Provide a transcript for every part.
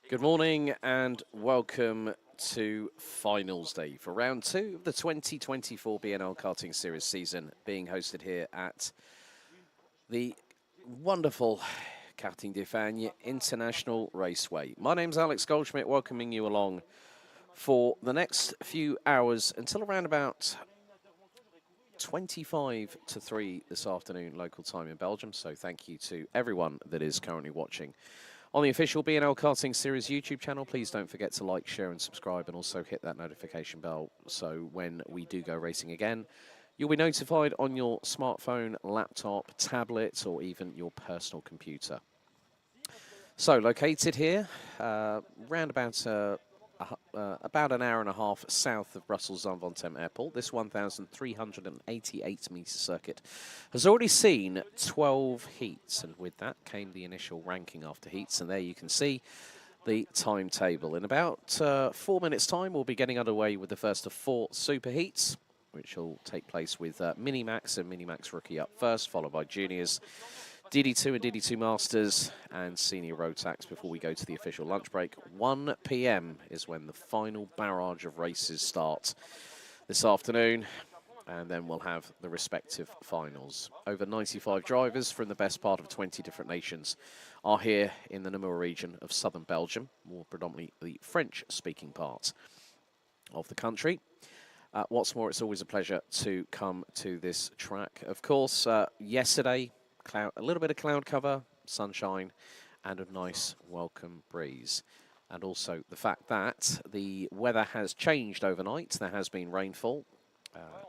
Good morning and welcome to Finals Day for round 2 of the 2024 BNL Karting Series season, being hosted here at the wonderful Karting d'Espagne International Raceway. My name's Alex Goldschmidt, welcoming you along for the next few hours until around about 25 to 3 this afternoon local time in Belgium. So thank you to everyone that is currently watching on the official BNL Karting Series YouTube channel. Please don't forget to like, share and subscribe, and also hit that notification bell so when we do go racing again, you'll be notified on your smartphone, laptop, tablet, or even your personal computer. So located here, round about an hour and a half south of Brussels Zaventem Airport, this 1,388 metre circuit has already seen 12 heats, and with that came the initial ranking after heats, and there you can see the timetable. In about 4 minutes' time, we'll be getting underway with the first of 4 super heats, which will take place with Minimax and Minimax Rookie up first, followed by Juniors, DD2 and DD2 Masters and Senior Rotax before we go to the official lunch break. 1 p.m. is when the final barrage of races start this afternoon, and then we'll have the respective finals. Over 95 drivers from the best part of 20 different nations are here in the Namur region of southern Belgium, more predominantly the French-speaking part of the country. What's more, it's always a pleasure to come to this track. Of course, yesterday, a little bit of cloud cover, sunshine, and a nice welcome breeze. And also the fact that the weather has changed overnight. There has been rainfall.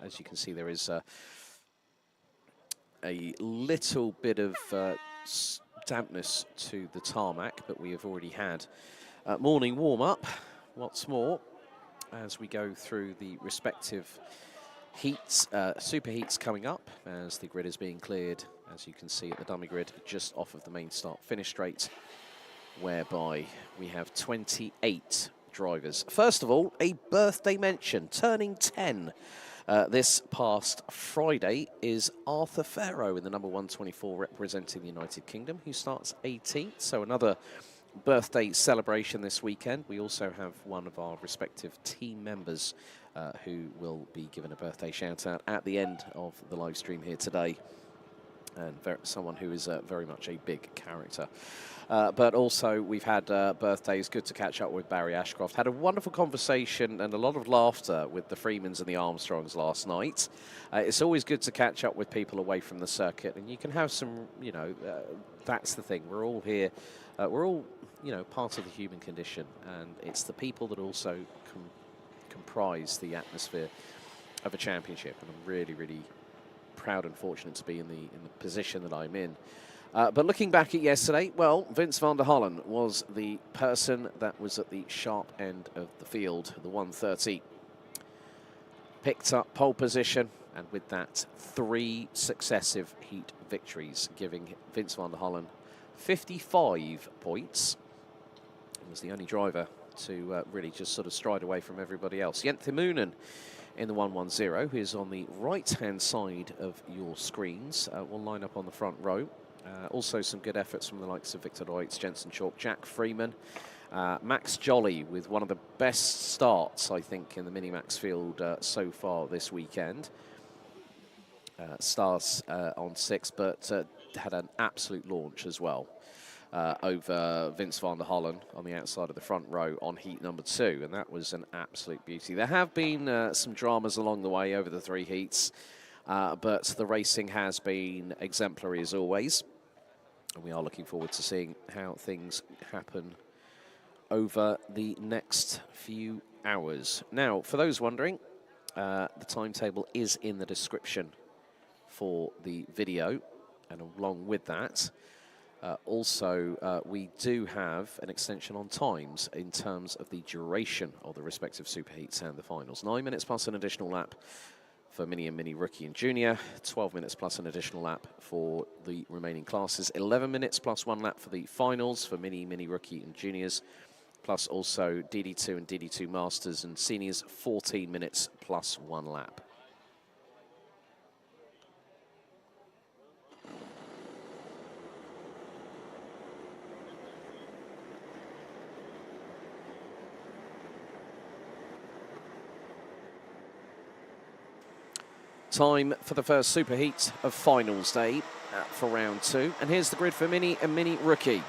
As you can see, there is a little bit of dampness to the tarmac, but we have already had morning warm-up. What's more, as we go through the respective heats, super heats coming up, as the grid is being cleared, as you can see at the dummy grid, just off of the main start-finish straight, whereby we have 28 drivers. First of all, a birthday mention, turning 10 this past Friday is Arthur Farrow in the number 124 representing the United Kingdom, who starts 18th, so another birthday celebration this weekend. We also have one of our respective team members who will be given a birthday shout out at the end of the live stream here today, and someone who is very much a big character. But also we've had birthdays. Good to catch up with Barry Ashcroft. Had a wonderful conversation and a lot of laughter with the Freemans and the Armstrongs last night. It's always good to catch up with people away from the circuit, and you can have some, you know, that's the thing. We're all here. We're all, you know, part of the human condition, and it's the people that also comprise the atmosphere of a championship, and I'm really, really proud and fortunate to be in the position that I'm in. But looking back at yesterday, well, Vince van der Hallen was the person that was at the sharp end of the field. The 130 picked up pole position, and with that, 3 successive heat victories, giving Vince van der Hallen 55 points. He was the only driver to really just sort of stride away from everybody else. Jente Moonen in the 110, who is on the right-hand side of your screens, will line up on the front row. Also some good efforts from the likes of Victor Deutz, Jensen Chalk, Jack Freeman, Max Jolly with one of the best starts, I think, in the Minimax field so far this weekend. Starts on 6, but had an absolute launch as well over Vince van der Hallen on the outside of the front row on heat number 2, and that was an absolute beauty. There have been some dramas along the way over the 3 heats, but the racing has been exemplary as always, and we are looking forward to seeing how things happen over the next few hours. Now, for those wondering, the timetable is in the description for the video, and along with that, we do have an extension on times in terms of the duration of the respective superheats and the finals. 9 minutes plus an additional lap for Mini and Mini Rookie and Junior, 12 minutes plus an additional lap for the remaining classes, 11 minutes plus 1 lap for the finals for Mini, Mini Rookie and Juniors, plus also DD2 and DD2 Masters and Seniors, 14 minutes plus 1 lap. Time for the first superheat of finals day for round 2. And here's the grid for Mini and Mini Rookie.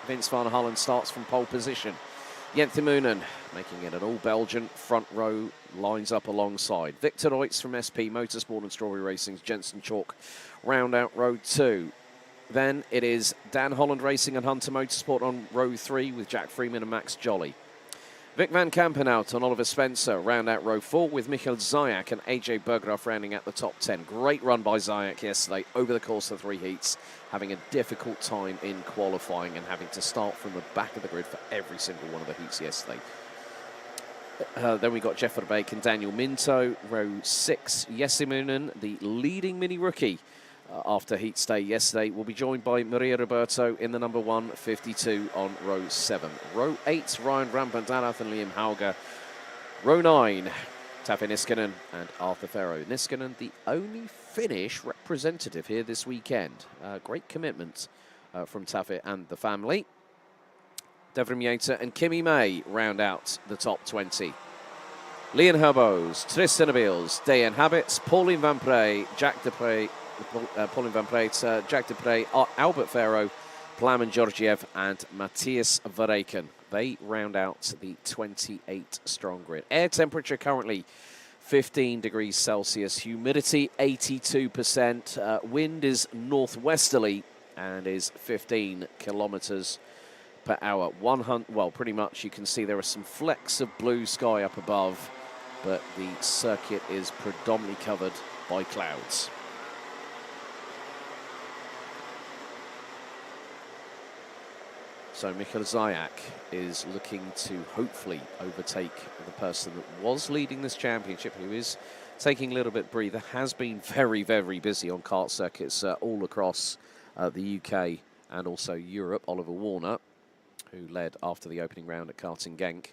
Vince van der Hullen starts from pole position. Jente Moonen making it an all-Belgian front row, lines up alongside. Victor Reutz from SP Motorsport and Strawberry Racing's Jensen Chalk round out row 2. Then it is Dan Holland Racing and Hunter Motorsport on row 3 with Jack Freeman and Max Jolly. Vic van Kampenhout on Oliver Spencer round out row 4 with Michael Zayak and AJ Bergdorf rounding out the top 10. Great run by Zayak yesterday over the course of 3 heats, having a difficult time in qualifying and having to start from the back of the grid for every single one of the heats yesterday. Then we got Jeff Verbeek and Daniel Minto, row 6. Jesse Moonen, the leading Mini Rookie after heat stay yesterday, will be joined by Maria Roberto in the number 152 on row 7. Row 8, Ryan Rampantanath and Liam Hauger. Row 9, Tafe Niskanen and Arthur Farrow. Niskanen, the only Finnish representative here this weekend. Great commitment from Tafe and the family. Devrim Yater and Kimmy May round out the top 20. Leon Herbos, Tristan Abils, Dayan Habits, Pauline Van Prey, Jack Dupre, Pauline Van Preyt, Jack Dupre, Albert Farrow, Plamen Georgiev and Matthias Vareken. They round out the 28 strong grid. Air temperature currently 15 degrees Celsius, humidity 82%, wind is northwesterly and is 15 kilometers per hour. Well, pretty much you can see there are some flecks of blue sky up above, but the circuit is predominantly covered by clouds. So Michael Zayak is looking to hopefully overtake the person that was leading this championship, who is taking a little bit breather, has been very, very busy on kart circuits all across the UK and also Europe. Oliver Warner, who led after the opening round at Karting Genk.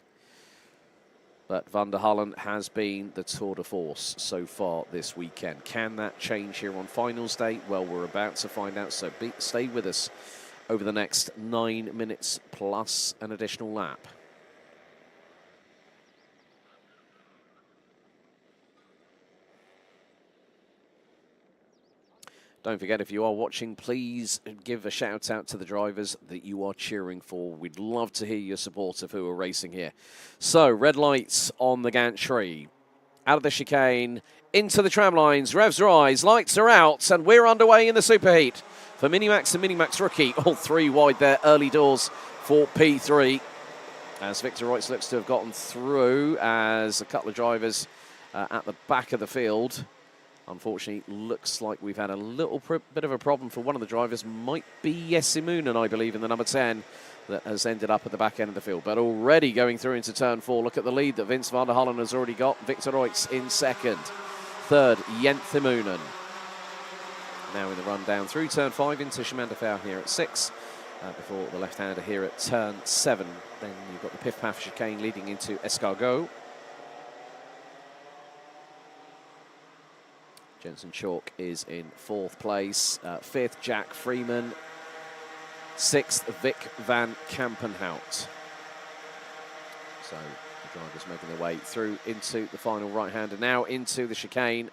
But Van der Hullen has been the tour de force so far this weekend. Can that change here on finals day? Well, we're about to find out, so stay with us over the next 9 minutes plus an additional lap. Don't forget, if you are watching, please give a shout out to the drivers that you are cheering for. We'd love to hear your support of who are racing here. So, red lights on the gantry. Out of the chicane, into the tram lines, revs rise, lights are out, and we're underway in the superheat. For Minimax and Minimax Rookie, all 3 wide there, early doors for P3. As Victor Reutz looks to have gotten through, as a couple of drivers at the back of the field. Unfortunately, looks like we've had a little bit of a problem for one of the drivers. Might be Jesse Moonen, I believe, in the number 10, that has ended up at the back end of the field. But already going through into turn 4, look at the lead that Vince van der Hullen has already got. Victor Reutz in second. Third, Jente Moonen. Now in the run down through turn 5 into Shimandafau here at 6. Before the left-hander here at turn 7. Then you've got the Piff-Paff chicane leading into Escargot. Jensen Chalk is in 4th place. 5th, Jack Freeman. 6th, Vic van Kampenhout. So the drivers making their way through into the final right-hander. Now into the chicane.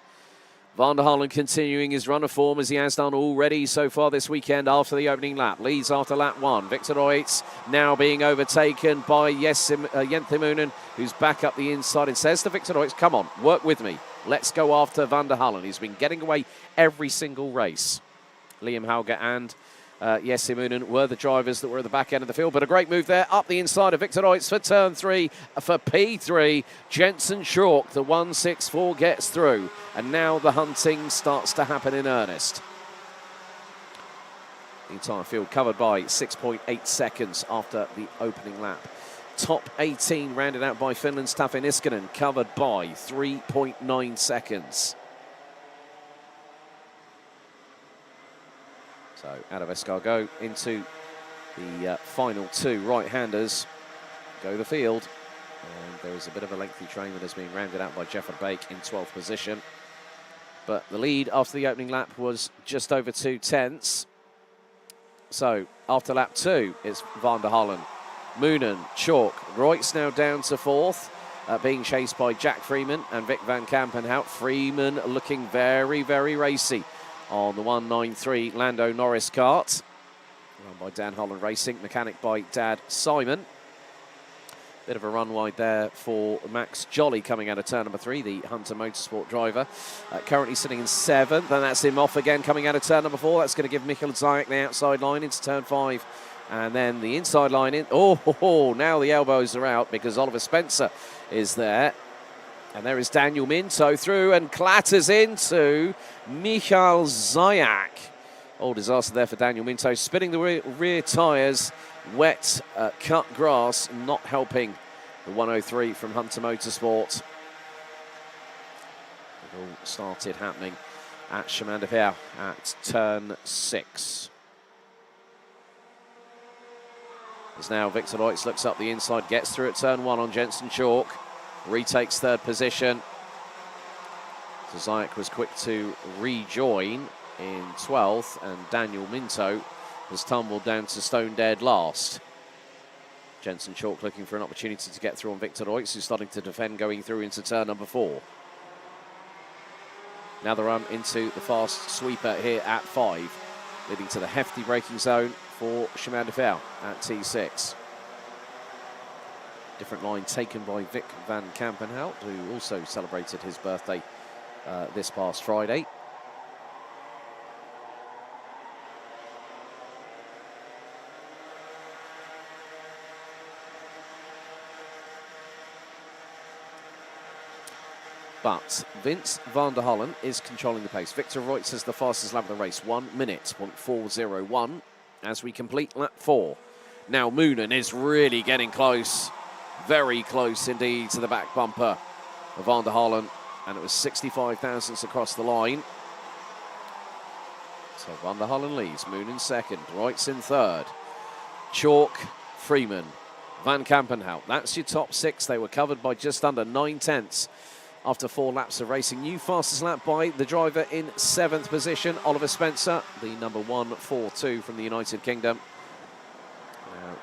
Van der Hullen continuing his run of form as he has done already so far this weekend after the opening lap. Leads after lap 1. Victor Reutz now being overtaken by Jente Moonen, who's back up the inside and says to Victor Reutz, come on, work with me. Let's go after Van der Hullen. He's been getting away every single race. Liam Hauger and Jesse Moonen were the drivers that were at the back end of the field, but a great move there up the inside of Victor Reutz for turn 3 for P3. Jensen Chalk, the 164, gets through, and now the hunting starts to happen in earnest. The entire field covered by 6.8 seconds after the opening lap. Top 18 rounded out by Finland's Tafe Niskanen, covered by 3.9 seconds. So out of Escargot into the final 2 right-handers go the field. And there is a bit of a lengthy train that has been rounded out by Jeff Verbeek in 12th position. But the lead after the opening lap was just over 2 tenths. So after lap 2, it's Van der Hullen, Moonen, Chalk. Reutz now down to 4th. being chased by Jack Freeman and Vic van Kampenhout. Freeman looking very, very racy on the 193 Lando Norris kart. Run by Dan Holland Racing, mechanic by Dad Simon. Bit of a run wide there for Max Jolly coming out of turn number 3, the Hunter Motorsport driver. Currently sitting in 7th, and that's him off again coming out of turn number 4. That's going to give Michael Zajek the outside line into turn 5. And then the inside line in. Oh, now the elbows are out because Oliver Spencer is there. And there is Daniel Minto through and clatters into Michael Zajek. All disaster there for Daniel Minto. Spinning the rear tyres. Wet, cut grass, not helping the 103 from Hunter Motorsport. It all started happening at Chemin de Fer at turn 6. As now Victor Leutz looks up the inside, gets through at turn 1 on Jensen Chalk, retakes 3rd position. So Zajek was quick to rejoin in 12th, and Daniel Minto has tumbled down to stone dead last. Jensen Chalk looking for an opportunity to get through on Victor Leutz, who's starting to defend going through into turn number 4. Now the run into the fast sweeper here at 5, leading to the hefty braking zone for Chemin de Fer at T6. Different line taken by Vic van Kampenhout, who also celebrated his birthday this past Friday. But Vince van der Hollen is controlling the pace. Victor Leutz has the fastest lap of the race, 1 minute, 0.401, as we complete lap 4. Now Moonen is really getting close, very close indeed to the back bumper of van der Hollen, and it was 65 thousandths across the line. So van der Hollen leads, Moonen second, Leutz in 3rd. Chalk, Freeman, van Kampenhout. That's your top 6. They were covered by just under 9 tenths. After 4 laps of racing. New fastest lap by the driver in 7th position, Oliver Spencer, the number 142 from the United Kingdom. Now,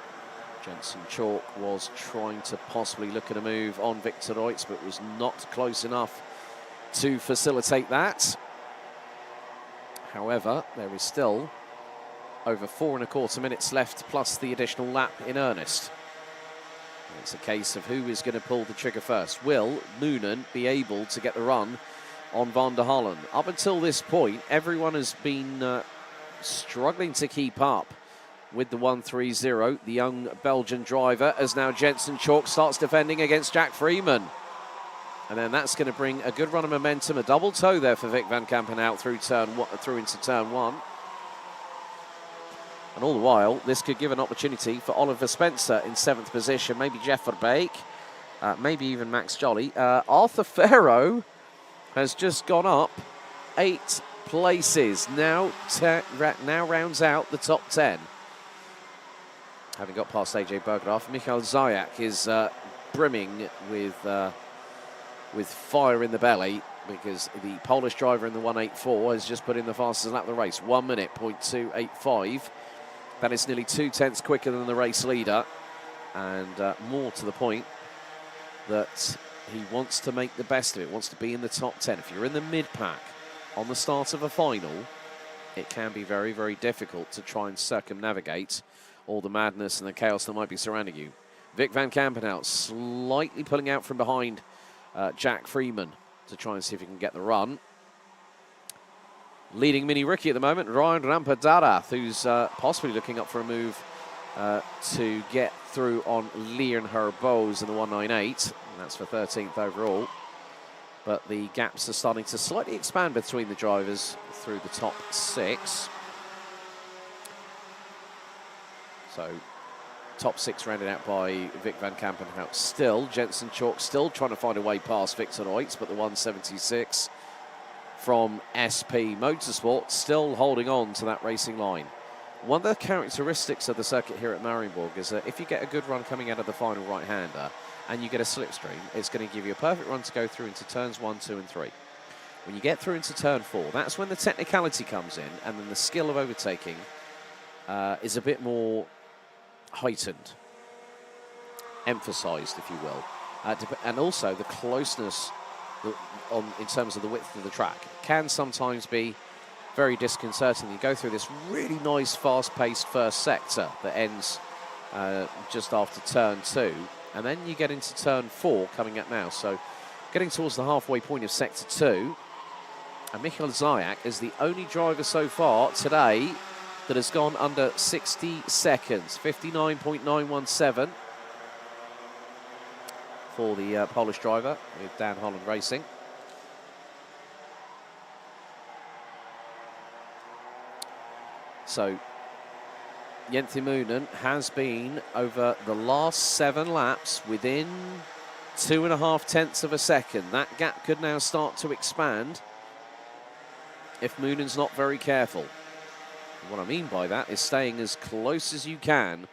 Jensen Chalk was trying to possibly look at a move on Victor Leutz, but was not close enough to facilitate that. However, there is still over 4¼ minutes left, plus the additional lap in earnest. It's a case of who is going to pull the trigger first. Will Moonen be able to get the run on van der Hollen? Up until this point, everyone has been struggling to keep up with the 130, the young Belgian driver, as now Jensen Chalk starts defending against Jack Freeman. And then that's going to bring a good run of momentum, a double toe there for Vic van Kampenhout through into turn 1. And all the while, this could give an opportunity for Oliver Spencer in 7th position, maybe Jeff Verbeek, maybe even Max Jolly. Arthur Farrow has just gone up 8 places. Now rounds out the top 10. Having got past AJ Bergerath, Michael Zajek is brimming with fire in the belly, because the Polish driver in the 184 has just put in the fastest lap of the race. 1 minute, 0.285. That is nearly 2 tenths quicker than the race leader, and more to the point that he wants to make the best of it, wants to be in the top 10. If you're in the mid-pack on the start of a final, it can be very, very difficult to try and circumnavigate all the madness and the chaos that might be surrounding you. Vic van Kampenhout slightly pulling out from behind Jack Freeman to try and see if he can get the run. Leading mini rookie at the moment, Ryan Rampadarath, who's possibly looking up for a move to get through on Leon Herbos in the 198, and that's for 13th overall. But the gaps are starting to slightly expand between the drivers through the top 6. So, top 6 rounded out by Vic van Kampenhout still. Jensen Chalk still trying to find a way past Victor Leutz, but the 176 from SP Motorsport still holding on to that racing line. One of the characteristics of the circuit here at Mariembourg is that if you get a good run coming out of the final right-hander and you get a slipstream, it's going to give you a perfect run to go through into turns 1, 2 and 3. When you get through into turn 4, that's when the technicality comes in, and then the skill of overtaking is a bit more heightened, emphasised, if you will. and also the closeness in terms of the width of the track can sometimes be very disconcerting. You go through this really nice, fast-paced first sector that ends just after turn 2, and then you get into turn 4 coming up now. So getting towards the halfway point of sector 2, and Michael Zayak is the only driver so far today that has gone under 60 seconds, 59.917 for the Polish driver with Dan Holland Racing. So Jens Moonen has been, over the last 7 laps, within 2.5 tenths of a second. That gap could now start to expand if Moonen's not very careful. And what I mean by that is staying as close as you can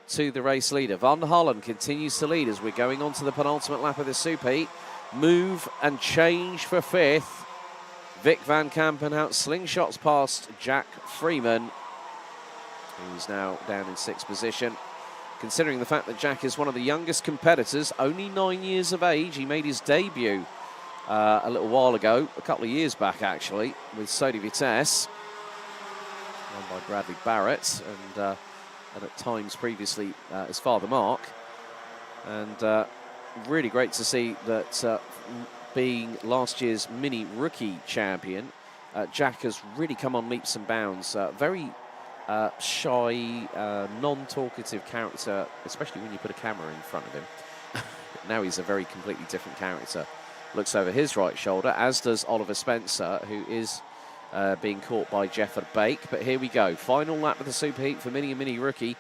to the race leader. Van der Hollen continues to lead as we're going on to the penultimate lap of the Superheat. Move and change for 5th. Vic van Kampenhout slingshots past Jack Freeman, who's now down in 6th position. Considering the fact that Jack is one of the youngest competitors, only 9 years of age. He made his debut a little while ago, a couple of years back actually, with Sodi Vitesse, won by Bradley Barrett, and at times previously his father Mark. And really great to see that being last year's mini rookie champion, Jack has really come on leaps and bounds. Very shy, non-talkative character, especially when you put a camera in front of him. Now he's a very completely different character. Looks over his right shoulder, as does Oliver Spencer, who is being caught by Jefford Bake. But here we go. Final lap of the Superheat for mini and mini rookie.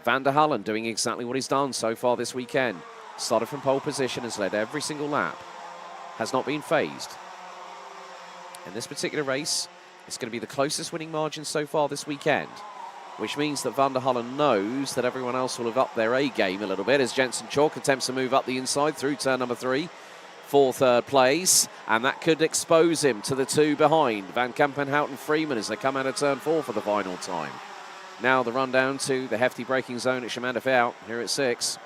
Van der Hollen doing exactly what he's done so far this weekend. Started from pole position, has led every single lap. Has not been phased. In this particular race, it's going to be the closest winning margin so far this weekend, which means that Van der Hollen knows that everyone else will have upped their A game a little bit as Jensen Chalk attempts to move up the inside through turn number 3 for 3rd place, and that could expose him to the 2 behind, Van Kampenhout and Freeman, as they come out of turn 4 for the final time. Now the run down to the hefty braking zone at Chemin-de-Fer here at 6.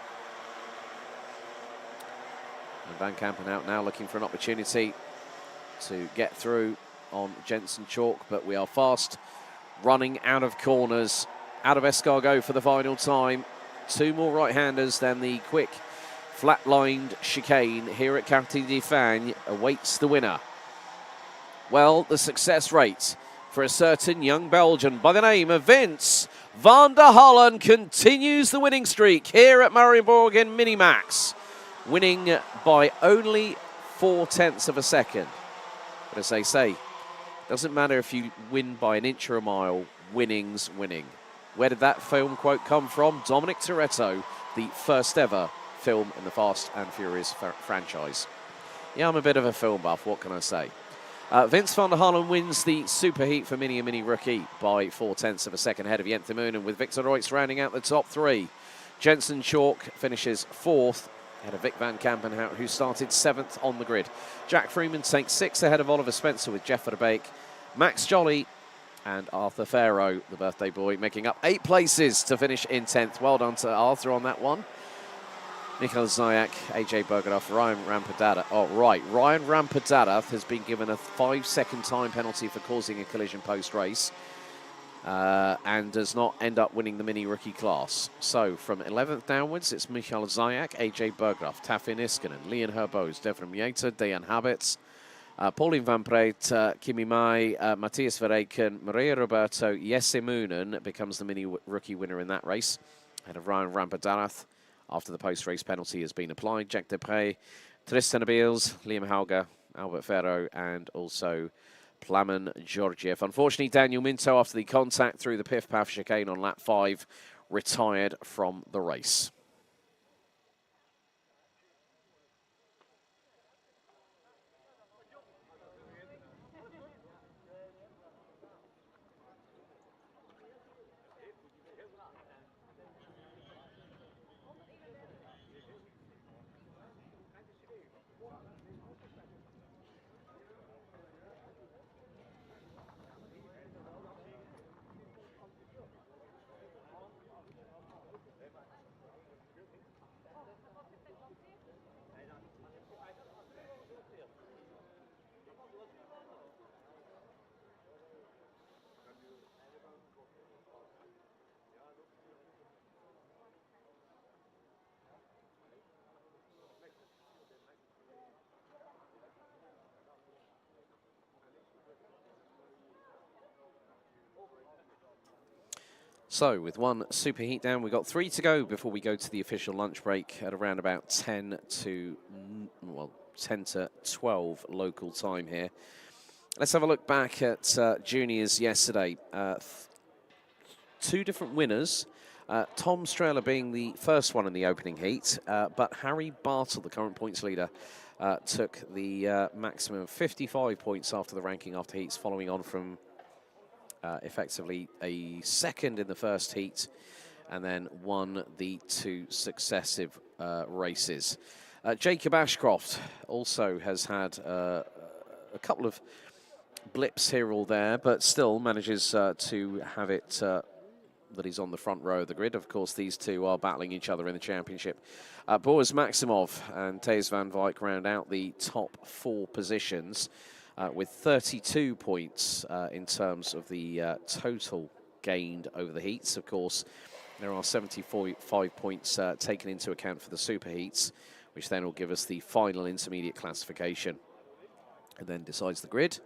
And Van Kampenhout now looking for an opportunity to get through on Jensen Chalk, but we are fast running out of corners, out of escargot for the final time. 2 more right-handers, then the quick flat-lined chicane here at Karting de Fagne awaits the winner. Well, the success rate for a certain young Belgian by the name of Vince van der Hollen continues the winning streak here at Mariembourg in Minimax, winning by only 4 tenths of a second. But as they say, doesn't matter if you win by an inch or a mile, winning's winning. Where did that film quote come from? Dominic Toretto, the first ever film in the Fast and Furious franchise. Yeah, I'm a bit of a film buff, what can I say? Vince van der Hollen wins the Superheat for mini and mini rookie by 4 tenths of a second ahead of Jens Moonen, with Victor Reutz rounding out the top 3. Jensen Chalk finishes 4th ahead of Vic van Kampenhout, who started 7th on the grid. Jack Freeman takes 6th ahead of Oliver Spencer with Jeff Verbeek. Max Jolly and Arthur Farrow, the birthday boy, making up 8 places to finish in 10th. Well done to Arthur on that one. Michael Zayak, AJ Bergerath, Ryan Rampadadath. Oh, right. Ryan Rampadadath has been given a 5-second time penalty for causing a collision post-race and does not end up winning the mini rookie class. So from 11th downwards, it's Michael Zayak, AJ Bergerath, Tafin Iskanen, Leon Herbos, Devram Yater, Dejan Habits, Pauline Van Breet, Kimi Mai, Matthias Verreken, Maria Roberto, Jesse Moonen becomes the mini rookie winner in that race, ahead of Ryan Rampadadath after the post-race penalty has been applied. Jack Depre, Tristan Abils, Liam Hauger, Albert Ferro, and also Plamen Georgiev. Unfortunately, Daniel Minto, after the contact through the Piff-Paff chicane on lap 5, retired from the race. So with one superheat down, we've got 3 to go before we go to the official lunch break at around about 10 to 12 local time here. Let's have a look back at juniors yesterday. 2 different winners. Tom Strehler being the first one in the opening heat, but Harry Bartle, the current points leader, took the maximum of 55 points after the ranking after heats, following on from effectively a second in the first heat, and then won the 2 successive races. Jacob Ashcroft also has had a couple of blips here or there, but still manages to have it that he's on the front row of the grid. Of course, these two are battling each other in the championship. Boris Maximov and Thijs van Wijk round out the top 4 positions with 32 points in terms of the total gained over the heats. Of course, there are 75 points taken into account for the super heats, which then will give us the final intermediate classification and then decides the grid.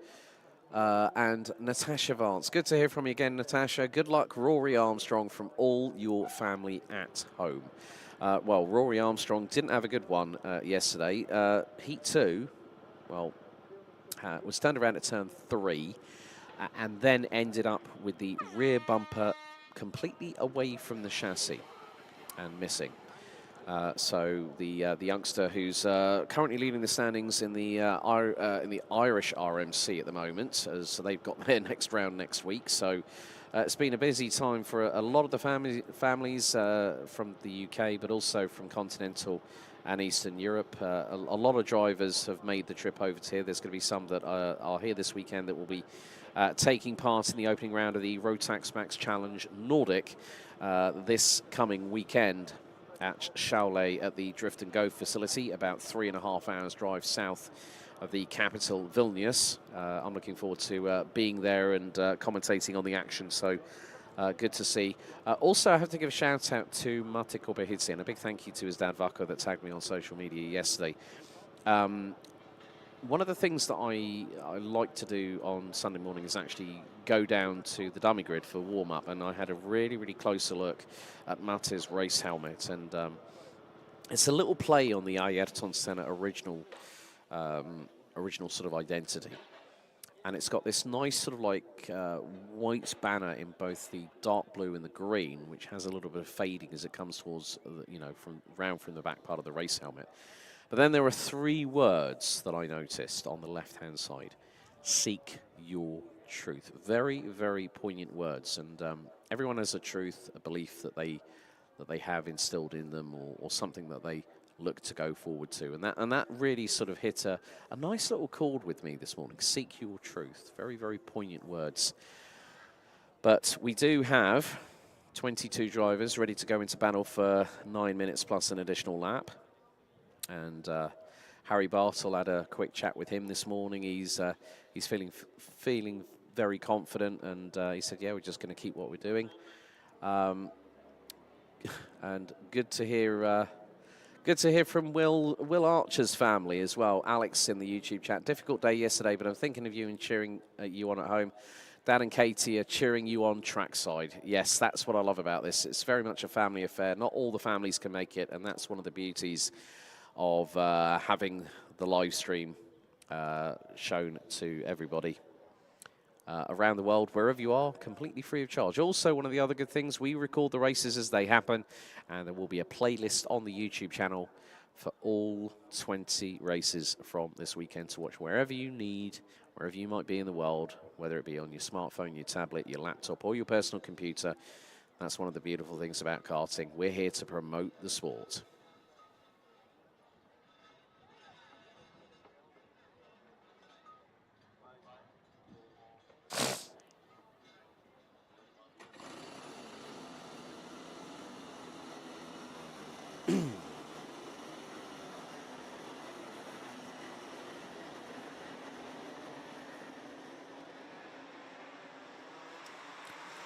And Natasha Vance. Good to hear from you again, Natasha. Good luck, Rory Armstrong, from all your family at home. Well, Rory Armstrong didn't have a good one yesterday. Heat 2, well, was turned around at turn 3 and then ended up with the rear bumper completely away from the chassis and missing. So the youngster who's currently leading the standings in the Irish RMC at the moment, as they've got their next round next week. So it's been a busy time for a lot of the families from the UK, but also from continental and Eastern Europe. A lot of drivers have made the trip over to here. There's going to be some that are here this weekend that will be taking part in the opening round of the Rotax Max Challenge Nordic this coming weekend at Chauley at the Drift and Go facility, about 3.5 hours drive south of the capital, Vilnius. I'm looking forward to being there and commentating on the action, so good to see. Also, I have to give a shout out to Mate Korbehidze, and a big thank you to his dad, Vako, that tagged me on social media yesterday. One of the things that I like to do on Sunday morning is actually go down to the dummy grid for warm-up, and I had a really, really closer look at Mate's race helmet, and it's a little play on the Ayrton Senna original sort of identity. And it's got this nice sort of like white banner in both the dark blue and the green, which has a little bit of fading as it comes towards, you know, from the back part of the race helmet. But then there are 3 words that I noticed on the left-hand side. Seek your truth. Very, very poignant words. And everyone has a truth, a belief that they have instilled in them, or something that they look to go forward to. And that really sort of hit a nice little chord with me this morning. Seek your truth. Very, very poignant words. But we do have 22 drivers ready to go into battle for 9 minutes plus an additional lap. And Harry Bartle, had a quick chat with him this morning. He's feeling very confident, and he said, "Yeah, we're just going to keep what we're doing." And good to hear from Will Archer's family as well. Alex in the YouTube chat. Difficult day yesterday, but I'm thinking of you and cheering you on at home. Dad and Katie are cheering you on trackside. Yes, that's what I love about this. It's very much a family affair. Not all the families can make it, and that's one of the beauties of having the live stream shown to everybody around the world, wherever you are, completely free of charge. Also, one of the other good things, we record the races as they happen, and there will be a playlist on the YouTube channel for all 20 races from this weekend to watch wherever you need, wherever you might be in the world, whether it be on your smartphone, your tablet, your laptop, or your personal computer. That's one of the beautiful things about karting. We're here to promote the sport.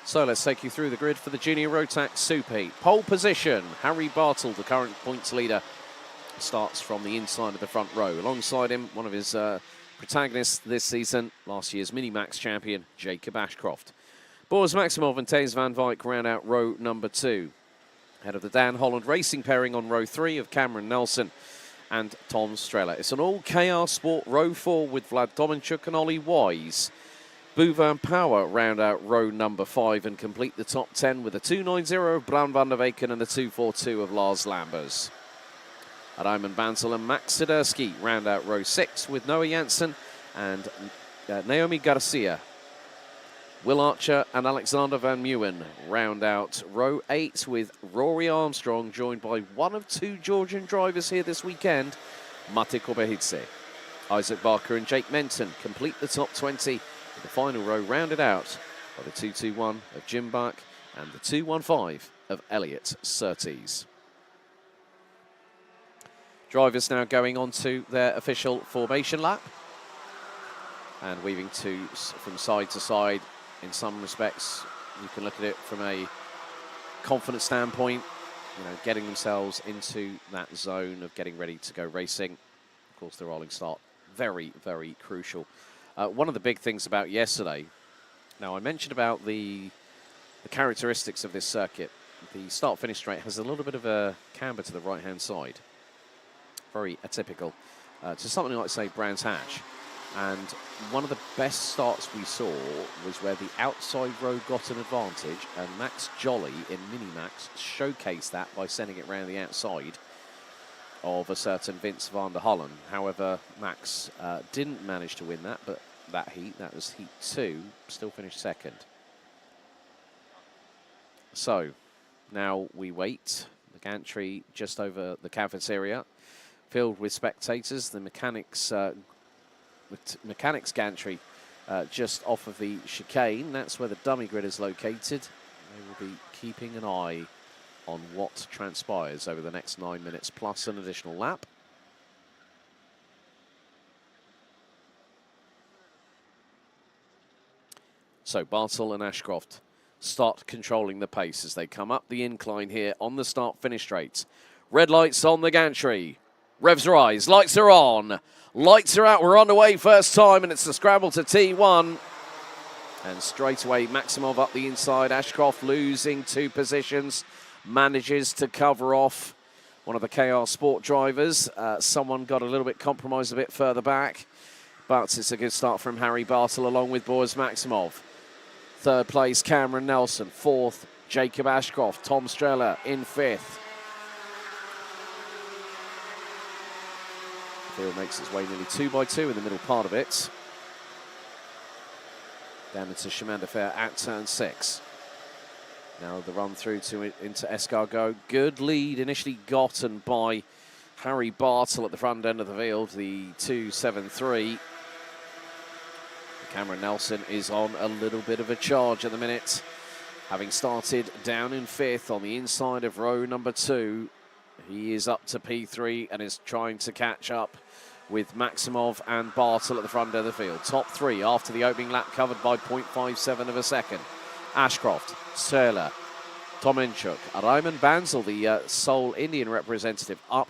So let's take you through the grid for the Junior Rotax Super Heat. Pole position, Harry Bartle, the current points leader, starts from the inside of the front row. Alongside him, one of his protagonists this season, last year's Minimax champion, Jacob Ashcroft. Boris Maximov and Thijs van Wijk round out row number 2. Ahead of the Dan Holland Racing pairing on row 3 of Cameron Nelson and Tom Strella. It's an all KR Sport row 4 with Vlad Domenchuk and Ollie Wise. Boevan Power round out row number 5 and complete the top 10 with a 2.90 of Bram van der Weken and the 2.42 of Lars Lambers. Raymond Bansel and Max Siderski round out row 6 with Noah Janssen and Naomi Garcia. Will Archer and Alexander Van Meeuwen round out row 8 with Rory Armstrong, joined by one of 2 Georgian drivers here this weekend, Mate Kobehidze. Isaac Barker and Jake Menton complete the top 20, with the final row rounded out by the 2.21 of Jim Buck and the 2.15 of Elliot Surtees. Drivers now going on to their official formation lap and weaving from side to side. In some respects, you can look at it from a confidence standpoint, getting themselves into that zone of getting ready to go racing. Of course, the rolling start, very, very crucial. One of the big things about yesterday, now I mentioned about the characteristics of this circuit. The start-finish straight has a little bit of a camber to the right-hand side. Very atypical to something like, say, Brands Hatch. And one of the best starts we saw was where the outside row got an advantage, and Max Jolly in Minimax showcased that by sending it round the outside of a certain Vince van der Hollen. However, Max didn't manage to win that, but that heat, that was heat 2, still finished second. So, now we wait. The gantry just over the cafeteria, filled with spectators. The mechanics gantry just off of the chicane. That's where the dummy grid is located. They will be keeping an eye on what transpires over the next 9 minutes plus an additional lap. So Bartel and Ashcroft start controlling the pace as they come up the incline here on the start-finish straight. Red lights on the gantry. Revs are eyes, lights are on. Lights are out, we're on the way first time, and it's the scramble to T1. And straight away, Maximov up the inside. Ashcroft losing 2 positions, manages to cover off one of the KR Sport drivers. Someone got a little bit compromised a bit further back, but it's a good start from Harry Bartel along with Boris Maximov. 3rd place, Cameron Nelson. 4th, Jacob Ashcroft. Tom Strella in 5th. Field makes its way nearly 2 by 2 in the middle part of it. Down into Chemin de Fer at turn 6. Now the run through into Escargot. Good lead initially gotten by Harry Bartel at the front end of the field, the 2.73. Cameron Nelson is on a little bit of a charge at the minute, having started down in 5th on the inside of row number 2. He is up to P3 and is trying to catch up with Maximov and Bartel at the front end of the field. Top 3 after the opening lap, covered by 0.57 of a second. Ashcroft, Serla, Tomenchuk, Raymond Bansel, the sole Indian representative, up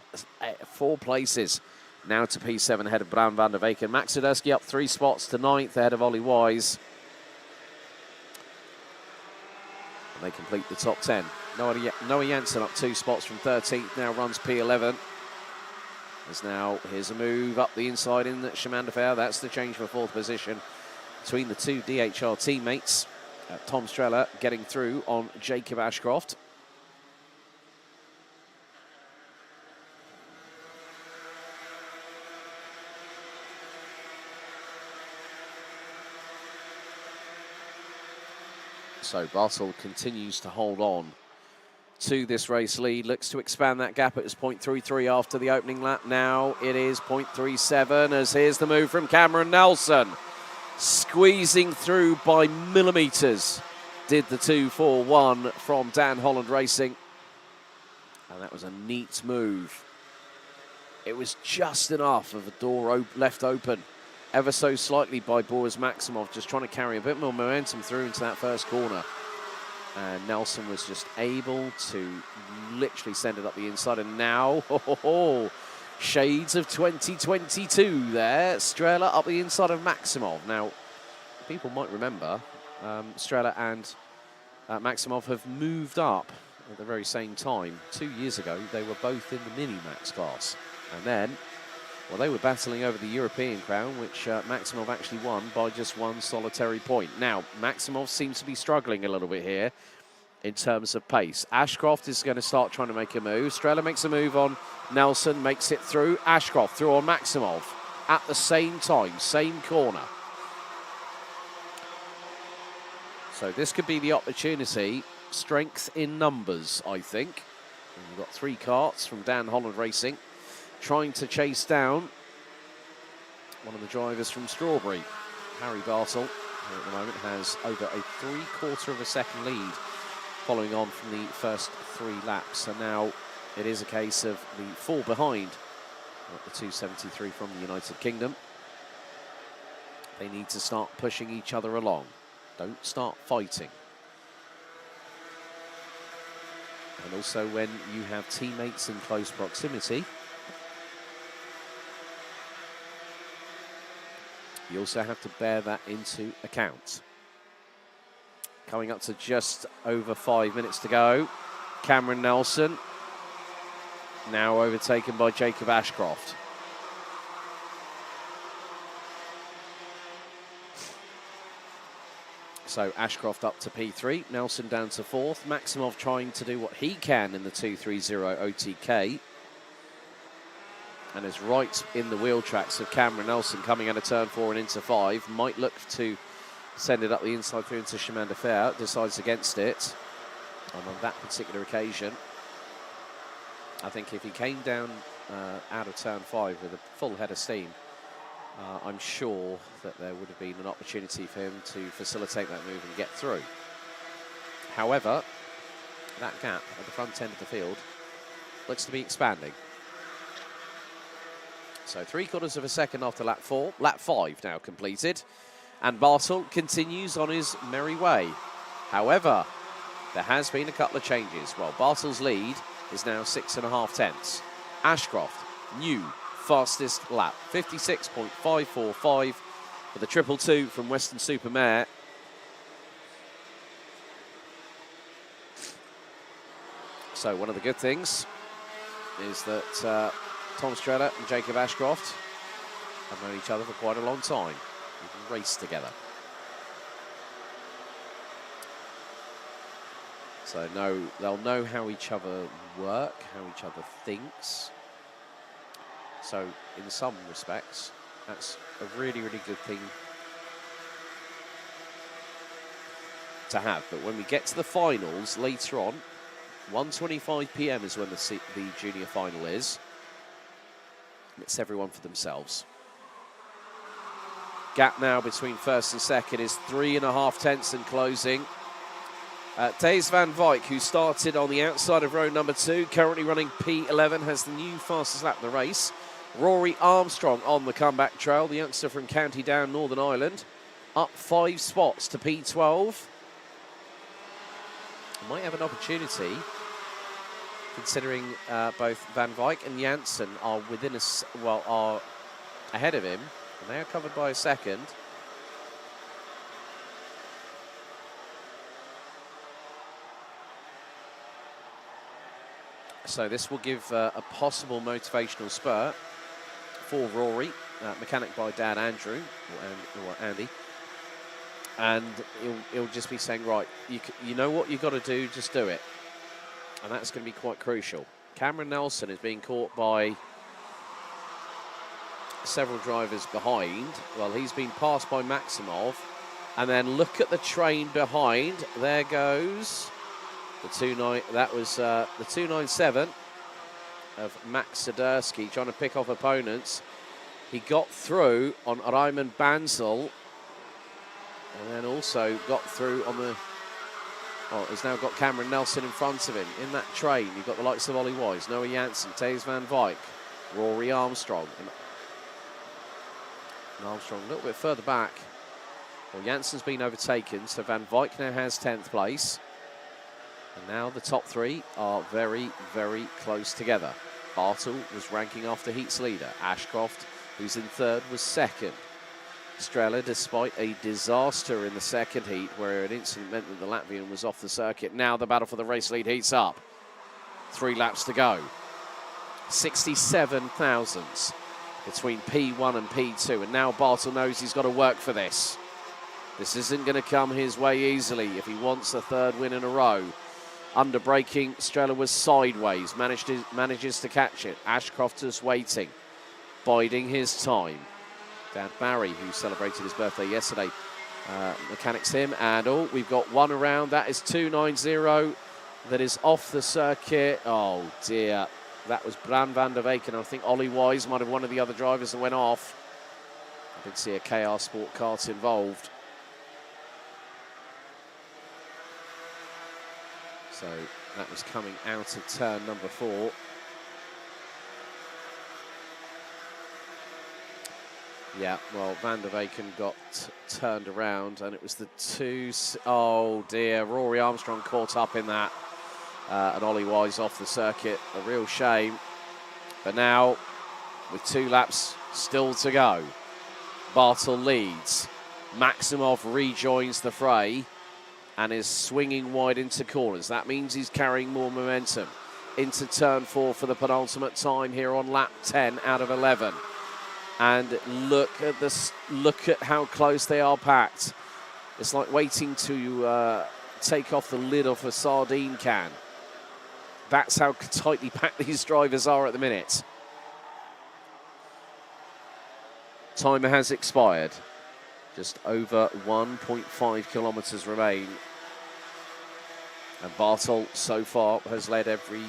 4 places. Now to P7 ahead of Bram van der Weken. Max Siderski up 3 spots to 9th ahead of Ollie Wise. And they complete the top 10. Noah Janssen up 2 spots from 13th, now runs P11. Here's a move up the inside in Chemin de Fer. That's the change for 4th position between the 2 DHR teammates. Tom Strella getting through on Jacob Ashcroft. So Bartel continues to hold on to this race lead, looks to expand that gap. It was 0.33 after the opening lap. Now it is 0.37 as here's the move from Cameron Nelson. Squeezing through by millimetres. Did the 2.41 from Dan Holland Racing. And that was a neat move. It was just enough of a door left open, ever so slightly by Boris Maximov, just trying to carry a bit more momentum through into that first corner. And Nelson was just able to literally send it up the inside. And now, shades of 2022 there. Strela up the inside of Maximov. Now, people might remember Strela and Maximov have moved up at the very same time. 2 years ago, they were both in the Minimax class. And then, well, they were battling over the European crown, which Maximov actually won by just one solitary point. Now, Maximov seems to be struggling a little bit here in terms of pace. Ashcroft is going to start trying to make a move. Strela makes a move on Nelson, makes it through. Ashcroft through on Maximov at the same time, same corner. So this could be the opportunity. Strength in numbers, I think. And we've got 3 karts from Dan Holland Racing trying to chase down one of the drivers from Strawberry. Harry Bartle, who at the moment has over a 3/4 of a second lead following on from the first 3 laps. And now it is a case of the 4 behind at the 273 from the United Kingdom. They need to start pushing each other along. Don't start fighting. And also when you have teammates in close proximity, you also have to bear that into account. Coming up to just over 5 minutes to go. Cameron Nelson now overtaken by Jacob Ashcroft. So Ashcroft up to P3, Nelson down to 4th. Maximov trying to do what he can in the 230 OTK. And is right in the wheel tracks of Cameron Nelson coming out of turn 4 and into 5. Might look to send it up the inside through into Chemin de Fer. Decides against it. And on that particular occasion, I think if he came down out of turn 5 with a full head of steam, I'm sure that there would have been an opportunity for him to facilitate that move and get through. However, that gap at the front end of the field looks to be expanding. So 3/4 of a second after lap 4, lap 5 now completed. And Bartle continues on his merry way. However, there has been a couple of changes. Well, Bartle's lead is now 6.5 tenths. Ashcroft, new fastest lap, 56.545 for the 222 from Western Supermare. So one of the good things is that Tom Strela and Jacob Ashcroft have known each other for quite a long time. We've raced together. So they'll know how each other work, how each other thinks. So in some respects, that's a really, really good thing to have. But when we get to the finals later on, 1:25 p.m. is when the junior final is. It's everyone for themselves. Gap now between first and second is 3.5 tenths and closing. Thijs van Wijk, who started on the outside of row number 2, currently running P11, has the new fastest lap in the race. Rory Armstrong on the comeback trail, the youngster from County Down, Northern Ireland, up 5 spots to P12. Might have an opportunity, considering both Van Wijk and Janssen are within are ahead of him, and they are covered by a second. So this will give a possible motivational spur for Rory, mechanic by Dad Andrew, or Andy. And he'll just be saying, right, you know what you've got to do, just do it. And that's going to be quite crucial. Cameron Nelson is being caught by several drivers behind. Well, he's been passed by Maximov. And then look at the train behind. There goes the 29. That was the 297 of Max Swiderski trying to pick off opponents. He got through on Raymond Banzel. And then also got through on the... Oh, he's now got Cameron Nelson in front of him. In that train, you've got the likes of Ollie Wise, Noah Janssen, Thijs van Wijk, Rory Armstrong. And Armstrong a little bit further back. Well, Janssen's been overtaken, so Van Wijk now has 10th place. And now the top 3 are very, very close together. Bartle was ranking after heat's leader. Ashcroft, who's in 3rd, was 2nd. Strela, despite a disaster in the second heat where an incident meant that the Latvian was off the circuit. Now the battle for the race lead heats up. 3 laps to go. 67 thousandths between P1 and P2, and now Bartel knows he's got to work for this. This isn't going to come his way easily if he wants a 3rd win in a row. Under braking, Strela was sideways, manages to catch it. Ashcroft is waiting, biding his time. Dad Barry, who celebrated his birthday yesterday, mechanics him, and oh, we've got one around. That is 290. That is off the circuit. Oh dear, that was Bran van der Weyck, and I think Ollie Wise might have one of the other drivers that went off. I did see a KR Sport kart involved. So that was coming out of turn number 4. Yeah, well, Van der Weycken got turned around, and it was the 2... Oh, dear, Rory Armstrong caught up in that. And Ollie Wise off the circuit. A real shame. But now, with 2 laps still to go, Bartel leads. Maximov rejoins the fray and is swinging wide into corners. That means he's carrying more momentum into turn 4 for the penultimate time here on lap 10 out of 11. And look at this, look at how close they are packed. It's like waiting to take off the lid off a sardine can. That's how tightly packed these drivers are at the minute. Timer has expired. Just over 1.5 kilometres remain. And Bartel so far has led every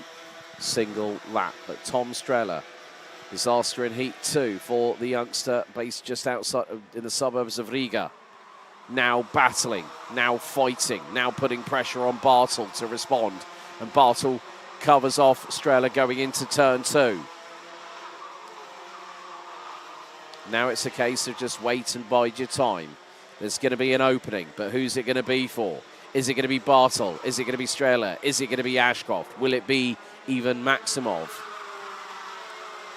single lap. But Tom Strela, disaster in heat 2 for the youngster based just outside in the suburbs of Riga. Now battling, now fighting, now putting pressure on Bartel to respond. And Bartel covers off Strela going into turn 2. Now it's a case of just wait and bide your time. There's going to be an opening, but who's it going to be for? Is it going to be Bartel? Is it going to be Strela? Is it going to be Ashcroft? Will it be even Maximov?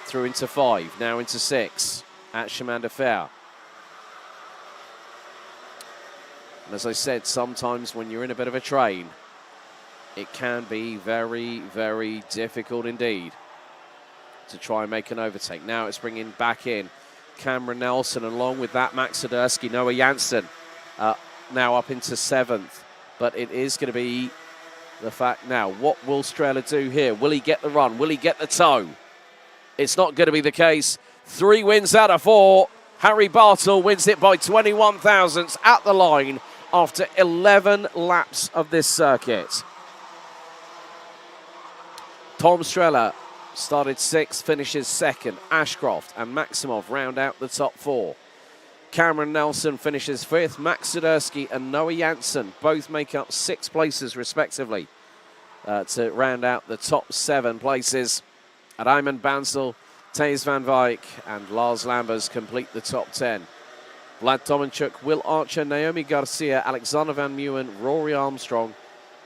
Through into 5, now into 6 at Chemin de Fer. And as I said, sometimes when you're in a bit of a train, it can be very, very difficult indeed to try and make an overtake. Now it's bringing back in Cameron Nelson, along with that Max Sadursky, Noah Janssen now up into 7th. But it is going to be the fact now, what will Strela do here? Will he get the run? Will he get the toe? It's not going to be the case. 3 wins out of 4. Harry Bartel wins it by 21 thousandths at the line after 11 laps of this circuit. Tom Strela started 6th, finishes 2nd. Ashcroft and Maximov round out the top 4. Cameron Nelson finishes 5th. Max Sadursky and Noah Janssen both make up 6 places respectively to round out the top 7 places. And Ayman Bansal, Thijs van Wijk and Lars Lambers complete the top 10. Vlad Tomanchuk, Will Archer, Naomi Garcia, Alexander Van Meeuwen, Rory Armstrong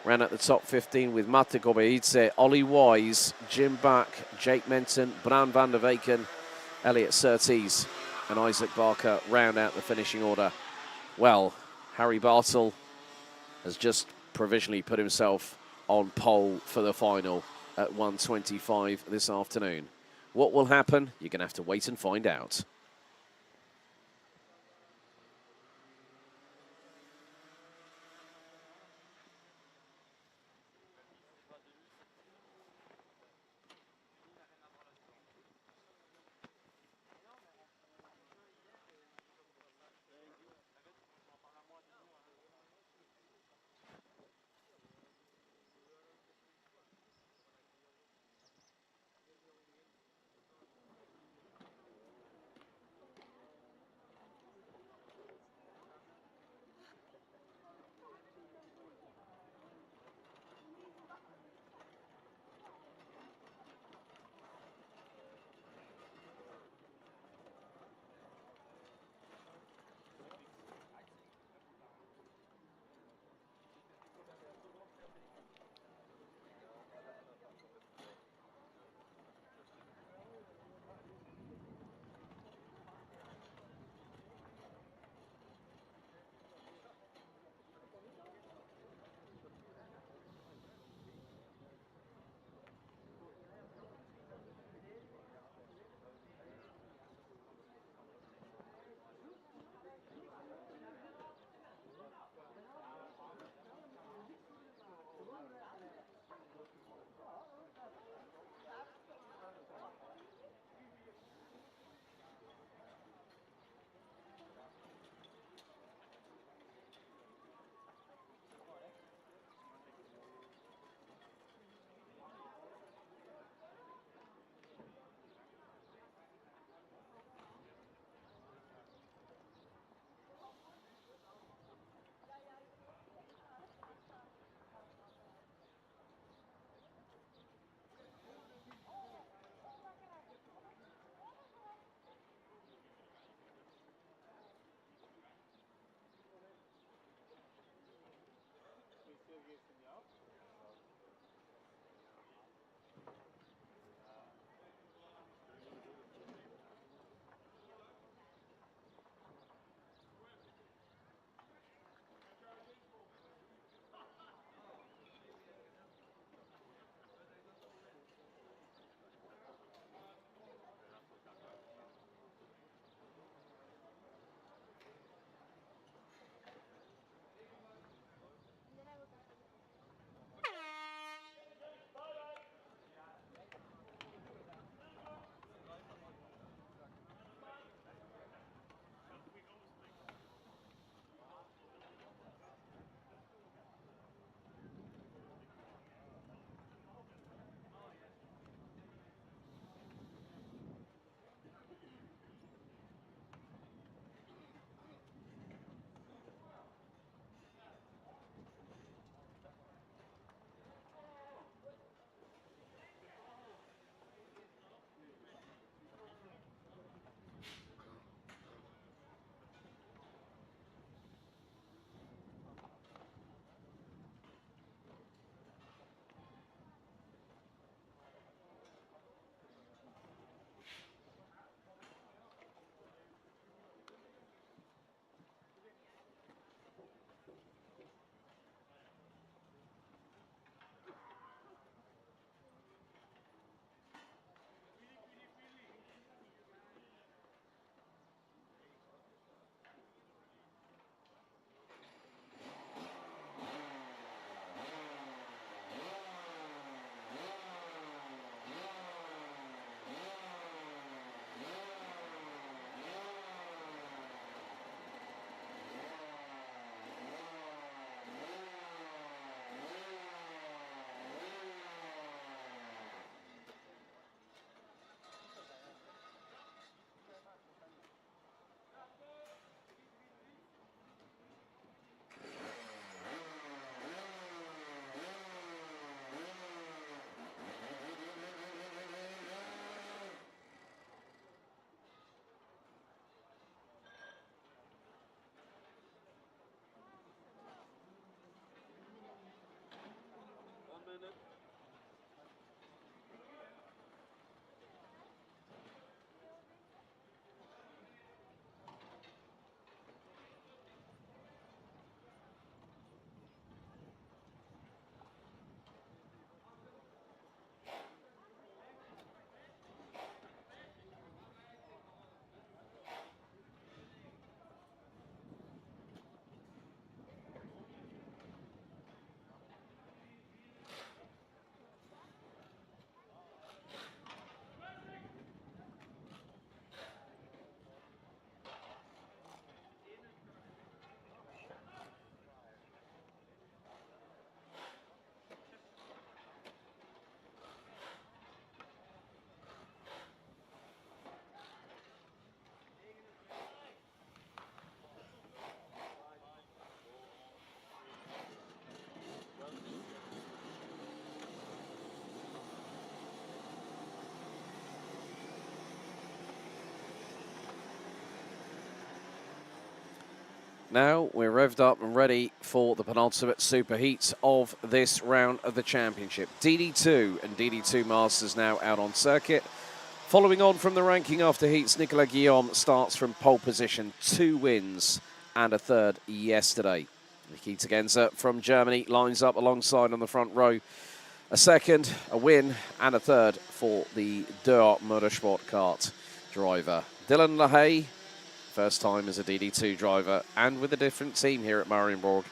ran at the top 15 with Mate Kobeidze, Ollie Wise, Jim Buck, Jake Menton, Bran van der Weycken, Elliot Surtees and Isaac Barker round out the finishing order. Well, Harry Bartel has just provisionally put himself on pole for the final at 1:25 this afternoon. What will happen? You're going to have to wait and find out. Now we're revved up and ready for the penultimate superheats of this round of the championship. DD2 and DD2 Masters now out on circuit. Following on from the ranking after heats, Nicolas Guillaume starts from pole position, 2 wins and a third yesterday. Nikita Genza from Germany lines up alongside on the front row. A second, a win and a third for the DD2 Motorsport kart driver. Dylan LaHaye, first time as a DD2 driver and with a different team here at Mariembourg.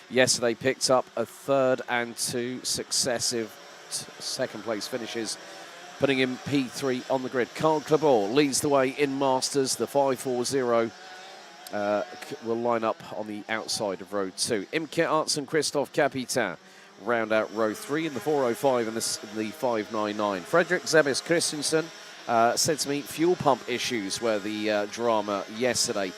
Yesterday picked up a third and 2 successive second place finishes, putting him P3 on the grid. Carl Clabor leads the way in Masters. The 540 will line up on the outside of row 2. Imke Arts and Christophe Capitan round out row 3 in the 405 and the 599. Frederick Zemis Christensen said to me fuel pump issues were the drama yesterday,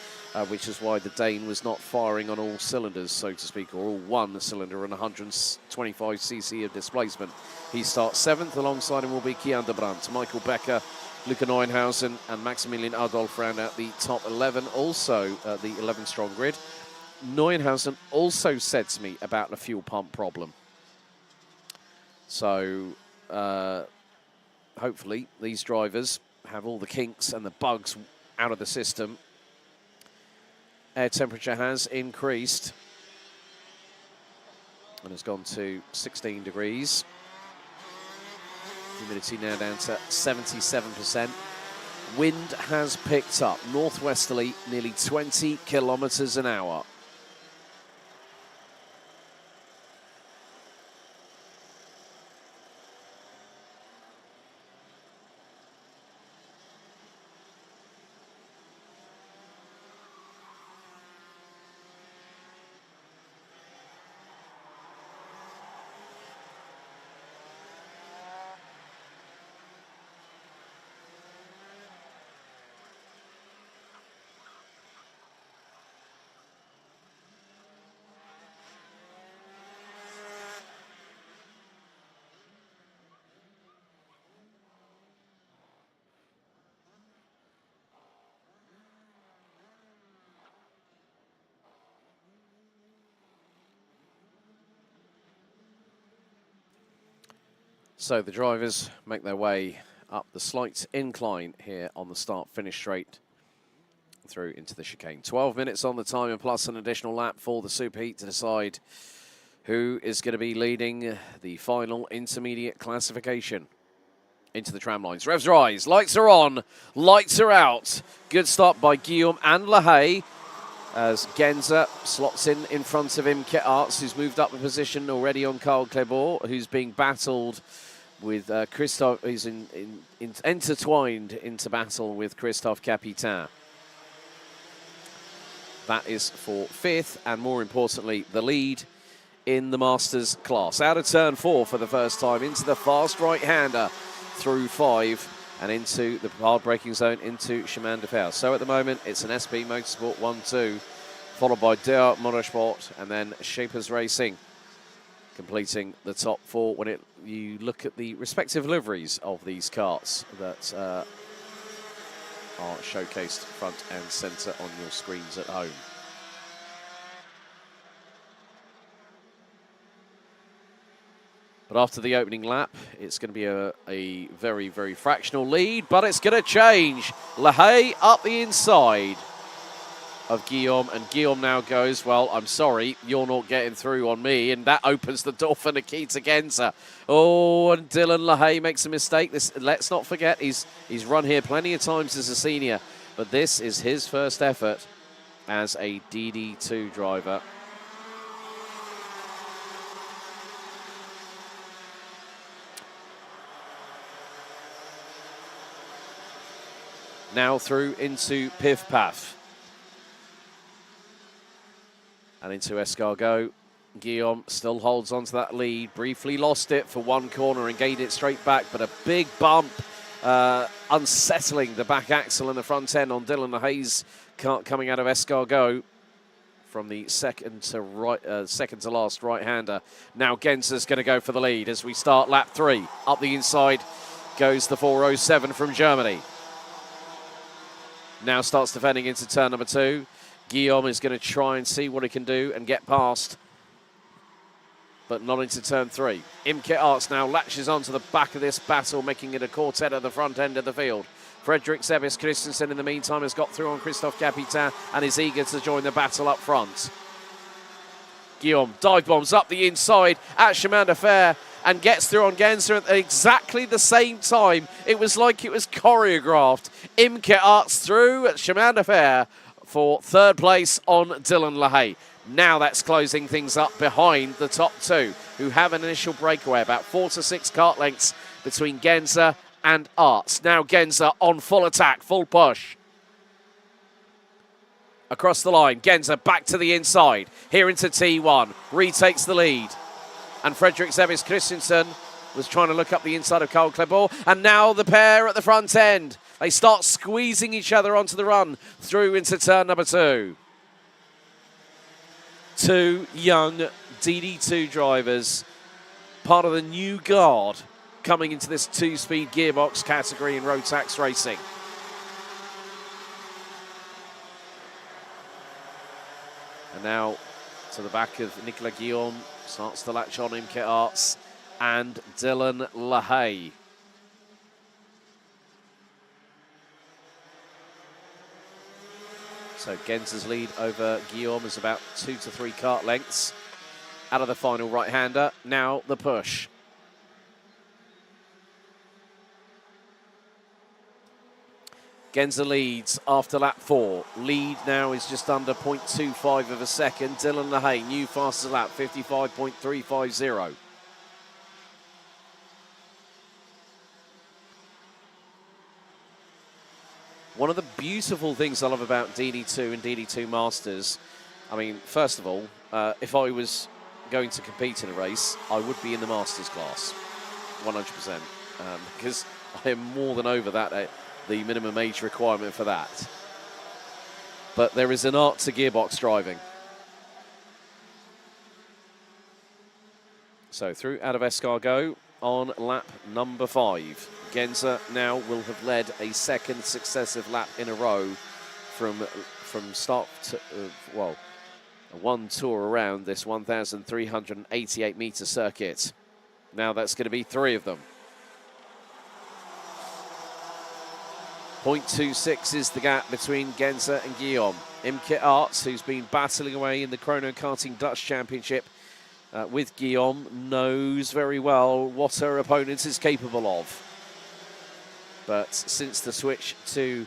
which is why the Dane was not firing on all cylinders, so to speak, or all one cylinder and 125cc of displacement. He starts 7th. Alongside him will be Kian de Brandt, Michael Becker, Luca Neuenhausen and Maximilian Adolf round out the top 11, also the 11-strong grid. Neuenhausen also said to me about the fuel pump problem. So hopefully these drivers have all the kinks and the bugs out of the system. Air temperature has increased and has gone to 16 degrees. Humidity now down to 77%. Wind has picked up, northwesterly, nearly 20 kilometers an hour. So the drivers make their way up the slight incline here on the start-finish straight through into the chicane. 12 minutes on the timer plus an additional lap for the superheat to decide who is going to be leading the final intermediate classification. Into the tram lines. Revs rise, lights are on, lights are out. Good stop by Guillaume and LaHaye as Genza slots in front of him. Imke Arts, who's moved up a position already on Carl Clabor, who's being battled with Christophe, who's intertwined into battle with Christophe Capitan. That is for 5th, and more importantly, the lead in the Masters class. Out of turn 4 for the first time, into the fast right-hander through 5, and into the hard braking zone into Chemin de Fer. So at the moment, it's an SP Motorsport 1-2, followed by DD2 Motorsport, and then Shapers Racing, completing the top 4 when you look at the respective liveries of these karts that are showcased front and centre on your screens at home. But after the opening lap, it's going to be a very, very fractional lead, but it's going to change. LaHaye up the inside of Guillaume, and Guillaume now goes, well, I'm sorry, you're not getting through on me, and that opens the door for Nikita Genza. Oh, and Dylan LaHaye makes a mistake. Let's not forget, he's run here plenty of times as a senior, but this is his first effort as a DD2 driver. Now through into Piff Paff. And into Escargot. Guillaume still holds on to that lead. Briefly lost it for one corner and gained it straight back, but a big bump unsettling the back axle and the front end on Dylan LaHaye's kart coming out of Escargot from the second to last right-hander. Now Genza's going to go for the lead as we start lap 3. Up the inside goes the 407 from Germany. Now starts defending into turn number 2. Guillaume is going to try and see what he can do and get past, but not into turn 3. Imke Arts now latches onto the back of this battle, making it a quartet at the front end of the field. Fredrik Sebis Christensen, in the meantime, has got through on Christophe Capitan and is eager to join the battle up front. Guillaume dive bombs up the inside at Chemin de Fer and gets through on Genza at exactly the same time. It was like it was choreographed. Imke Arts through at Chemin de Fer for third place on Dylan LaHaye. Now that's closing things up behind the top two, who have an initial breakaway, about 4 to 6 kart lengths between Genza and Arts. Now Genza on full attack, full push. Across the line, Genza back to the inside, here into T1, retakes the lead. And Fredrik Sebis Christensen was trying to look up the inside of Carl Clebor, and now the pair at the front end. They start squeezing each other onto the run through into turn number 2. Two young DD2 drivers, part of the new guard coming into this 2-speed gearbox category in Rotax racing. And now to the back of Nicolas Guillaume, starts to latch on Imke Arts and Dylan LaHaye. So Genza's lead over Guillaume is about 2 to 3 kart lengths out of the final right-hander. Now the push. Genza leads after lap 4. Lead now is just under 0.25 of a second. Dylan LaHaye, new fastest lap, 55.350. One of the beautiful things I love about DD2 and DD2 Masters, I mean, first of all, if I was going to compete in a race, I would be in the Masters class, 100%, because I am more than over that, the minimum age requirement for that. But there is an art to gearbox driving. So through out of Escargot on lap number 5. Genza now will have led a second successive lap in a row from start to, well, one tour around this 1,388 meter circuit. Now that's going to be 3 of them. 0.26 is the gap between Genza and Guillaume. Imke Arts, who's been battling away in the Chrono Karting Dutch Championship with Guillaume, knows very well what her opponent is capable of. But since the switch to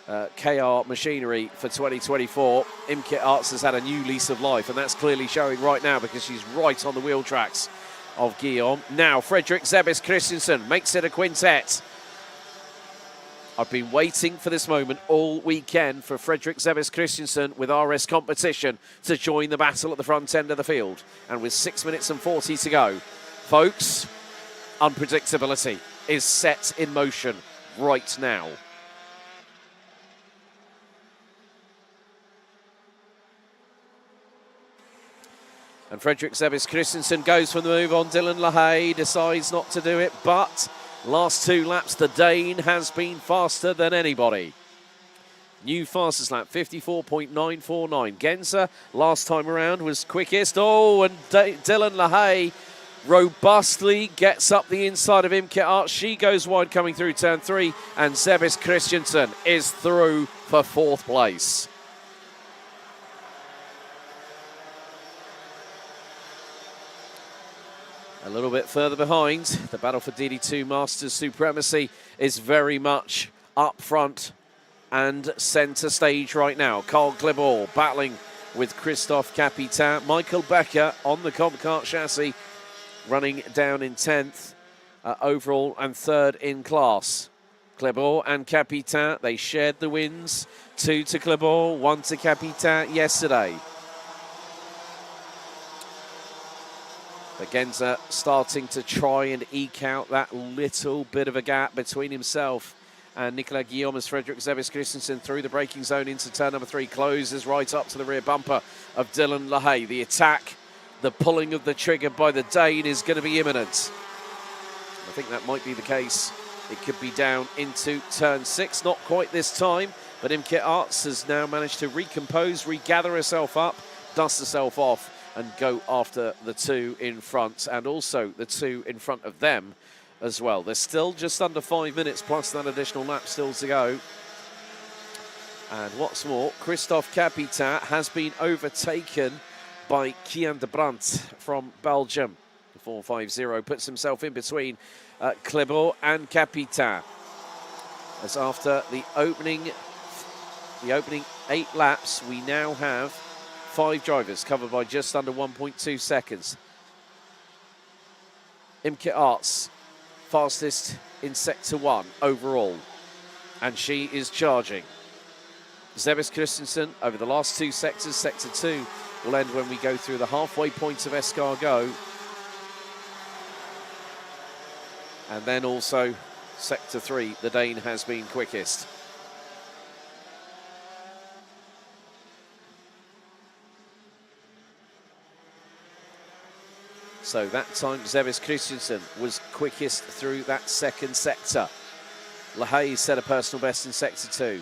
KR machinery for 2024, Imke Arts has had a new lease of life, and that's clearly showing right now because she's right on the wheel tracks of Guillaume. Now Fredrik Sebis Christensen makes it a quintet. I've been waiting for this moment all weekend for Fredrik Sebis Christensen with RS Competition to join the battle at the front end of the field. And with 6 minutes and 40 to go, folks, unpredictability is set in motion right now. And Fredrik Sebis Christensen goes for the move on Dylan LaHaye, decides not to do it, but last 2 laps, the Dane has been faster than anybody. New fastest lap, 54.949. Genza, last time around, was quickest. Oh, and Dylan LaHaye robustly gets up the inside of Imke Arts. She goes wide coming through turn 3, and Sebis Christensen is through for 4th place. A little bit further behind, the battle for DD2 Masters supremacy is very much up front and centre stage right now. Carl Clebor battling with Christophe Capitan. Michael Becker on the Comcart chassis, running down in 10th overall and 3rd in class. Clebor and Capitan, they shared the wins. 2 to Clebor, 1 to Capitan yesterday. Genza starting to try and eke out that little bit of a gap between himself and Nicolas Guillaume as Fredrik Sebis Christensen through the braking zone into turn number 3, closes right up to the rear bumper of Dylan LaHaye. The attack, the pulling of the trigger by the Dane is going to be imminent. I think that might be the case. It could be down into turn 6, not quite this time, But Imke Arts has now managed to recompose, regather herself up, dust herself off, and go after the two in front, and also the two in front of them as well. There's still just under 5 minutes plus that additional lap still to go. And what's more, Christophe Capita has been overtaken by Kian de Brandt from Belgium. The 4.50 puts himself in between Clebot and Capita. As after the opening 8 laps, we now have 5 drivers covered by just under 1.2 seconds. Imke Arts, fastest in Sector 1 overall, and she is charging. Zebis Christensen over the last 2 sectors. Sector 2 will end when we go through the halfway point of Escargot. And then also Sector 3, the Dane has been quickest. So that time, Zebis Christensen was quickest through that second sector. LaHaye set a personal best in Sector 2.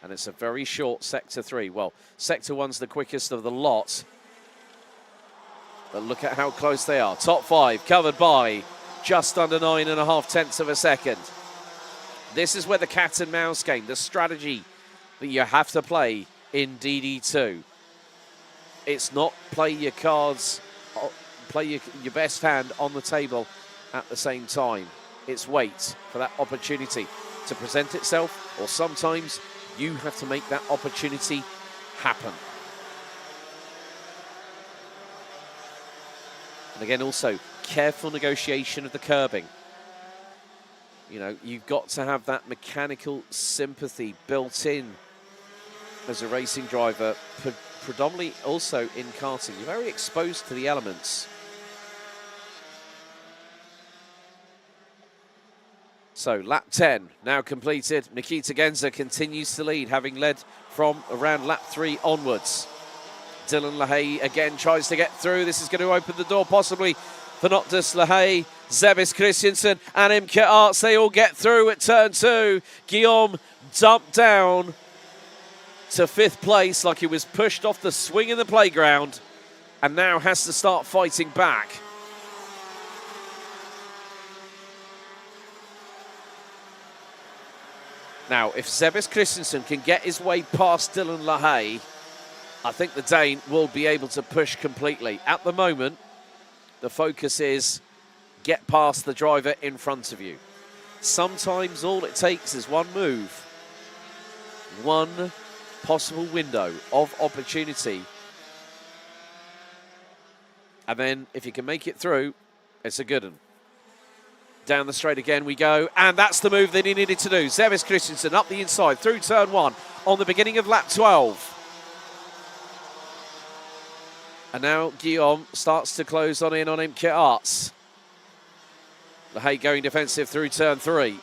And it's a very short Sector 3. Well, Sector 1's the quickest of the lot. But look at how close they are. Top 5 covered by just under 9.5 tenths of a second. This is where the cat and mouse game, the strategy that you have to play in DD2. It's not play your cards, play your best hand on the table at the same time. It's wait for that opportunity to present itself, or sometimes you have to make that opportunity happen. And again, also, careful negotiation of the curbing. You know, you've got to have that mechanical sympathy built in as a racing driver, predominantly also in karting. You're very exposed to the elements. So lap 10 now completed. Nikita Genza continues to lead, having led from around lap 3 onwards. Dylan LaHaye again tries to get through. This is going to open the door possibly for not just LaHaye, Zebis Christensen and Imke Arts. They all get through at turn 2. Guillaume dumped down to 5th place like he was pushed off the swing in the playground and now has to start fighting back. Now, if Zebis Christensen can get his way past Dylan LaHaye, I think the Dane will be able to push completely. At the moment, the focus is get past the driver in front of you. Sometimes all it takes is one move, one possible window of opportunity. And then if you can make it through, it's a good one. Down the straight again we go, and that's the move that he needed to do. Zebis Christensen up the inside through turn 1 on the beginning of lap 12. And now Guillaume starts to close on in on Imke Arts. LaHaye going defensive through turn 3.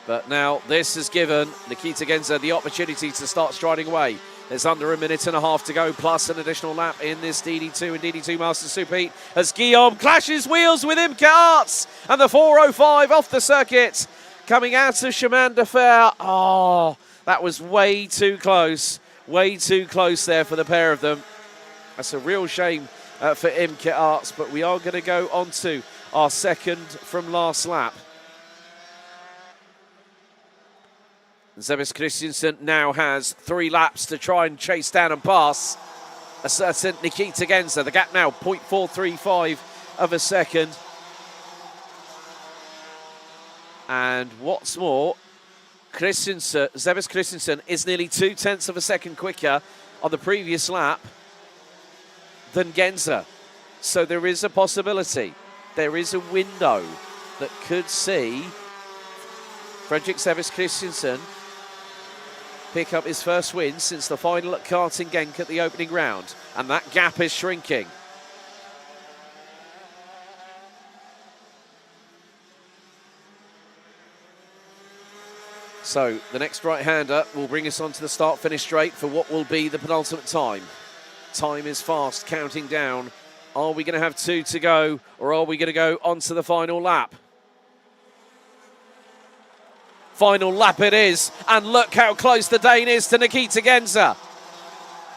But now this has given Nikita Genza the opportunity to start striding away. There's under 1.5 minutes to go, plus an additional lap in this DD2 and DD2 Masters Super Heat as Guillaume clashes wheels with Imke Arts, and the 4.05 off the circuit coming out of Chemin de Fer. Oh, that was way too close there for the pair of them. That's a real shame for Imke Arts, but we are going to go on to our second from last lap. Zebis Christensen now has 3 laps to try and chase down and pass a certain Nikita Genza. The gap now 0.435 of a second. And what's more, Zebis Christensen is nearly 2 tenths of a second quicker on the previous lap than Genza. So there is a possibility. There is a window that could see Fredrik Zebis Christensen pick up his first win since the final at Karting Genk at the opening round. And that gap is shrinking. So the next right-hander will bring us onto the start-finish straight for what will be the penultimate time. Time is fast, counting down. Are we going to have 2 to go, or are we going to go onto the final lap? Final lap it is, and look how close the Dane is to Nikita Genza.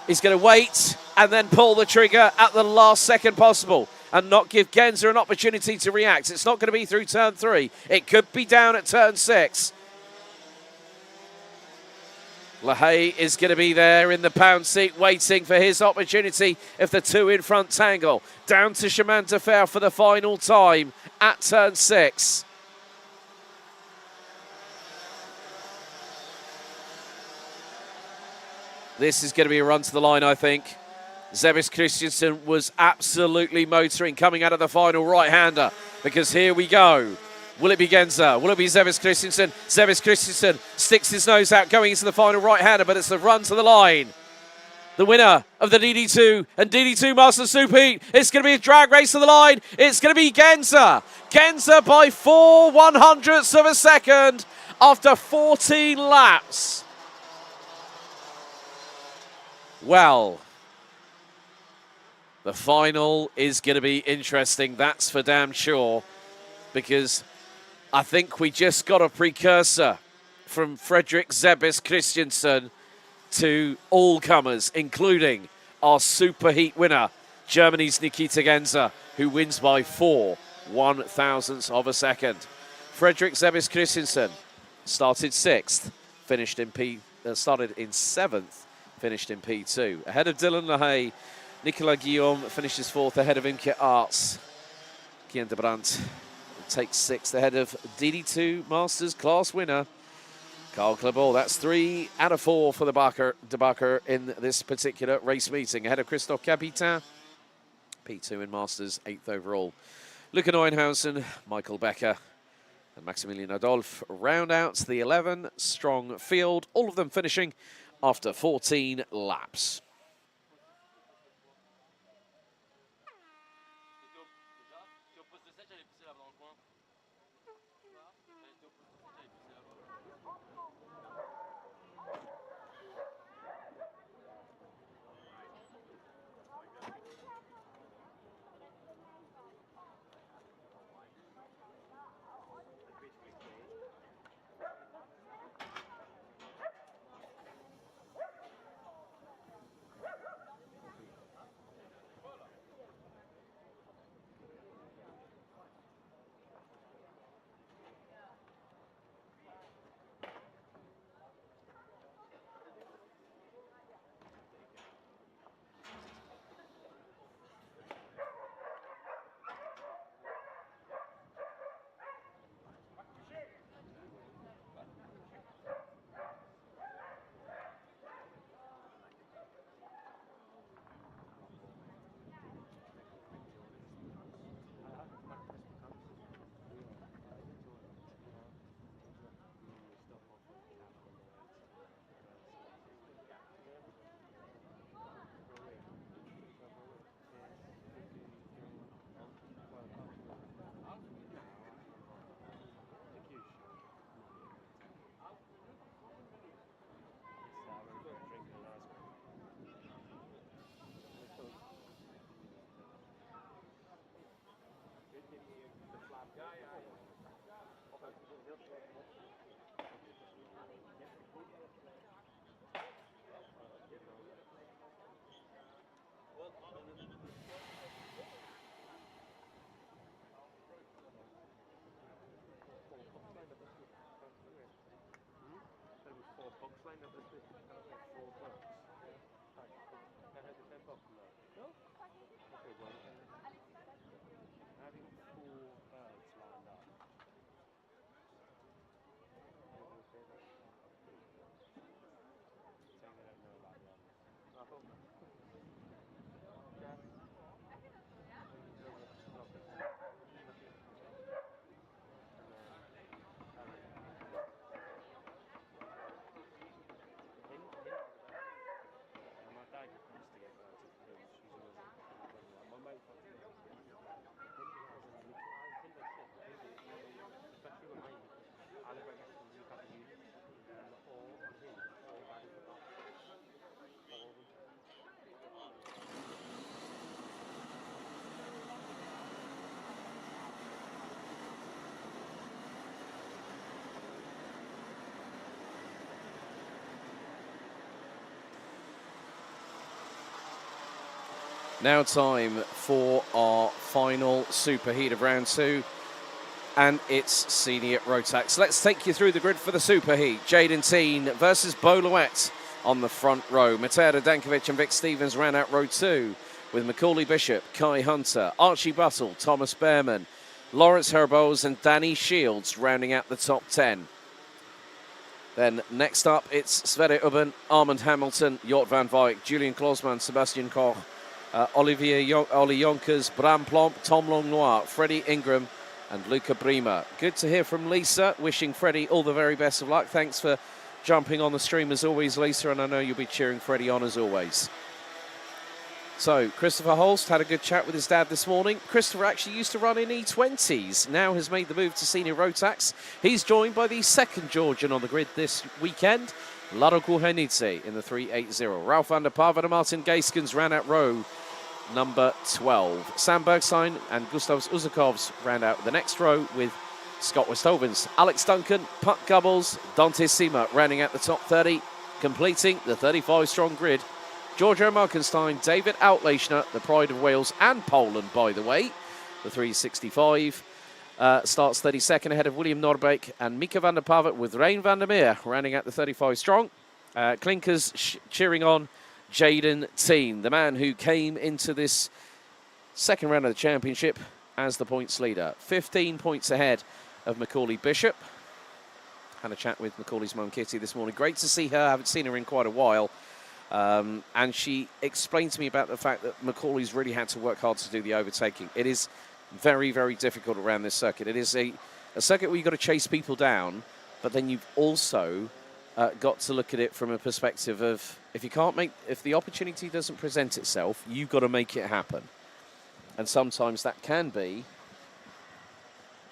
He's going to wait and then pull the trigger at the last second possible and not give Genza an opportunity to react. It's not going to be through turn 3. It could be down at turn 6. LaHaye is going to be there in the pound seat waiting for his opportunity if the two in front tangle. Down to Chemin de Fer for the final time at turn 6. This is going to be a run to the line, I think. Sebis Christensen was absolutely motoring coming out of the final right-hander, because here we go. Will it be Genza? Will it be Sebis Christensen? Sebis Christensen sticks his nose out going into the final right-hander, but it's the run to the line. The winner of the DD2 and DD2 Masters Super Heat. It's going to be a drag race to the line. It's going to be Genza. Genza by 4/100ths of a second after 14 laps. Well, the final is going to be interesting, that's for damn sure, because I think we just got a precursor from Fredrik Sebis Christensen to all comers, including our superheat winner, Germany's Nikita Genza, who wins by 4/1000ths of a second. Fredrik Sebis Christensen started 6th, started in 7th, finished in P2. Ahead of Dylan LaHaye, Nicolas Guillaume finishes 4th, ahead of Imke Arts. Guillaume de Brandt takes 6th, ahead of DD2 Masters class winner, Carl Claball. That's 3 out of 4 for the debacker in this particular race meeting. Ahead of Christophe Capitain, P2 in Masters, 8th overall. Luca Neuenhausen, Michael Becker, and Maximilian Adolphe round out the 11-strong field, all of them finishing after 14 laps. Now time for our final superheat of round 2, and it's senior Rotax. Let's take you through the grid for the superheat. Jaden Teen versus Boluet on the front row. Mateo Dankovic and Vic Stevens ran out row 2 with Macaulay Bishop, Kai Hunter, Archie Buttle, Thomas Behrman, Lawrence Herboz and Danny Shields rounding out the top 10. Then next up, it's Sverre Ubben, Armand Hamilton, Jort van Wijk, Julian Klosman, Sebastian Koch, Ollie Jonkers, Bram Plomp, Tom Longnoir, Freddie Ingram and Luca Brima. Good to hear from Lisa, wishing Freddie all the very best of luck. Thanks for jumping on the stream as always, Lisa, and I know you'll be cheering Freddie on as always. So, Christopher Holst had a good chat with his dad this morning. Christopher actually used to run in E20s, now has made the move to senior Rotax. He's joined by the second Georgian on the grid this weekend, Laro Kuhenidze in the 380. Ralph van der Parve and Martin Geiskens ran out row number 12. Sam Bergstein and Gustavs Uzakovs round out the next row with Scott Westhovens. Alex Duncan, Puck Gubbles, Dante Sima rounding out the top 30, completing the 35-strong grid. Giorgio Malkenstein, David Outlashner, the pride of Wales and Poland, by the way. The 365 starts 32nd ahead of William Norbeek and Mika van der Pavet with Rein van der Meer rounding out the 35 strong. Clinkers cheering on Jaden Teen, the man who came into this second round of the championship as the points leader. 15 points ahead of Macaulay Bishop. Had a chat with Macaulay's mum Kitty this morning. Great to see her. I haven't seen her in quite a while. And she explained to me about the fact that Macaulay's really had to work hard to do the overtaking. It is very, very difficult around this circuit. It is a circuit where you've got to chase people down, but then you've also got to look at it from a perspective of if the opportunity doesn't present itself, you've got to make it happen. And sometimes that can be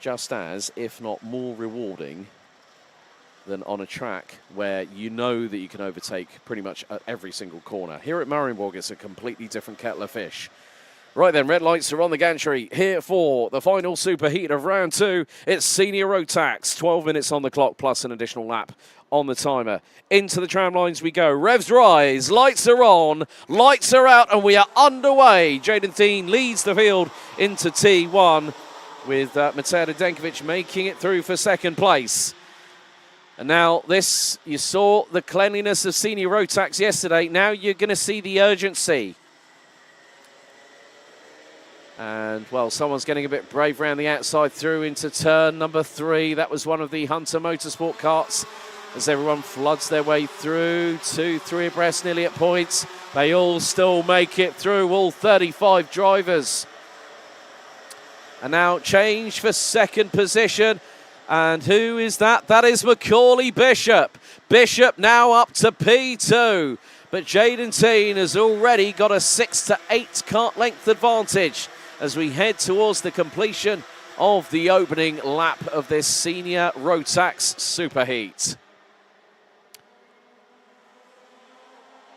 just as, if not more rewarding than on a track where you know that you can overtake pretty much at every single corner. Here at Mariembourg, it's a completely different kettle of fish. Right then, red lights are on the gantry here for the final superheat of round 2. It's senior Rotax, 12 minutes on the clock plus an additional lap on the timer. Into the tram lines we go. Revs rise, lights are on, lights are out, and we are underway. Jaden Teen leads the field into T1 with Mateo Denkovic making it through for second place. And now this, you saw the cleanliness of senior Rotax yesterday. Now you're going to see the urgency. And, well, someone's getting a bit brave around the outside through into turn number 3. That was one of the Hunter Motorsport carts as everyone floods their way through. 2, 3 abreast, nearly at points. They all still make it through, all 35 drivers. And now change for second position. And who is that? That is Macaulay Bishop. Bishop now up to P2. But Jaden Teen has already got a 6 to 8 kart length advantage as we head towards the completion of the opening lap of this senior Rotax superheat.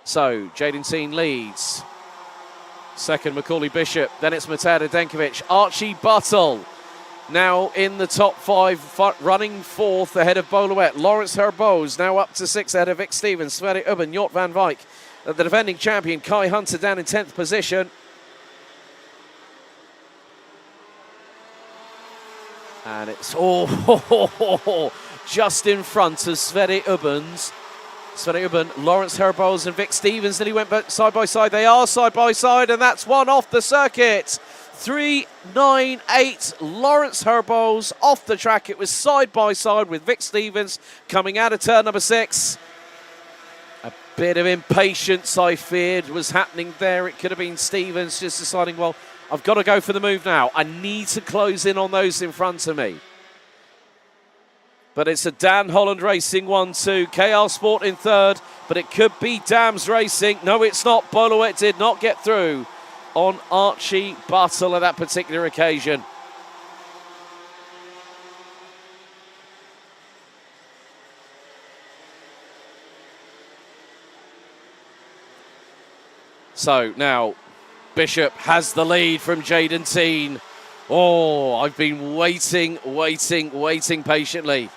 So Jaden Teen leads. Second, Macaulay Bishop. Then it's Mateo Denkovic. Archie Buttle now in the top 5, running 4th ahead of Boluet. Lawrence Herboz now up to 6th ahead of Vic Stevens. Sverre Ubben, Jort van Wijk. The defending champion, Kai Hunter, down in 10th position. And it's just in front of Sverre Ubben, Lawrence Herboz and Vic Stevens. Then he went back side by side. They are side by side, and that's one off the circuit. 3.98, Lawrence Herboz off the track. It was side by side with Vic Stevens coming out of turn number 6. A bit of impatience, I feared, was happening there. It could have been Stevens just deciding, well, I've got to go for the move now. I need to close in on those in front of me. But it's a Dan Holland Racing 1-2. KR Sport in 3rd, but it could be Dams Racing. No, it's not. Boluet did not get through on Archie Buttle at that particular occasion. So now Bishop has the lead from Jaden Teen. Oh, I've been waiting patiently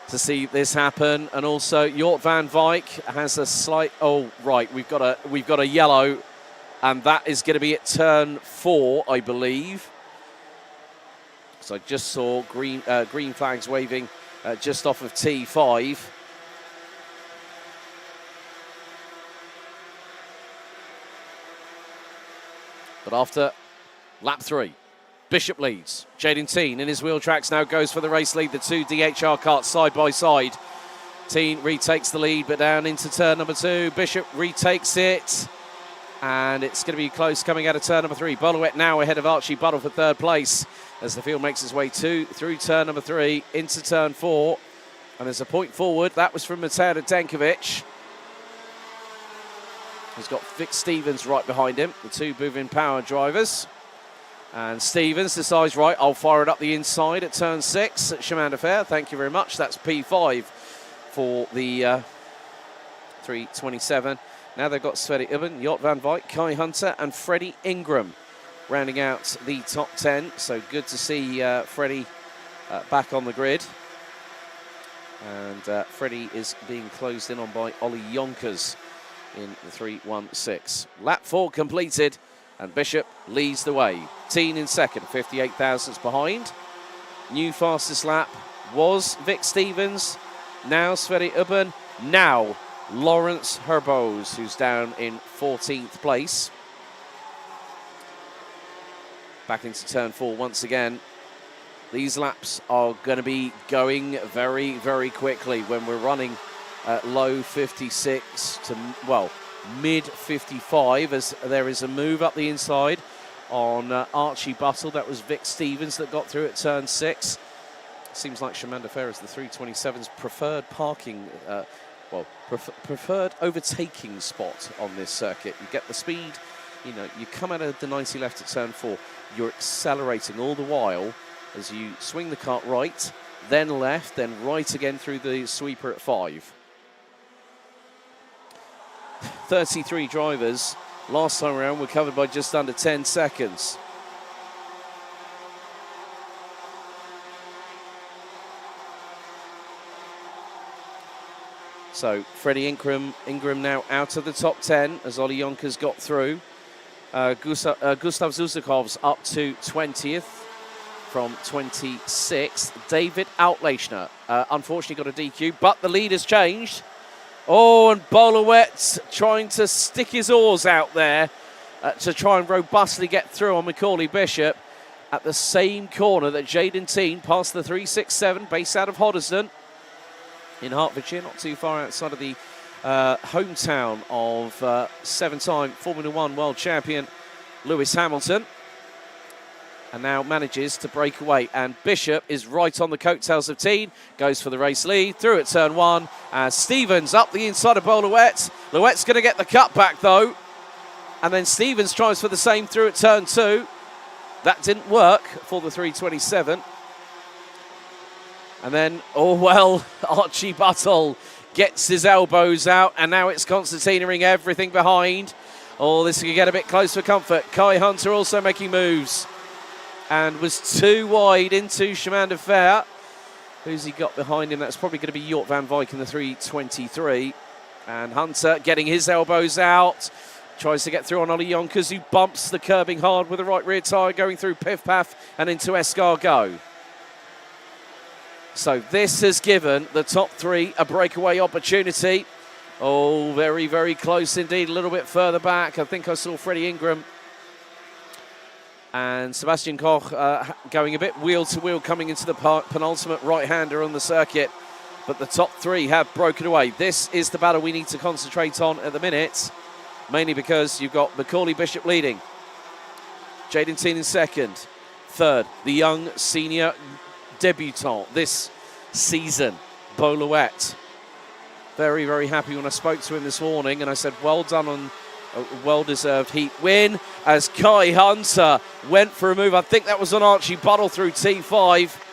to see this happen. And also Jort van Wijk has a slight, oh right, we've got a yellow. And that is going to be at turn 4, I believe. So I just saw green flags waving just off of T5. But after lap 3, Bishop leads. Jaden Teen in his wheel tracks now goes for the race lead. The 2 DHR carts side by side. Teen retakes the lead, but down into turn number 2. Bishop retakes it. And it's going to be close coming out of turn number 3. Bolowet now ahead of Archie Buttle for 3rd place as the field makes its way through turn number 3 into turn 4. And there's a point forward. That was from Mateo Denkovic. He's got Vic Stevens right behind him, the 2 Buvin Power drivers. And Stevens decides, right, I'll fire it up the inside at turn 6 at Chemin de Fer. Thank you very much. That's P5 for the 327. Now they've got Sverre Ubben, Jort van Wijk, Kai Hunter and Freddie Ingram rounding out the top 10. So good to see Freddie back on the grid. And Freddie is being closed in on by Ollie Yonkers in the 316. Lap 4 completed and Bishop leads the way. Teen in second, 58 thousandths behind. New fastest lap was Vic Stevens. Now Sverre Ubben. Now Lawrence Herbos, who's down in 14th place. Back into turn 4 once again. These laps are going to be going very, very quickly when we're running at low 56 to, well, mid 55, as there is a move up the inside on Archie Buttle. That was Vic Stevens that got through at turn 6. Seems like Chemin de Fer is the 327's preferred parking, preferred overtaking spot on this circuit. You get the speed, you know, you come out of the 90 left at turn 4, you're accelerating all the while as you swing the kart right, then left, then right again through the sweeper at 5. 33 drivers last time around were covered by just under 10 seconds. So Freddie Ingram now out of the top 10 as Ollie Yonkers got through. Gustav Zusakov's up to 20th from 26th. David Outlechner unfortunately got a DQ, but the lead has changed. Oh, and Bolowet trying to stick his oars out there to try and robustly get through on Macaulay Bishop at the same corner that Jaden Teen passed the 367, based out of Hoddesdon in Hertfordshire, not too far outside of the hometown of 7-time Formula 1 world champion Lewis Hamilton. And now manages to break away. And Bishop is right on the coattails of Teen. Goes for the race lead. Through at turn 1. As Stevens up the inside of Bolowet. Louette's going to get the cut back, though. And then Stevens tries for the same through at turn 2. That didn't work for the 327. And then, oh well, Archie Buttle gets his elbows out. And now it's concertinaing everything behind. Oh, this could get a bit close for comfort. Kai Hunter also making moves. And was too wide into Chemin de Fer. Who's he got behind him? That's probably going to be Jort van Wijk in the 323. And Hunter getting his elbows out. Tries to get through on Ollie Yonkers, who bumps the curbing hard with the right rear tyre, going through Piff Paff and into Escargot. So this has given the top 3 a breakaway opportunity. Oh, very, very close indeed. A little bit further back. I think I saw Freddie Ingram and Sebastian Koch going a bit wheel-to-wheel coming into the penultimate right-hander on the circuit. But the top 3 have broken away. This is the battle we need to concentrate on at the minute, mainly because you've got Macaulay Bishop leading. Jaden Teen in second. Third, the young senior debutant this season, Bolowet. Very, very happy when I spoke to him this morning, and I said, well done on a well-deserved heat win, as Kai Hunter went for a move. I think that was on Archie Buttle through T5.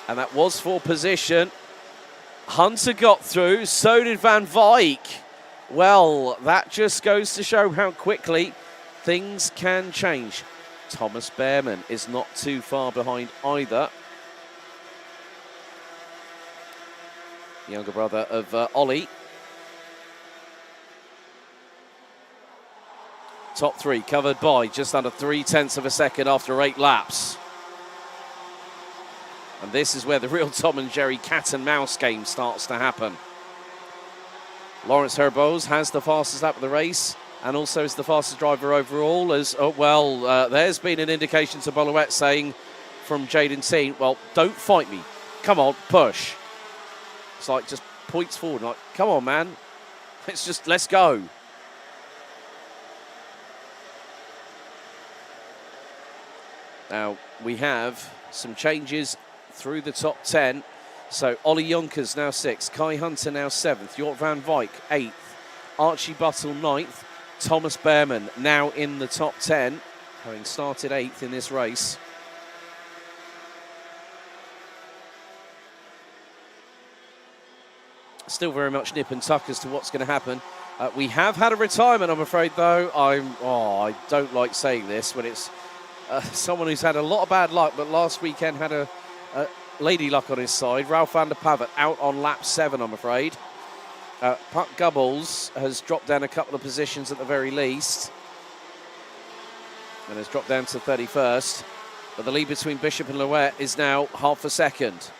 And that was for position. Hunter got through, so did Van Wijk. Well, that just goes to show how quickly things can change. Thomas Behrman is not too far behind either. The younger brother of Ollie. Top 3 covered by just under 0.3 of a second after 8 laps. And this is where the real Tom and Jerry cat and mouse game starts to happen. Lawrence Herboz has the fastest lap of the race and also is the fastest driver overall. As there's been an indication to Bollouette saying from Jaden Teen, well, don't fight me. Come on, push. It's like just points forward, like, come on, man. Let's go. Now, we have some changes through the top 10. So, Ollie Yonkers now 6th, Kai Hunter now 7th, Jort van Wijk 8th, Archie Buttle 9th, Thomas Behrman now in the top 10, having started 8th in this race. Still very much nip and tuck as to what's going to happen. We have had a retirement, I'm afraid, though. I don't like saying this when it's someone who's had a lot of bad luck, but last weekend had a lady luck on his side. Ralph van der Pavet out on lap 7, I'm afraid. Puck Gubbles has dropped down a couple of positions at the very least and has dropped down to 31st. But the lead between Bishop and Louet is now half a second.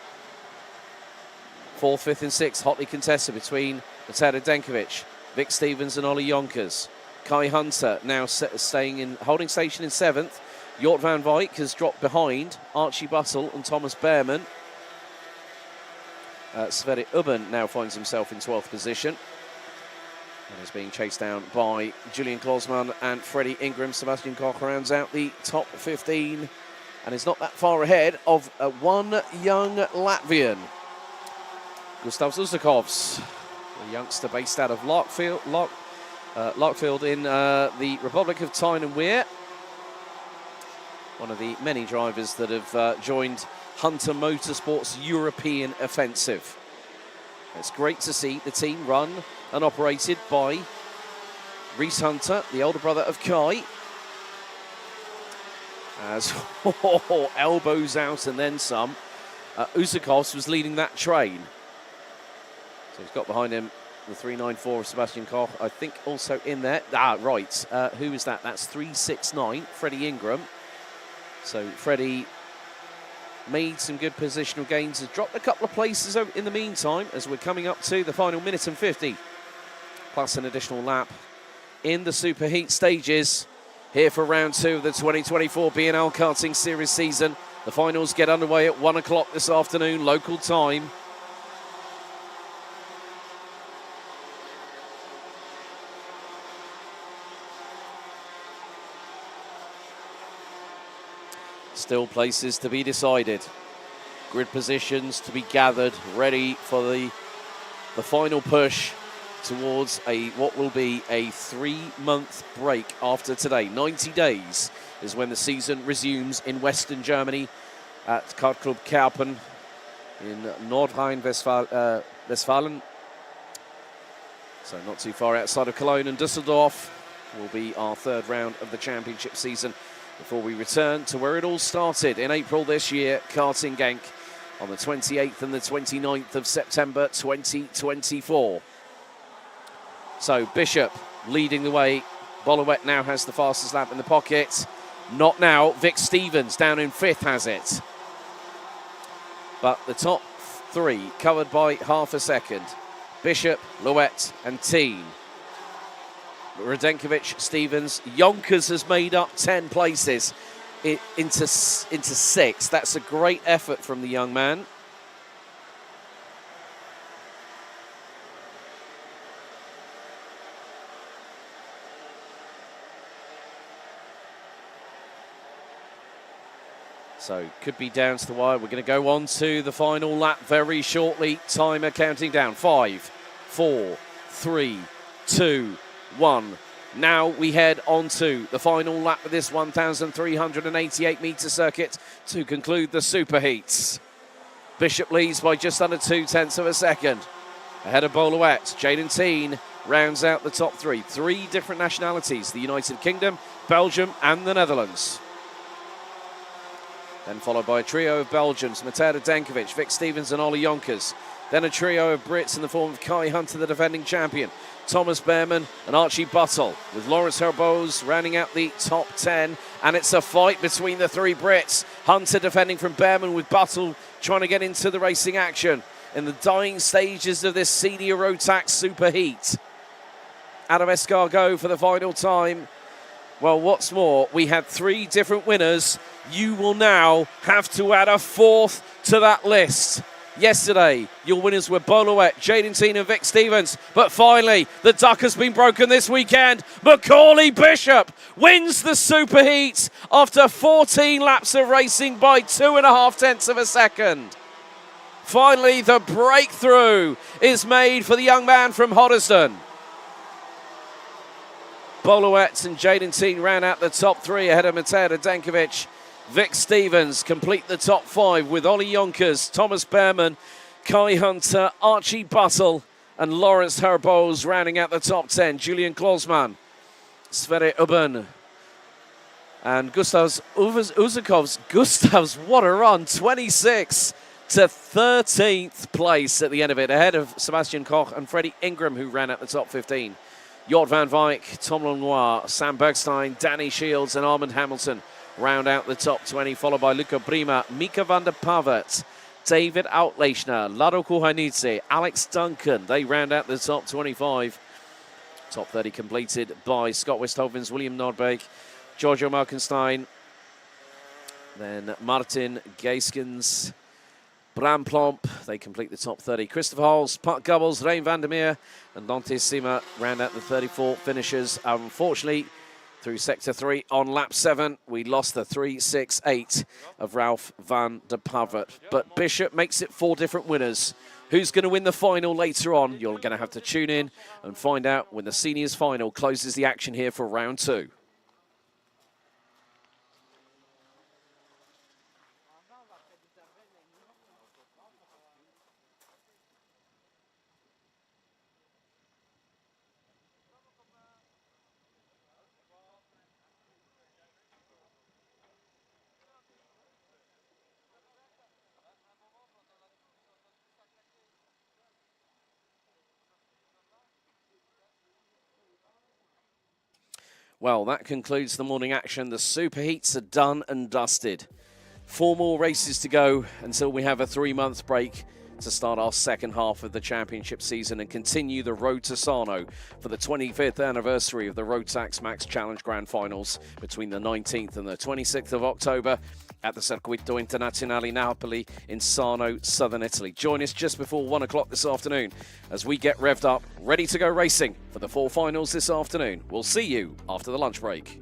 4th, 5th and 6th hotly contested between Mateo Denkovic, Vic Stevens and Ollie Yonkers. Kai Hunter now staying in holding station in 7th. Jort van Wijk has dropped behind Archie Buttle and Thomas Behrman. Sverre Ubben now finds himself in 12th position and is being chased down by Julian Klosman and Freddie Ingram. Sebastian Koch rounds out the top 15 and is not that far ahead of one young Latvian, Gustav Zusakovs, a youngster based out of Larkfield in the Republic of Tyne and Weir. One of the many drivers that have joined Hunter Motorsport's European offensive. It's great to see the team run and operated by Reese Hunter, the older brother of Kai. As elbows out and then some. Usakovs was leading that train. So he's got behind him the 394 of Sebastian Koch, I think also in there. Right. Who is that? That's 369, Freddie Ingram. So Freddie made some good positional gains, has dropped a couple of places in the meantime as we're coming up to the final minute and 50, plus an additional lap in the superheat stages here for round 2 of the 2024 BNL Karting Series season. The finals get underway at 1 o'clock this afternoon, local time. Still places to be decided. Grid positions to be gathered, ready for the final push towards what will be a 3-month break after today. 90 days is when the season resumes in Western Germany at Kart Club Kerpen in Nordrhein-Westfalen. So not too far outside of Cologne, and Düsseldorf will be our 3rd round of the championship season before we return to where it all started in April this year, Karting Genk, on the 28th and the 29th of September 2024. So Bishop leading the way. Bollouette now has the fastest lap in the pocket. Not now. Vic Stevens down in 5th has it. But the top 3 covered by half a second. Bishop, Louet and Teen. Radenkovic, Stevens, Yonkers has made up 10 places into 6. That's a great effort from the young man. So could be down to the wire. We're going to go on to the final lap very shortly. Timer counting down. 5, 4, 3, 2, 1. Now we head on to the final lap of this 1,388-metre circuit to conclude the superheats. Bishop leads by just under 0.2 of a second. Ahead of Bollouette, Jaden Teen rounds out the top 3. 3 different nationalities, the United Kingdom, Belgium and the Netherlands. Then followed by a trio of Belgians, Mateusz Denkovic, Vic Stevens and Ollie Jonkers. Then a trio of Brits in the form of Kai Hunter, the defending champion, Thomas Behrman and Archie Buttle, with Lawrence Herbose rounding out the top 10. And it's a fight between the three Brits. Hunter defending from Behrman, with Buttle trying to get into the racing action in the dying stages of this senior Rotax superheat. Adam Escargot for the final time. Well, what's more, we had three different winners. You will now have to add a fourth to that list. Yesterday, your winners were Boluet, Jaden Teen and Vic Stevens. But finally, the duck has been broken this weekend. Macaulay Bishop wins the superheat after 14 laps of racing by 2.5 tenths of a second. Finally, the breakthrough is made for the young man from Hoddesdon. Boluet and Jaden Teen ran out the top three ahead of Mateusz Denkovic. Vic Stevens complete the top five with Ollie Jonkers, Thomas Behrman, Kai Hunter, Archie Buttle and Lawrence Herbose rounding out the top 10. Julian Klausmann, Sverre Ubben and Gustavs Uzakovs. Gustavs, what a run, 26 to 13th place at the end of it, ahead of Sebastian Koch and Freddie Ingram, who ran at the top 15. Jort van Wyk, Tom Lenoir, Sam Bergstein, Danny Shields and Armand Hamilton round out the top 20, followed by Luca Brima, Mika van der Pavert, David Outlechner, Lado Kuhanidze, Alex Duncan. They round out the top 25. Top 30 completed by Scott Westhovens, William Nordberg, Giorgio Markenstein, then Martin Geiskens, Bram Plomp. They complete the top 30. Christopher Halls, Pat Gubbles, Rein van der Meer and Dante Sima round out the 34 finishers. Unfortunately, through Sector 3 on lap 7, we lost the 3.68 of Ralph van der Pavert. But Bishop makes it 4 different winners. Who's going to win the final later on? You're going to have to tune in and find out when the seniors final closes the action here for round 2. Well, that concludes the morning action. The superheats are done and dusted. 4 more races to go until we have a 3-month break to start our second half of the championship season and continue the road to Sarno for the 25th anniversary of the Rotax Max Challenge Grand Finals between the 19th and the 26th of October at the Circuito Internazionale Napoli in Sarno, southern Italy. Join us just before 1 o'clock this afternoon as we get revved up, ready to go racing for the 4 finals this afternoon. We'll see you after the lunch break.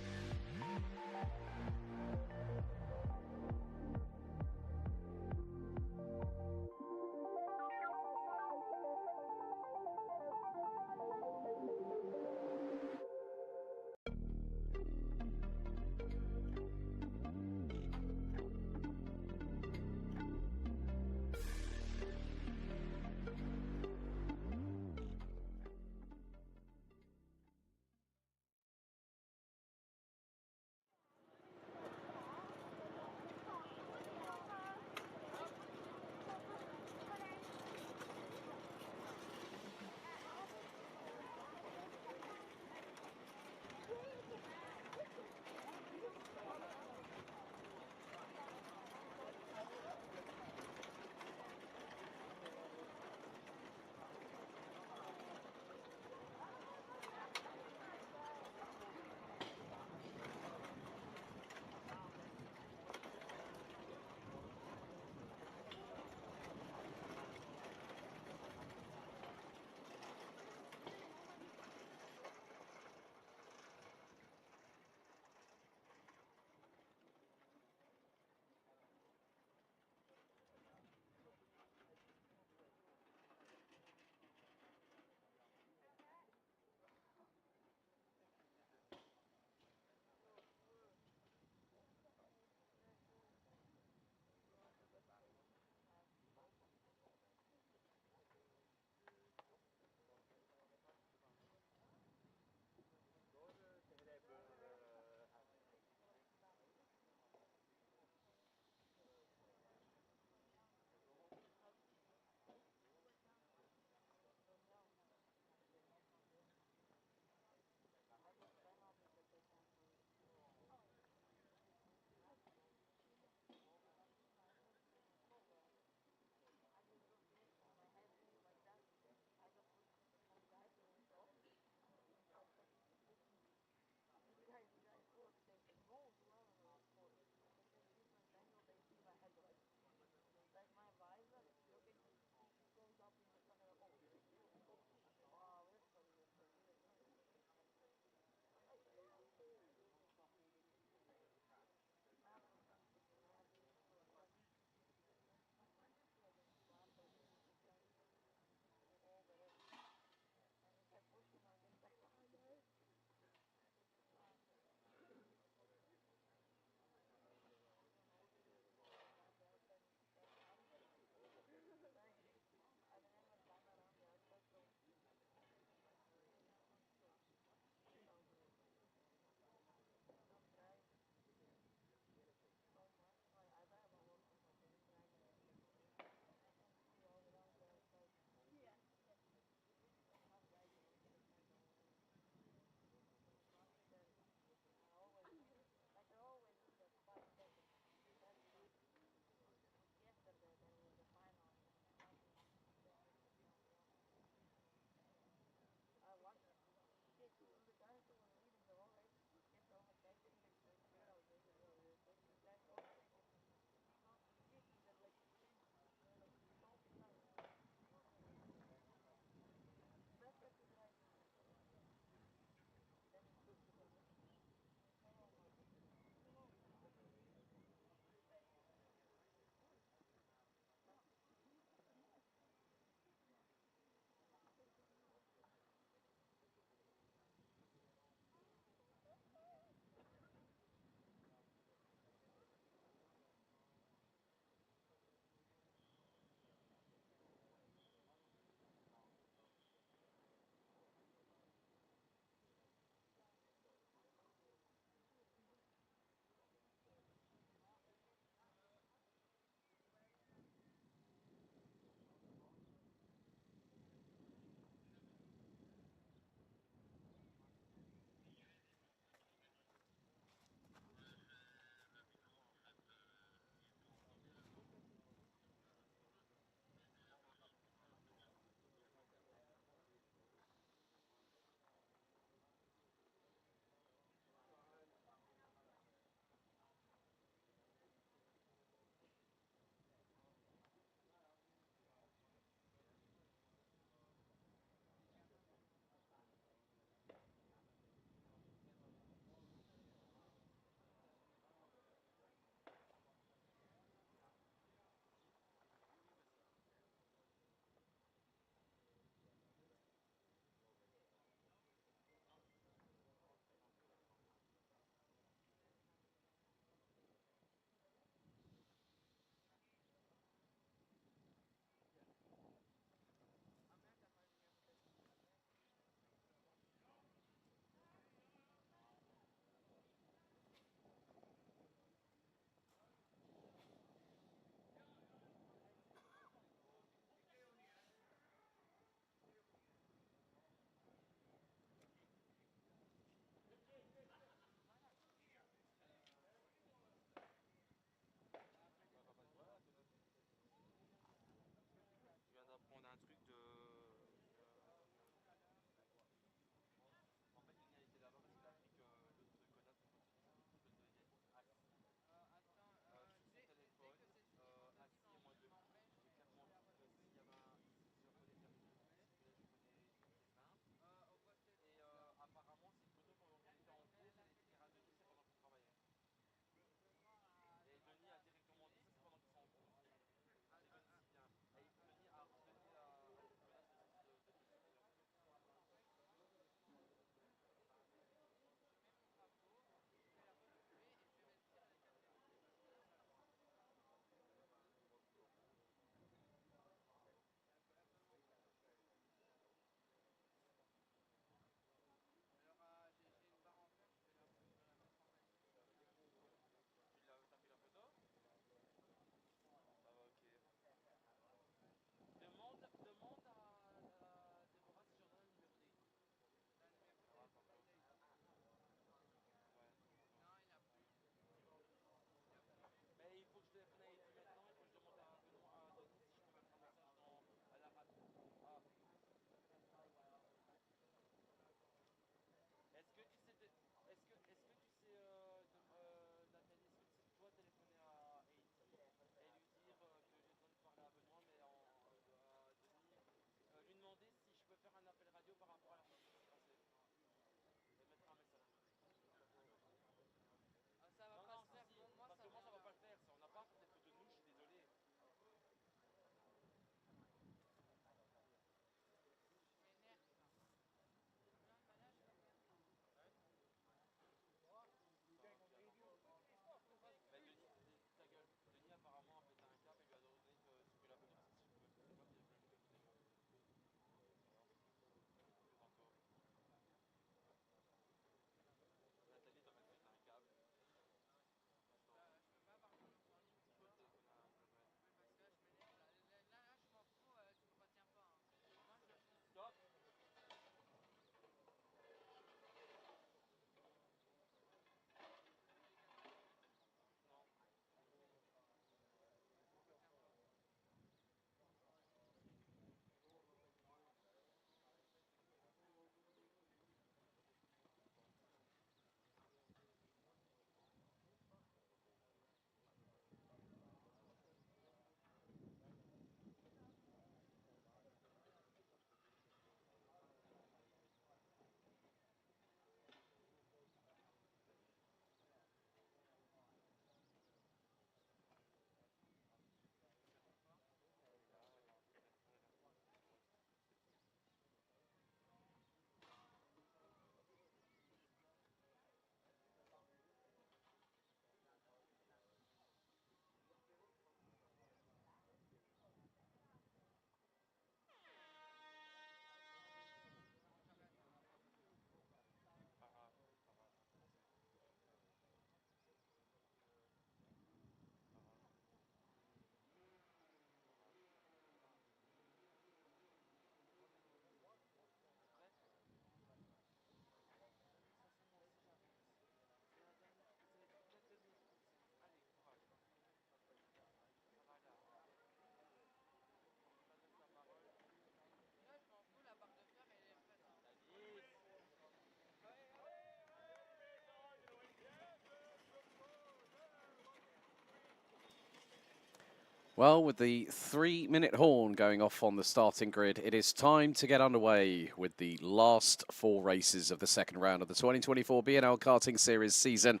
Well, with the 3-minute horn going off on the starting grid, it is time to get underway with the last 4 races of the second round of the 2024 BNL Karting Series season.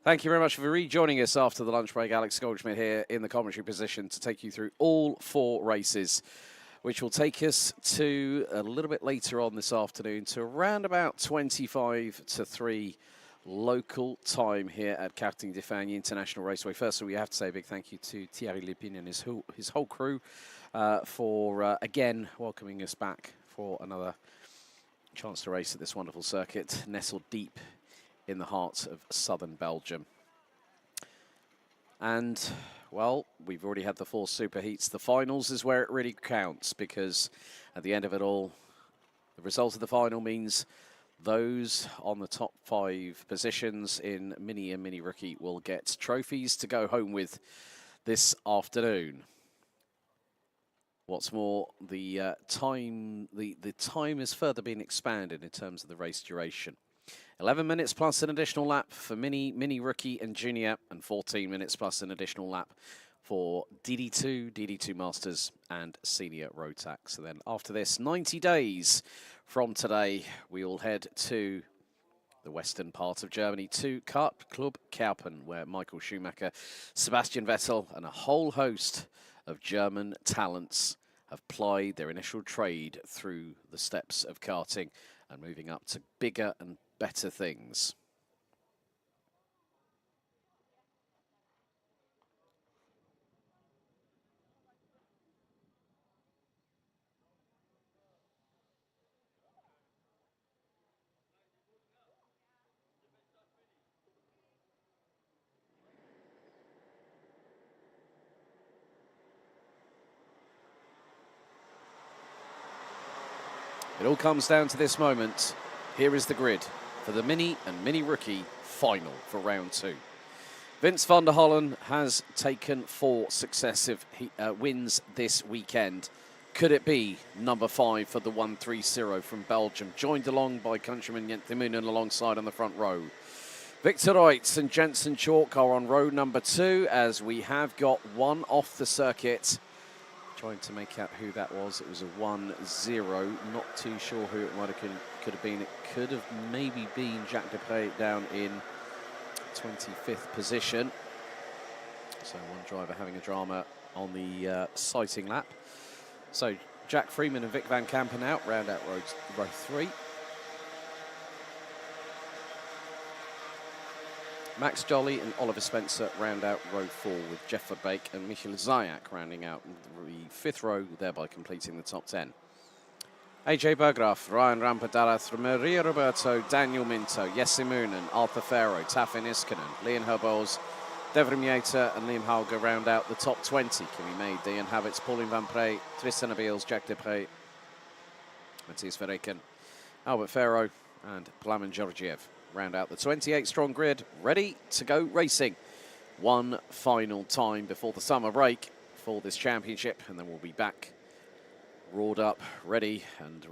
Thank you very much for rejoining us after the lunch break. Alex Goldschmidt here in the commentary position to take you through all 4 races, which will take us to a little bit later on this afternoon to around about 25 to 3 local time here at Karting de Fagnes International Raceway. First of all, we have to say a big thank you to Thierry Lépine and his whole crew for, again, welcoming us back for another chance to race at this wonderful circuit, nestled deep in the heart of southern Belgium. And, well, we've already had the 4 superheats. The finals is where it really counts, because at the end of it all, the result of the final means those on the top 5 positions in Mini and Mini Rookie will get trophies to go home with this afternoon. What's more, the time has further been expanded in terms of the race duration. 11 minutes plus an additional lap for Mini Rookie and Junior, and 14 minutes plus an additional lap for DD2 DD2 Masters and Senior Rotax. And then after this, 90 days from today, we will head to the western part of Germany, to Kart Club Kaupen, where Michael Schumacher, Sebastian Vettel, and a whole host of German talents have plied their initial trade through the steps of karting and moving up to bigger and better things. It all comes down to this moment. Here is the grid for the Mini and Mini Rookie final for round 2. Vince van der Hollen has taken 4 successive wins this weekend. Could it be number 5 for the 130 from Belgium, joined along by countryman Jent Moonen alongside on the front row? Victor Reitz and Jensen Chalk are on row number 2, as we have got one off the circuit. Trying to make out who that was. It was a 1-0. Not too sure who it could have been. It could have maybe been Jacques Depre down in 25th position. So one driver having a drama on the sighting lap. So Jack Freeman and Vic Van Kampen out, round out row 3. Max Jolly and Oliver Spencer round out row 4, with Jeff Verbeek and Michael Zayak rounding out the 5th row, thereby completing the top 10. AJ Berggraf, Ryan Rampadarath, Maria Roberto, Daniel Minto, Jesse Moonen, Arthur Farrow, Tafin Iskanen, Leon Herbos, Devrim Yater and Liam Hauger round out the top 20. Kimi May, Dean Havitz, Pauline Van Prey, Tristan Abeels, Jack Depre, Matthias Verreken, Albert Farrow and Plamen Georgiev round out the 28-strong grid, ready to go racing. One final time before the summer break for this championship, and then we'll be back, roared up, ready, and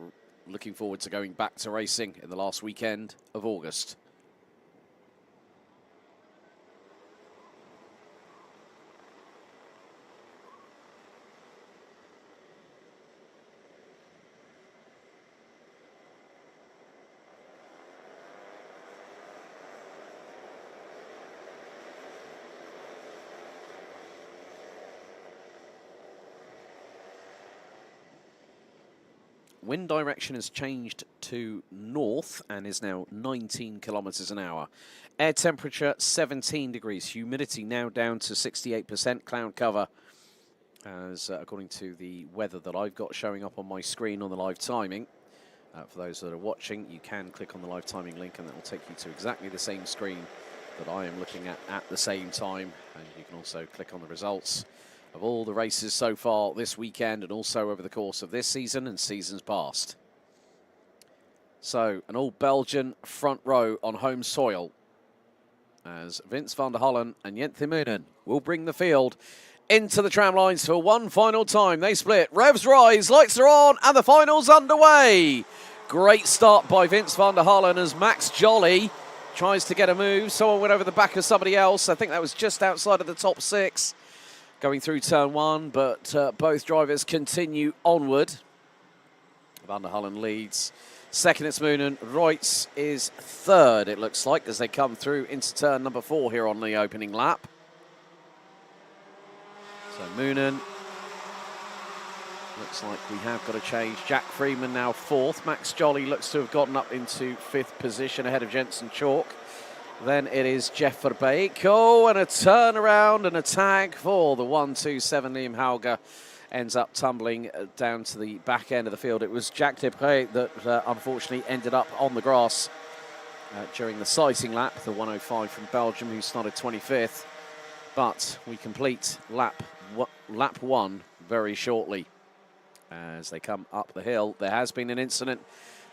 looking forward to going back to racing in the last weekend of August. Wind direction has changed to north and is now 19 kilometers an hour. Air temperature 17 degrees. Humidity now down to 68%. Cloud cover, as according to the weather that I've got showing up on my screen on the live timing. For those that are watching, you can click on the live timing link and that will take you to exactly the same screen that I am looking at the same time. And you can also click on the results of all the races so far this weekend and also over the course of this season and seasons past. So an all-Belgian front row on home soil, as Vince van der Hollen and Jent Moonen will bring the field into the tram lines for one final time. They split, revs rise, lights are on, and the final's underway. Great start by Vince van der Hollen as Max Jolly tries to get a move. Someone went over the back of somebody else. I think that was just outside of the top 6. going through turn one, but both drivers continue onward. Van der Hullen leads. Second, it's Moonen. Reutz is third, it looks like, as they come through into turn number 4 here on the opening lap. So Moonen, looks like we have got a change. Jack Freeman now 4th. Max Jolly looks to have gotten up into 5th position ahead of Jensen Chalk. Then it is Jeff Verbeek. Oh, and a turnaround and a tag for the 127. Liam Hauger ends up tumbling down to the back end of the field. It was Jacques Depré that unfortunately ended up on the grass during the sighting lap, the 105 from Belgium, who started 25th. But we complete lap 1 very shortly. As they come up the hill, there has been an incident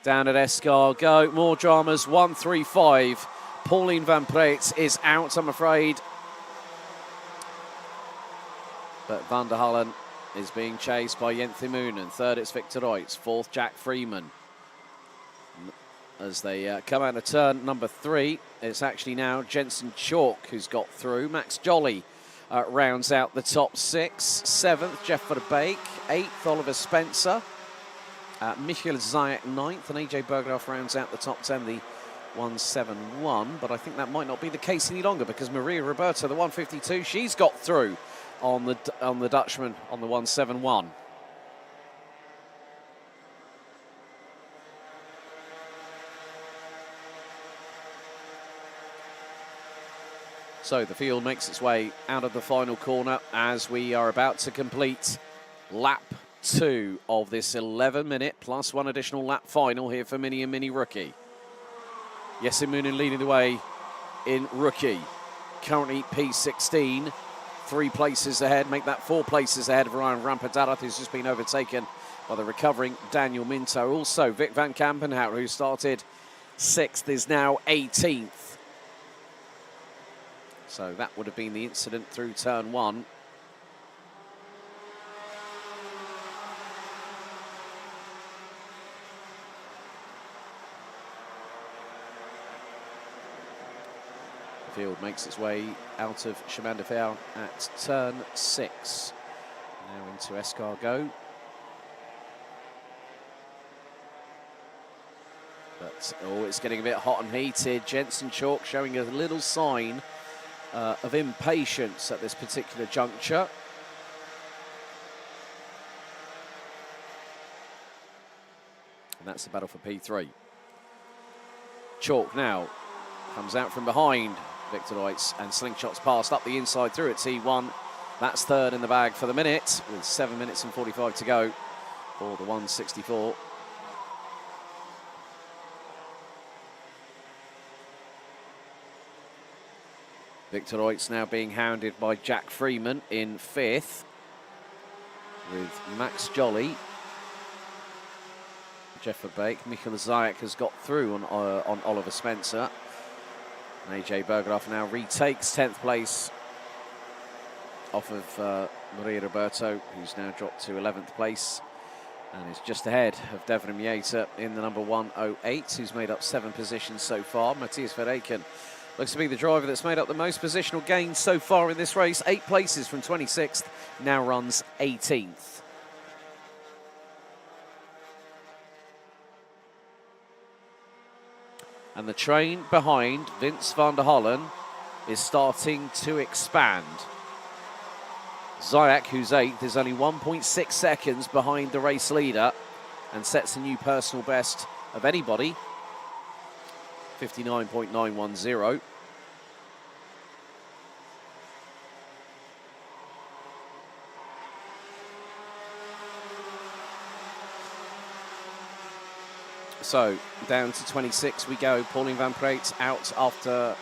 down at Escargot. More dramas, 135. Pauline van Preet is out, I'm afraid. But Van der Hullen is being chased by Jenthe Moonen. Third, it's Victor Reutz. 4th, Jack Freeman. As they come out of turn number 3, it's actually now Jensen Chalk who's got through. Max Jolly rounds out the top 6. 7th, Jeff Verbeek. 8th, Oliver Spencer. Michael Zayek 9th, and AJ Bergdorf rounds out the top 10, the 171. But I think that might not be the case any longer, because Maria Roberta, the 152, she's got through on the Dutchman on the 171. So the field makes its way out of the final corner as we are about to complete lap 2 of this 11-minute plus 1 additional lap final here for Mini and Mini Rookie. Jesse Moonen leading the way in Rookie. Currently P16, 3 places ahead, make that 4 places ahead of Ryan Rampadarath, who's just been overtaken by the recovering Daniel Minto. Also, Vic van Kampenhout, who started 6th, is now 18th. So that would have been the incident through turn 1. The field makes its way out of Chemin de Fer at turn 6. Now into Escargot. But, oh, it's getting a bit hot and heated. Jensen Chalk showing a little sign of impatience at this particular juncture. And that's the battle for P3. Chalk now comes out from behind Victor Reutz, and slingshots passed up the inside through at T1. That's third in the bag for the minute, with 7 minutes and 45 to go for the 164. Victor Reutz now being hounded by Jack Freeman in 5th, with Max Jolly. Jeff Verbeek. Michael Zayek has got through on Oliver Spencer. And AJ Bergdorf now retakes 10th place off of Maria Roberto, who's now dropped to 11th place and is just ahead of Devon Mieta in the number 108, who's made up 7 positions so far. Matthias Verreken looks to be the driver that's made up the most positional gains so far in this race. 8 places from 26th, now runs 18th. And the train behind Vince van der Hullen is starting to expand. Zayek, who's 8th, is only 1.6 seconds behind the race leader and sets a new personal best of anybody, 59.910. So down to 26 we go. Pauline van Preet out after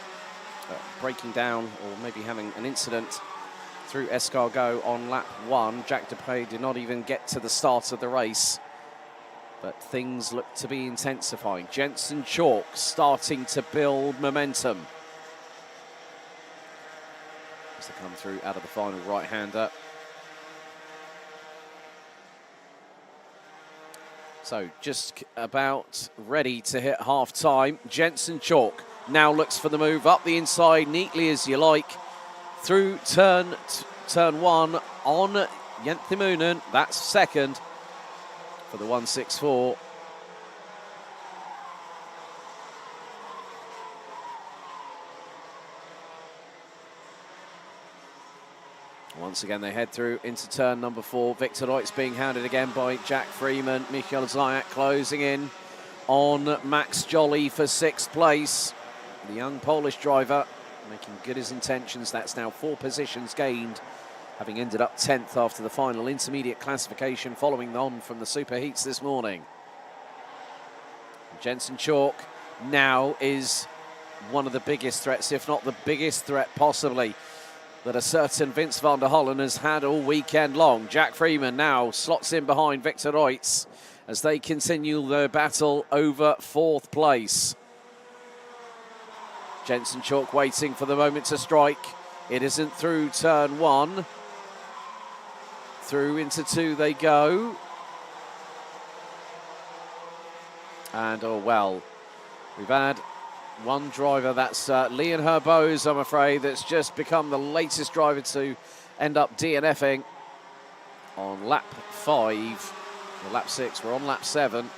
breaking down or maybe having an incident through Escargot on lap 1. Jack Depré did not even get to the start of the race, but things look to be intensifying. Jensen Chalk starting to build momentum as they come through out of the final right-hander. So just about ready to hit half-time. Jensen Chalk now looks for the move up the inside neatly as you like through turn turn 1 on Jenthimunen. That's second for the 164. Once again, they head through into turn number 4. Victor Reutz being hounded again by Jack Freeman. Michael Zajak closing in on Max Jolly for 6th place. The young Polish driver making good his intentions. That's now 4 positions gained, having ended up 10th after the final intermediate classification following on from the superheats this morning. Jensen Chalk now is one of the biggest threats, if not the biggest threat possibly, that a certain Vince van der Hollen has had all weekend long. Jack Freeman now slots in behind Victor Reutz as they continue their battle over 4th place. Jensen Chalk waiting for the moment to strike. It isn't through turn 1. Through into 2 they go. And, oh, well, we've had one driver, that's Leon Herbose, I'm afraid, that's just become the latest driver to end up DNFing on lap 5, or lap 6, we're on lap 7.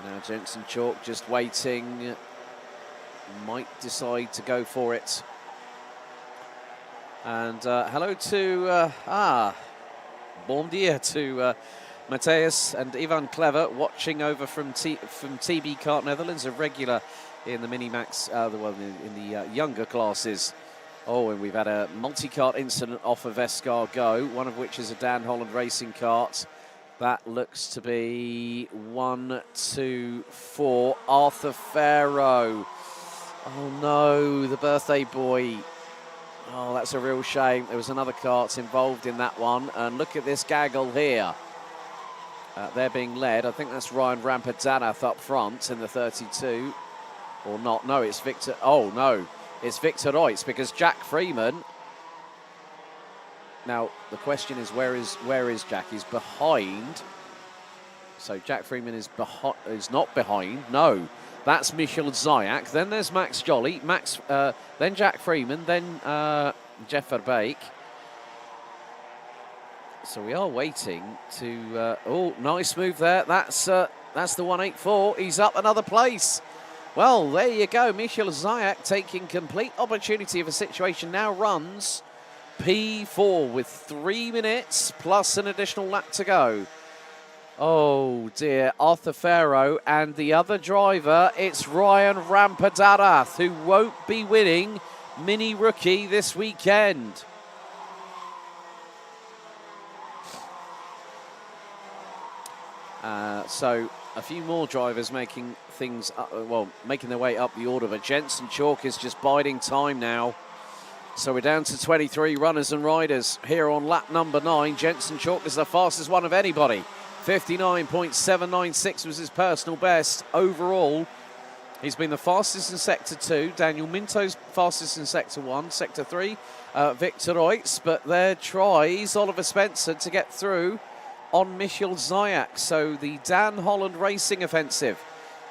Now Jensen Chalk just waiting, might decide to go for it. And hello to, bon dia to Matthias and Ivan Clever watching over from TB Kart Netherlands, a regular in the Minimax, in the younger classes. Oh, and we've had a multi-kart incident off of Escargot, one of which is a Dan Holland racing kart. That looks to be 1, 2, 4, Arthur Farrow. Oh no, the birthday boy. Oh, that's a real shame. There was another kart involved in that one. And look at this gaggle here. They're being led. I think that's Ryan Rampadanath up front in the 32. Or not. No, it's Victor. Oh, no. It's Victor Reutz because Jack Freeman. Now, the question is, where is Jack? He's behind. So Jack Freeman is not behind. No. That's Michael Zajak. Then there's Max Jolly. Then Jack Freeman. Then Jeff Verbeek. So we are waiting to... oh, nice move there. That's the 184. He's up another place. Well, there you go. Michael Zajak taking complete opportunity of a situation. Now runs P4 with 3 minutes plus an additional lap to go. Oh, dear. Arthur Farrow and the other driver, it's Ryan Rampadanath, who won't be winning Mini Rookie this weekend. So a few more drivers making things up, making their way up the order, but Jensen Chalk is just biding time now. So we're down to 23 runners and riders here on lap number 9. Jensen Chalk is the fastest one of anybody. 59.796 was his personal best overall. He's been the fastest in Sector 2. Daniel Minto's fastest in Sector 1. Sector 3, Victor Reutz. But there tries Oliver Spencer to get through on Michael Zajak. So the Dan Holland Racing offensive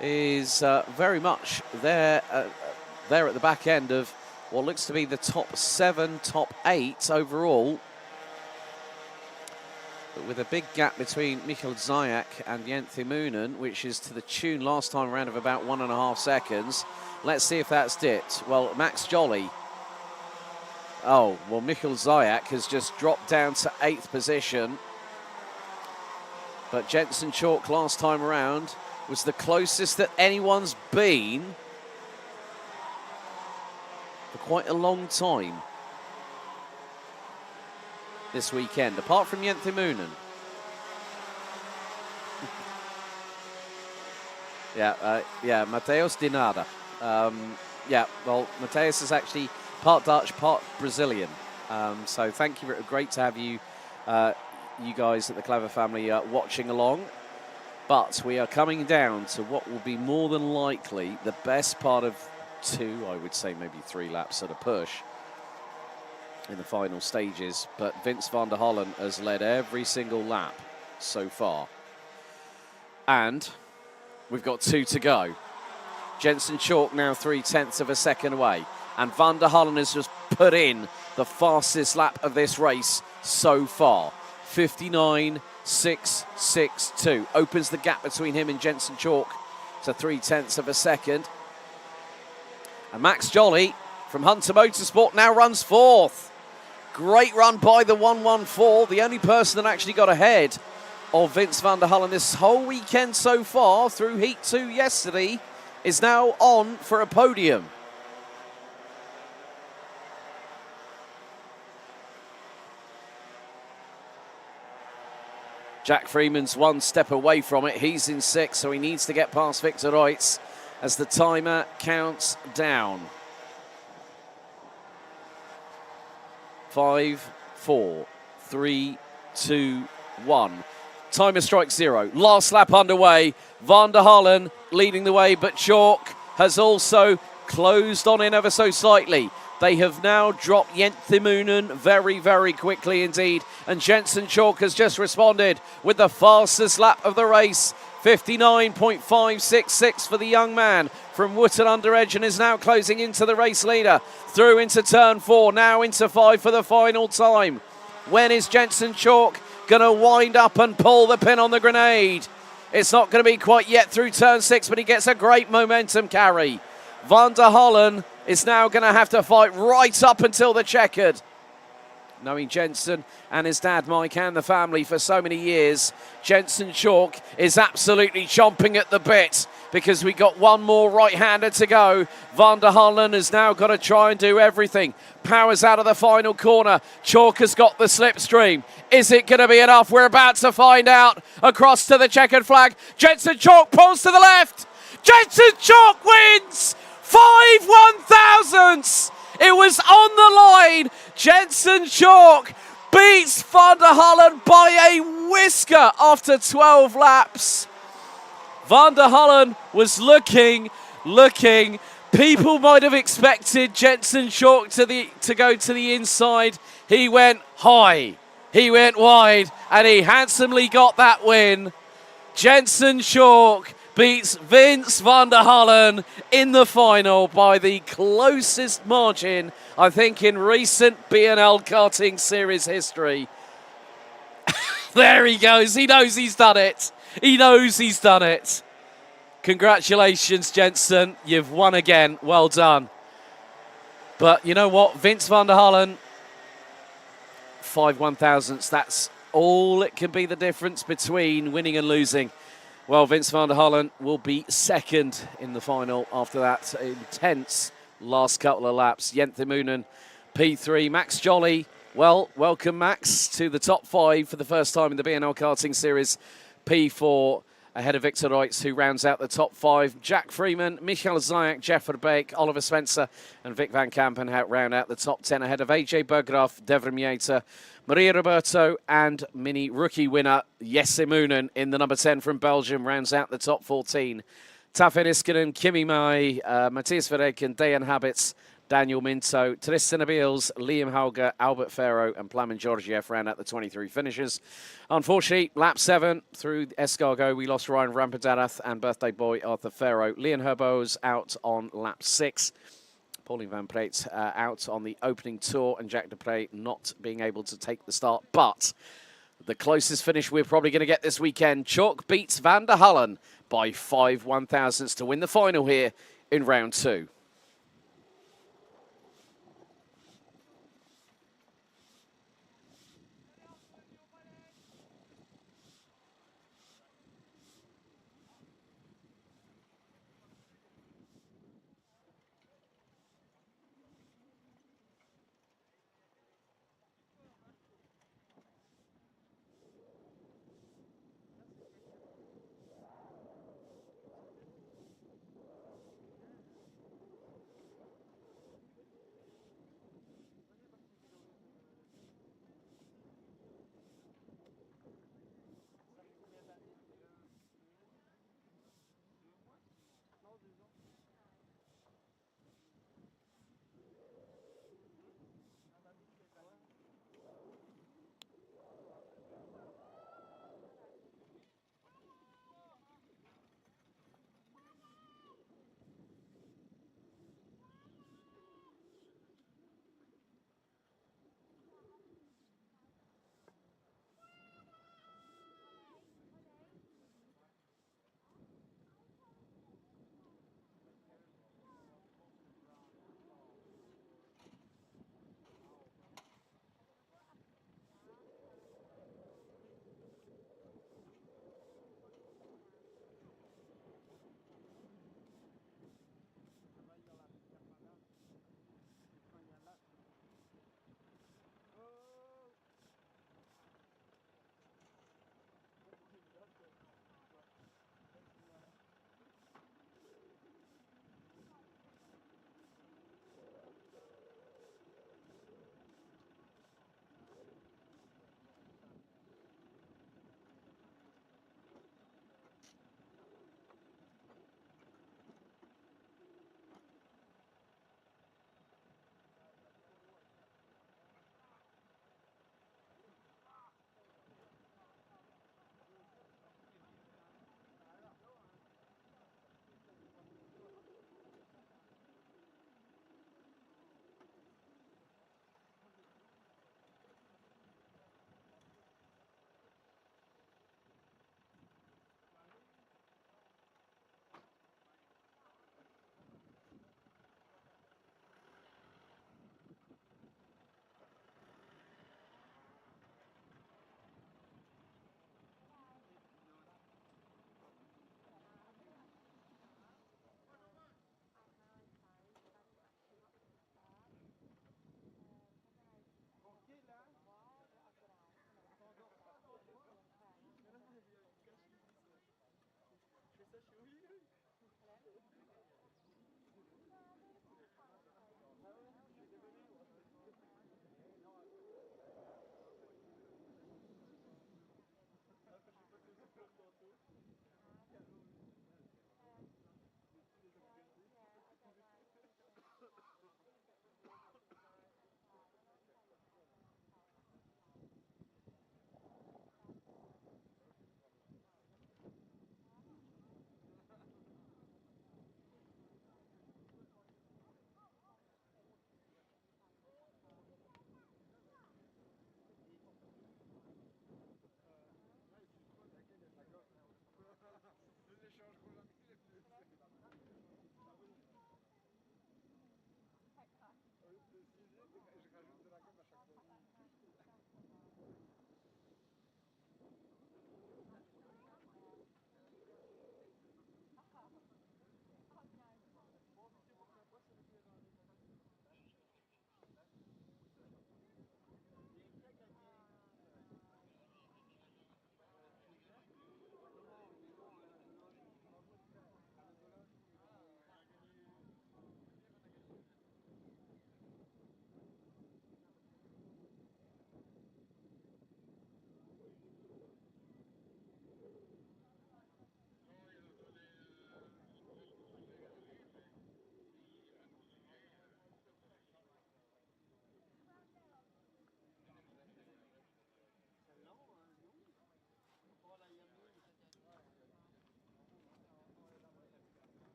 is very much there at the back end of what looks to be the top 7, top 8 overall. But with a big gap between Michael Zajak and Jenthimunen, which is to the tune last time around of about 1.5 seconds. Let's see if that's it. Well, Max Jolly. Oh, well, Michael Zajak has just dropped down to 8th position. But Jensen Chalk last time around was the closest that anyone's been for quite a long time this weekend, apart from Jenthimunen. Yeah, Mateus de Nada. Yeah, well, Mateus is actually part Dutch, part Brazilian. So thank you. Great to have you, you guys at the Clever family watching along. But we are coming down to what will be more than likely the best part of 2, I would say maybe 3 laps at a push in the final stages. But Vince van der Hollen has led every single lap so far. And we've got 2 to go. Jensen Chalk now 0.3 of a second away. And van der Hollen has just put in the fastest lap of this race so far. 59.662. Opens the gap between him and Jensen Chalk to 0.3 of a second. And Max Jolly from Hunter Motorsport now runs fourth. Great run by the 114. The only person that actually got ahead of Vince van der Hullen this whole weekend so far through Heat 2 yesterday is now on for a podium. Jack Freeman's one step away from it. He's in sixth, so he needs to get past Victor Reitz as the timer counts down. 5, 4, 3, 2, 1. Timer strikes 0. Last lap underway. Van der Hullen leading the way, but Chalk has also closed on in ever so slightly. They have now dropped Jenthimunen very, very quickly indeed. And Jensen Chalk has just responded with the fastest lap of the race. 59.566 for the young man from Wootton Under Edge, and is now closing into the race leader. Through into turn 4, now into 5 for the final time. When is Jensen Chalk going to wind up and pull the pin on the grenade? It's not going to be quite yet through turn 6, but he gets a great momentum carry. Van der Hullen is now going to have to fight right up until the checkered. Knowing Jensen and his dad Mike and the family for so many years, Jensen Chalk is absolutely chomping at the bit because we got one more right-hander to go. Van der Hullen has now got to try and do everything. Powers out of the final corner. Chalk has got the slipstream. Is it going to be enough? We're about to find out. Across to the checkered flag. Jensen Chalk pulls to the left. Jensen Chalk wins 5/1000ths. It was on the line. Jensen Chalk beats Van der Hullen by a whisker after 12 laps. Van der Hullen was looking. People might have expected Jensen Chalk to go to the inside. He went high, he went wide, and he handsomely got that win. Jensen Chalk beats Vince van der Hullen in the final by the closest margin, I think, in recent BNL Karting Series history. There he goes. He knows he's done it. He knows he's done it. Congratulations, Jensen. You've won again. Well done. But you know what? Vince van der Hullen, 5/1000ths. That's all it can be the difference between winning and losing. Well, Vince van der Hullen will be second in the final after that intense last couple of laps. Jenthimunen, P3. Max Jolly, well, welcome, Max, to the top 5 for the first time in the BNL Karting Series. P4 ahead of Victor Reitz, who rounds out the top 5. Jack Freeman, Michael Zayak, Jeff Verbeek, Oliver Spencer, and Vic van Kampen round out the top 10 ahead of AJ Berggraaf, Devrim Yater, Maria Roberto, and mini rookie winner Jenthimunen in the number 10 from Belgium rounds out the top 14. Tafen Iskinen, Kimi Mai, Matthias Verreken, Dayan Habits, Daniel Minto, Tristan Abeels, Liam Hauger, Albert Farrow, and Plamen Georgiev round out the 23 finishers. Unfortunately, lap 7 through Escargot, we lost Ryan Rampadarath and birthday boy Arthur Farrow. Leon Herbo's out on lap 6. Pauline Van Preet out on the opening tour, and Jack Dupre not being able to take the start. But the closest finish we're probably going to get this weekend. Chalk beats Van der Hullen by 5/1000ths to win the final here in round 2.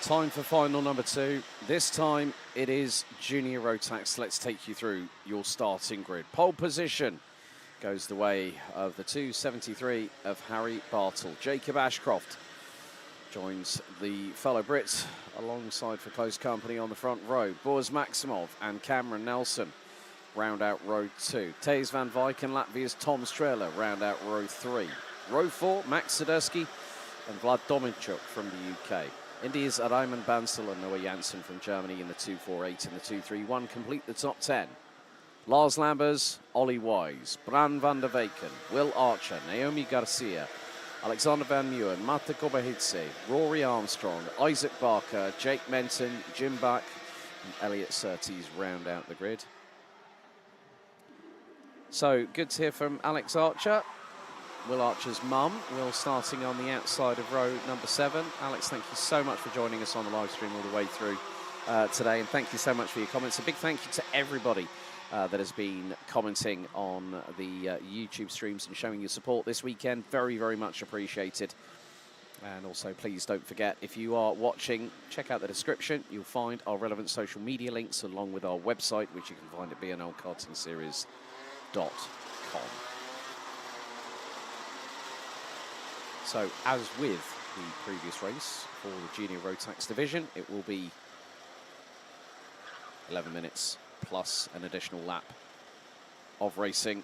Time for final number 2. This time it is Junior Rotax. Let's take you through your starting grid. Pole position goes the way of the 273 of Harry Bartle. Jacob Ashcroft joins the fellow Brits alongside for close company on the front row. Boris Maximov and Cameron Nelson round out row 2. Thijs van Wijk and Latvia's Tom Strehler round out row 3. Row 4, Max Sadurski and Vlad Dominchuk from the UK. India's Raymond Bansal and Noah Janssen from Germany in the 248 and the 231 complete the top 10. Lars Lambers, Ollie Wise, Bran van der Weyken, Will Archer, Naomi Garcia, Alexander Van Meeuwen, Mate Kobahidze, Rory Armstrong, Isaac Barker, Jake Menton, Jim Buck, and Elliot Surtees round out the grid. So good to hear from Alex Archer, Will Archer's mum. Will starting on the outside of row number 7. Alex, thank you so much for joining us on the live stream all the way through today, and thank you so much for your comments. A big thank you to everybody that has been commenting on the YouTube streams and showing your support this weekend. Very, very much appreciated. And also, please don't forget, if you are watching, check out the description. You'll find our relevant social media links along with our website, which you can find at bnlkartingseries.com. So, as with the previous race for the Junior Rotax division, it will be 11 minutes plus an additional lap of racing.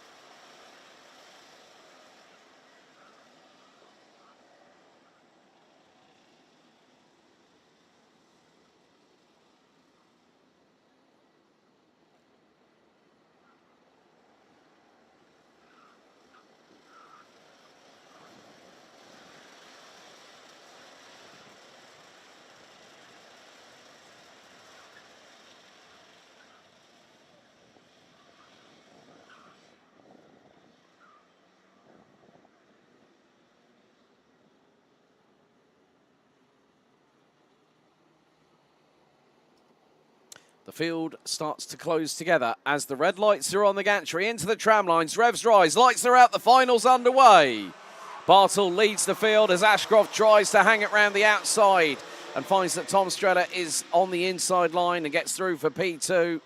The field starts to close together as the red lights are on the gantry into the tram lines. Revs rise, lights are out, the final's underway. Bartle leads the field as Ashcroft tries to hang it round the outside and finds that Tom Strehler is on the inside line and gets through for P2.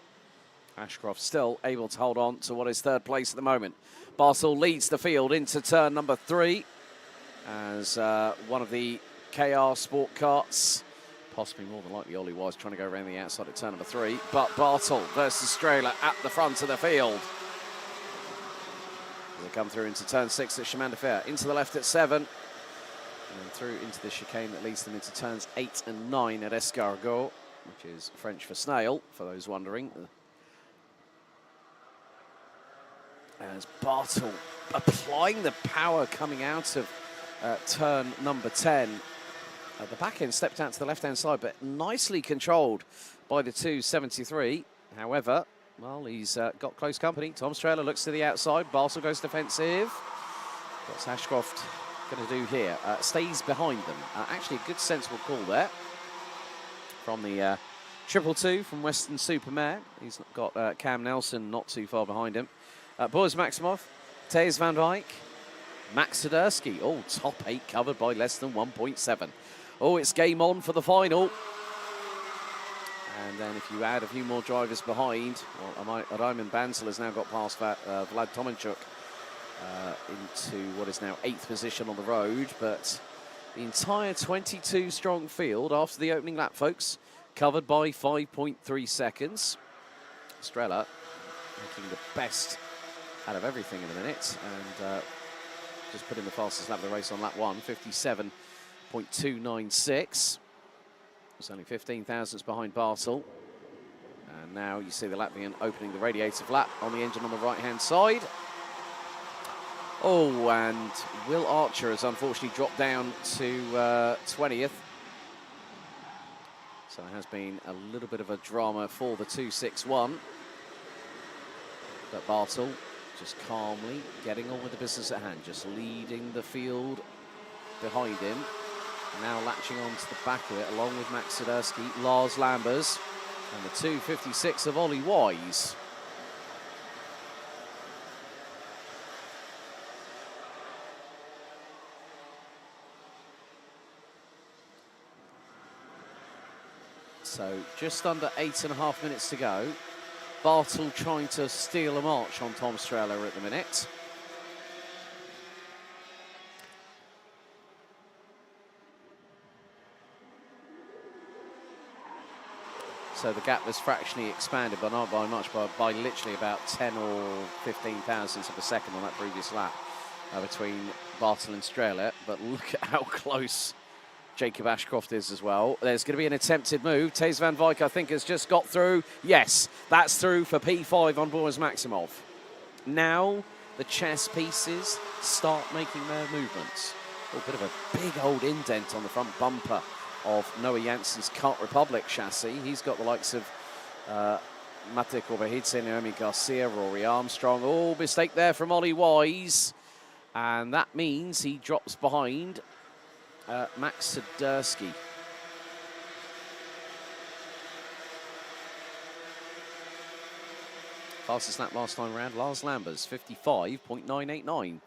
Ashcroft still able to hold on to what is third place at the moment. Bartle leads the field into turn number 3 as one of the KR Sport Carts, possibly more than likely Ollie was trying to go around the outside at turn number 3, but Bartle versus Strehler at the front of the field. They come through into turn 6 at Chemin de Fer, into the left at 7, and then through into the chicane that leads them into turns 8 and 9 at Escargot, which is French for snail, for those wondering. As Bartle applying the power coming out of turn number 10. The back end stepped out to the left-hand side, but nicely controlled by the 273. However, well, he's got close company. Tom Strehler looks to the outside. Bartle goes defensive. What's Ashcroft going to do here? Stays behind them. Actually, a good, sensible call there from the 222 from Western Supermare. He's got Cam Nelson not too far behind him. Boris Maximov, Thijs van Wijk, Max Sadurski. Oh, top 8 covered by less than 1.7. Oh, it's game on for the final. And then if you add a few more drivers behind, well, Raymond Bansal has now got past Vlad Dominchuk into what is now 8th position on the road. But the entire 22-strong field after the opening lap, folks, covered by 5.3 seconds. Strehler making the best out of everything in a minute. And just put in the fastest lap of the race on lap 1, 57.296. It's only 15 thousandths behind Bartle. And now you see the Latvian opening the radiator flap on the engine on the right-hand side. Oh, and Will Archer has unfortunately dropped down to 20th. So there has been a little bit of a drama for the 261. But Bartle just calmly getting on with the business at hand, just leading the field behind him. Now latching on to the back of it, along with Max Sadurski, Lars Lambers, and the 256 of Ollie Wise. So just under 8.5 minutes to go. Bartle trying to steal a march on Tom Streller at the minute. So the gap was fractionally expanded, but not by much, by literally about 10 or 15 thousandths of a second on that previous lap between Bartle and Streller. But look at how close Jacob Ashcroft is as well. There's going to be an attempted move. Thijs van Wijk, I think, has just got through. Yes, that's through for P5 on Boris Maximov. Now the chess pieces start making their movements. Oh, bit of a big old indent on the front bumper of Noah Janssen's Kart Republic chassis. He's got the likes of Matej Korbehidze, Naomi Garcia, Rory Armstrong. Oh, mistake there from Ollie Wise. And that means he drops behind Max Swiderski. Fastest lap last time around, Lars Lambers, 55.989.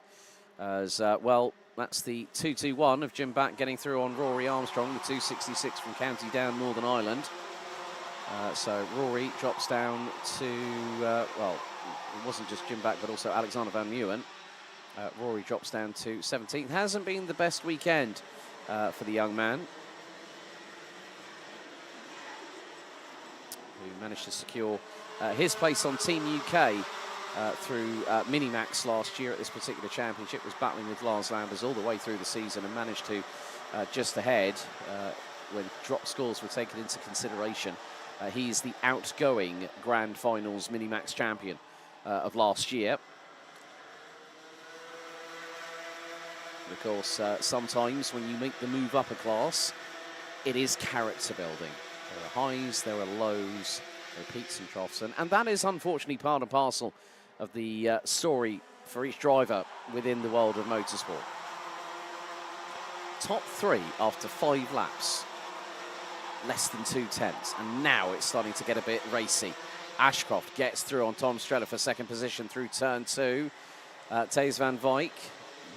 As well, that's the 221 of Jim Back getting through on Rory Armstrong, the 266 from County Down, Northern Ireland. So Rory drops down to, well, it wasn't just Jim Back, but also Alexander Van Meeuwen. Rory drops down to 17th. Hasn't been the best weekend for the young man, who managed to secure his place on Team UK through Minimax last year at this particular championship. Was battling with Lars Lambers all the way through the season and managed to just ahead when drop scores were taken into consideration. He's the outgoing Grand Finals Minimax champion of last year. And of course, sometimes when you make the move up a class, it is character building. There are highs, there are lows, there are peaks and troughs, and that is unfortunately part and parcel of the story for each driver within the world of motorsport. Top three after 5 laps, less than 2/10, and now it's starting to get a bit racy. Ashcroft gets through on Tom Streller for second position through turn 2. Thijs van Wijk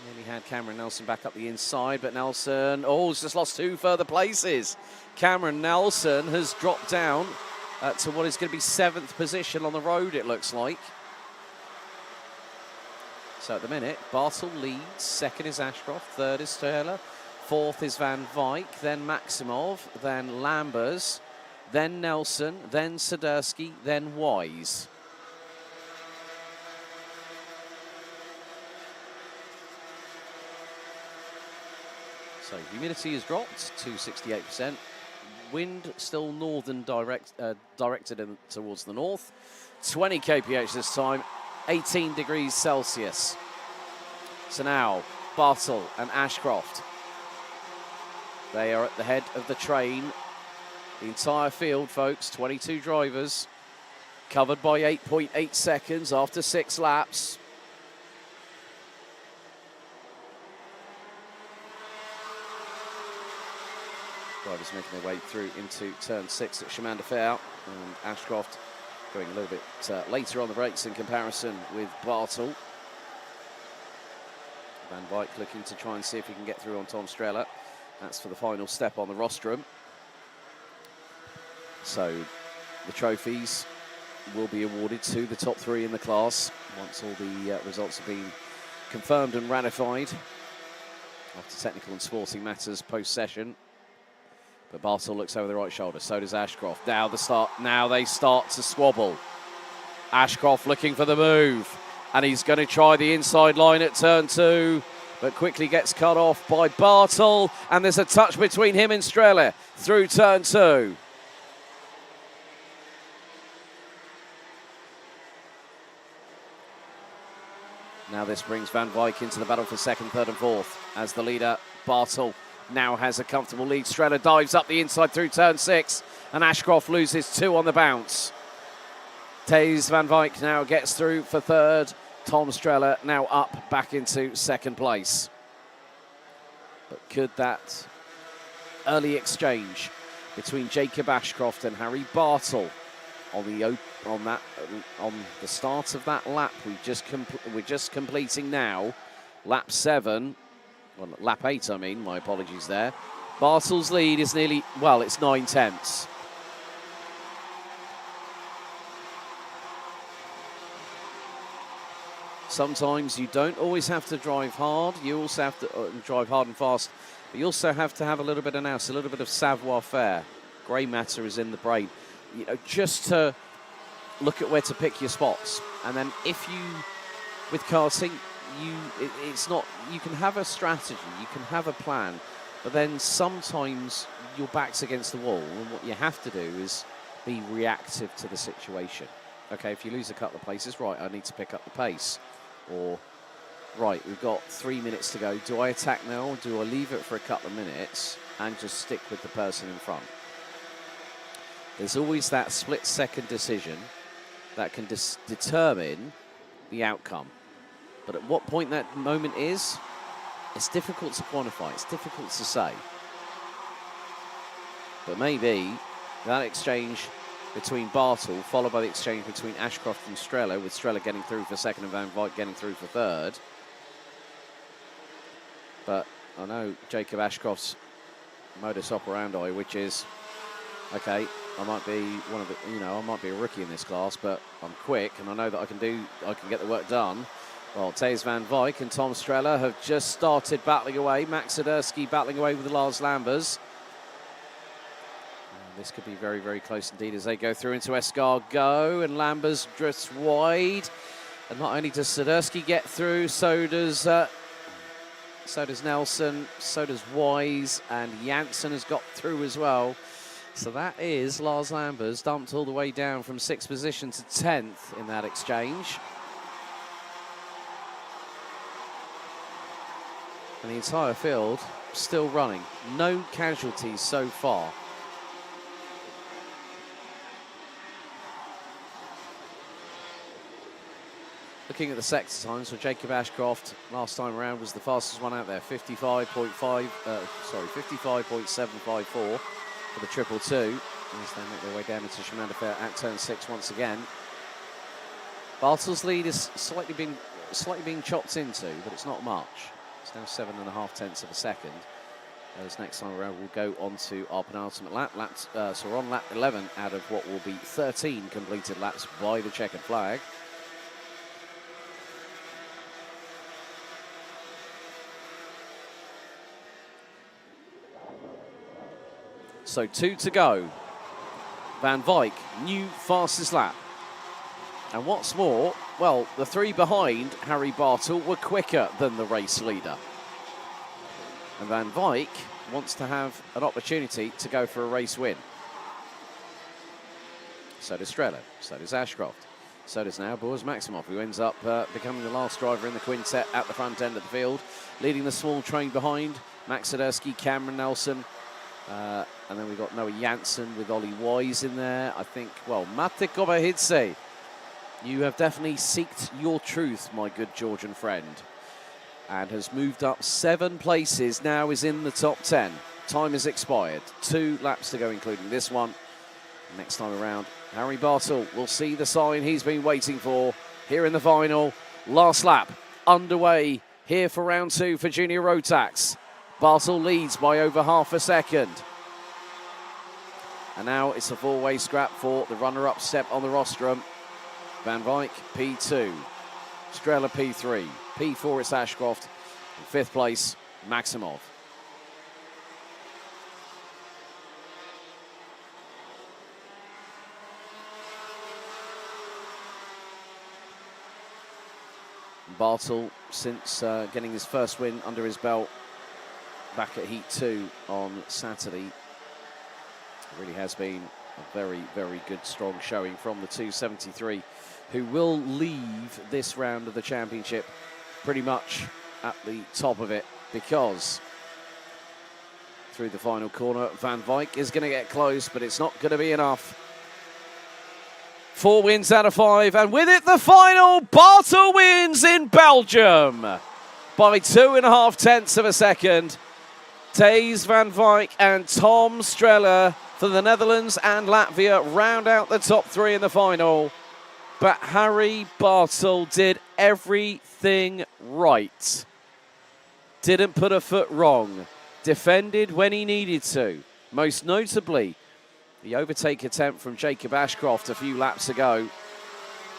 nearly had Cameron Nelson back up the inside, but Nelson, oh, has just lost 2 further places. Cameron Nelson has dropped down to what is going to be 7th position on the road, it looks like. So at the minute, Bartle leads, 2nd is Ashcroft, 3rd is Streller, 4th is Van Wijk, then Maximov, then Lambers, then Nelson, then Swiderski, then Wise. So humidity has dropped to 68%. Wind still northern directed towards the north. 20 kph this time, 18 degrees Celsius. So now Bartle and Ashcroft, they are at the head of the train. The entire field, folks, 22 drivers, covered by 8.8 seconds after 6 laps. Drivers making their way through into turn 6 at Chemin de Fer, and Ashcroft going a little bit later on the brakes in comparison with Bartle. Van Wijk looking to try and see if he can get through on Tom Streller. That's for the final step on the rostrum. So the trophies will be awarded to the top 3 in the class once all the results have been confirmed and ratified after technical and sporting matters post-session. But Bartle looks over the right shoulder, so does Ashcroft. Now they start to squabble. Ashcroft looking for the move, and he's going to try the inside line at turn 2, but quickly gets cut off by Bartle, and there's a touch between him and Streller through turn 2. Now this brings Van Wijk into the battle for 2nd, 3rd and 4th as the leader, Bartle, now has a comfortable lead. Streller dives up the inside through turn 6, and Ashcroft loses 2 on the bounce. Thijs van Wijk now gets through for 3rd. Tom Streller now up back into 2nd place. But could that early exchange between Jacob Ashcroft and Harry Bartle on the start of that lap we're just completing now, lap 7. Well, lap 8, I mean, my apologies there. Bartle's lead is nearly, well, it's 9/10. Sometimes you don't always have to drive hard. You also have to drive hard and fast. But you also have to have a little bit of nous, a little bit of savoir-faire. Grey matter is in the brain. You know, just to look at where to pick your spots. And then if you, with karting, it's not, you can have a strategy, you can have a plan, but then sometimes your back's against the wall, and what you have to do is be reactive to the situation. Okay, if you lose a couple of places, right, I need to pick up the pace. Or, right, we've got 3 minutes to go. Do I attack now, or do I leave it for a couple of minutes and just stick with the person in front? There's always that split-second decision that can determine the outcome. But at what point that moment is, it's difficult to quantify. It's difficult to say. But maybe that exchange between Bartel, followed by the exchange between Ashcroft and Strella, with Strella getting through for second and Van Wyk getting through for third. But I know Jacob Ashcroft's modus operandi, which is, okay, I might be one of the, you know, I might be a rookie in this class, but I'm quick and I know that I can get the work done. Well, Thijs Van Wyk and Tom Strella have just started battling away. Max Sadersky battling away with Lars Lambers. This could be very, very close indeed as they go through into Escargot, and Lambers drifts wide. And not only does Sadersky get through, so does Nelson, so does Wise, and Janssen has got through as well. So that is Lars Lambers dumped all the way down from 6th position to 10th in that exchange. And the entire field still running. No casualties so far. Looking at the sector times for Jacob Ashcroft, last time around was the fastest one out there, 55.754 for the 222. As they make their way down into Chemin de Fer at turn 6 once again. Bartel's lead is slightly being chopped into, but it's not much. It's now 7.5 tenths of a second. As next time around, we'll go on to our penultimate lap. So we're on lap 11 out of what will be 13 completed laps by the checkered flag. So 2 to go. Van Wyk, new fastest lap. And what's more, well, the 3 behind Harry Bartel were quicker than the race leader. And Van Wyk wants to have an opportunity to go for a race win. So does Strella, so does Ashcroft, so does now Boris Maximov, who ends up becoming the last driver in the quintet at the front end of the field, leading the small train behind, Max Sadersky, Cameron Nelson, and then we've got Noah Janssen with Ollie Wise in there. I think, well, Mate Kobahidze, you have definitely seeked your truth, my good Georgian friend, and has moved up 7 places, now is in the top 10. Time has expired. 2 laps to go, including this one. Next time around, Harry Bartel will see the sign he's been waiting for here in the final. Last lap underway here for round 2 for Junior Rotax. Bartel leads by over half a second. And now it's a 4-way scrap for the runner-up step on the rostrum. Van Wyk, P2. Strella, P3. P4 is Ashcroft. In 5th place, Maximov. Bartel, since getting his first win under his belt back at Heat 2 on Saturday, really has been a very, very good, strong showing from the 273, who will leave this round of the championship pretty much at the top of it, because through the final corner, Van Wyk is going to get close, but it's not going to be enough. 4 wins out of 5, and with it, the final. Bartel wins in Belgium by 2.5 tenths of a second. Thijs Van Wyk and Tom Strella for the Netherlands and Latvia round out the top 3 in the final. But Harry Bartel did everything right. Didn't put a foot wrong. Defended when he needed to. Most notably, the overtake attempt from Jacob Ashcroft a few laps ago.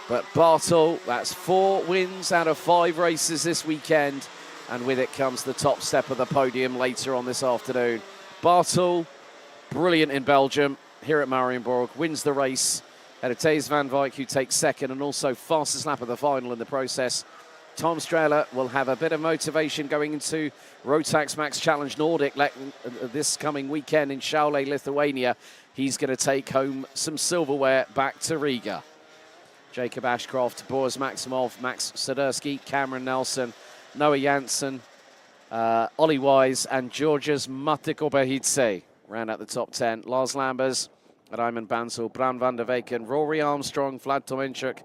But Bartel, that's 4 wins out of 5 races this weekend. And with it comes the top step of the podium later on this afternoon. Bartel, brilliant in Belgium, here at Mariembourg, wins the race. Ahead of Thijs van Wijk, who takes second, and also fastest lap of the final in the process. Tom Strehler will have a bit of motivation going into Rotax Max Challenge Nordic this coming weekend in Šiauliai, Lithuania. He's going to take home some silverware back to Riga. Jacob Ashcroft, Boris Maximov, Max Sadursky, Cameron Nelson, Noah Janssen, Ollie Wise, and Georgios Matikoberhidze round out the top 10. Lars Lambers, Raymond Bansel, Bran van der Weken, Rory Armstrong, Vlad Tomenchuk,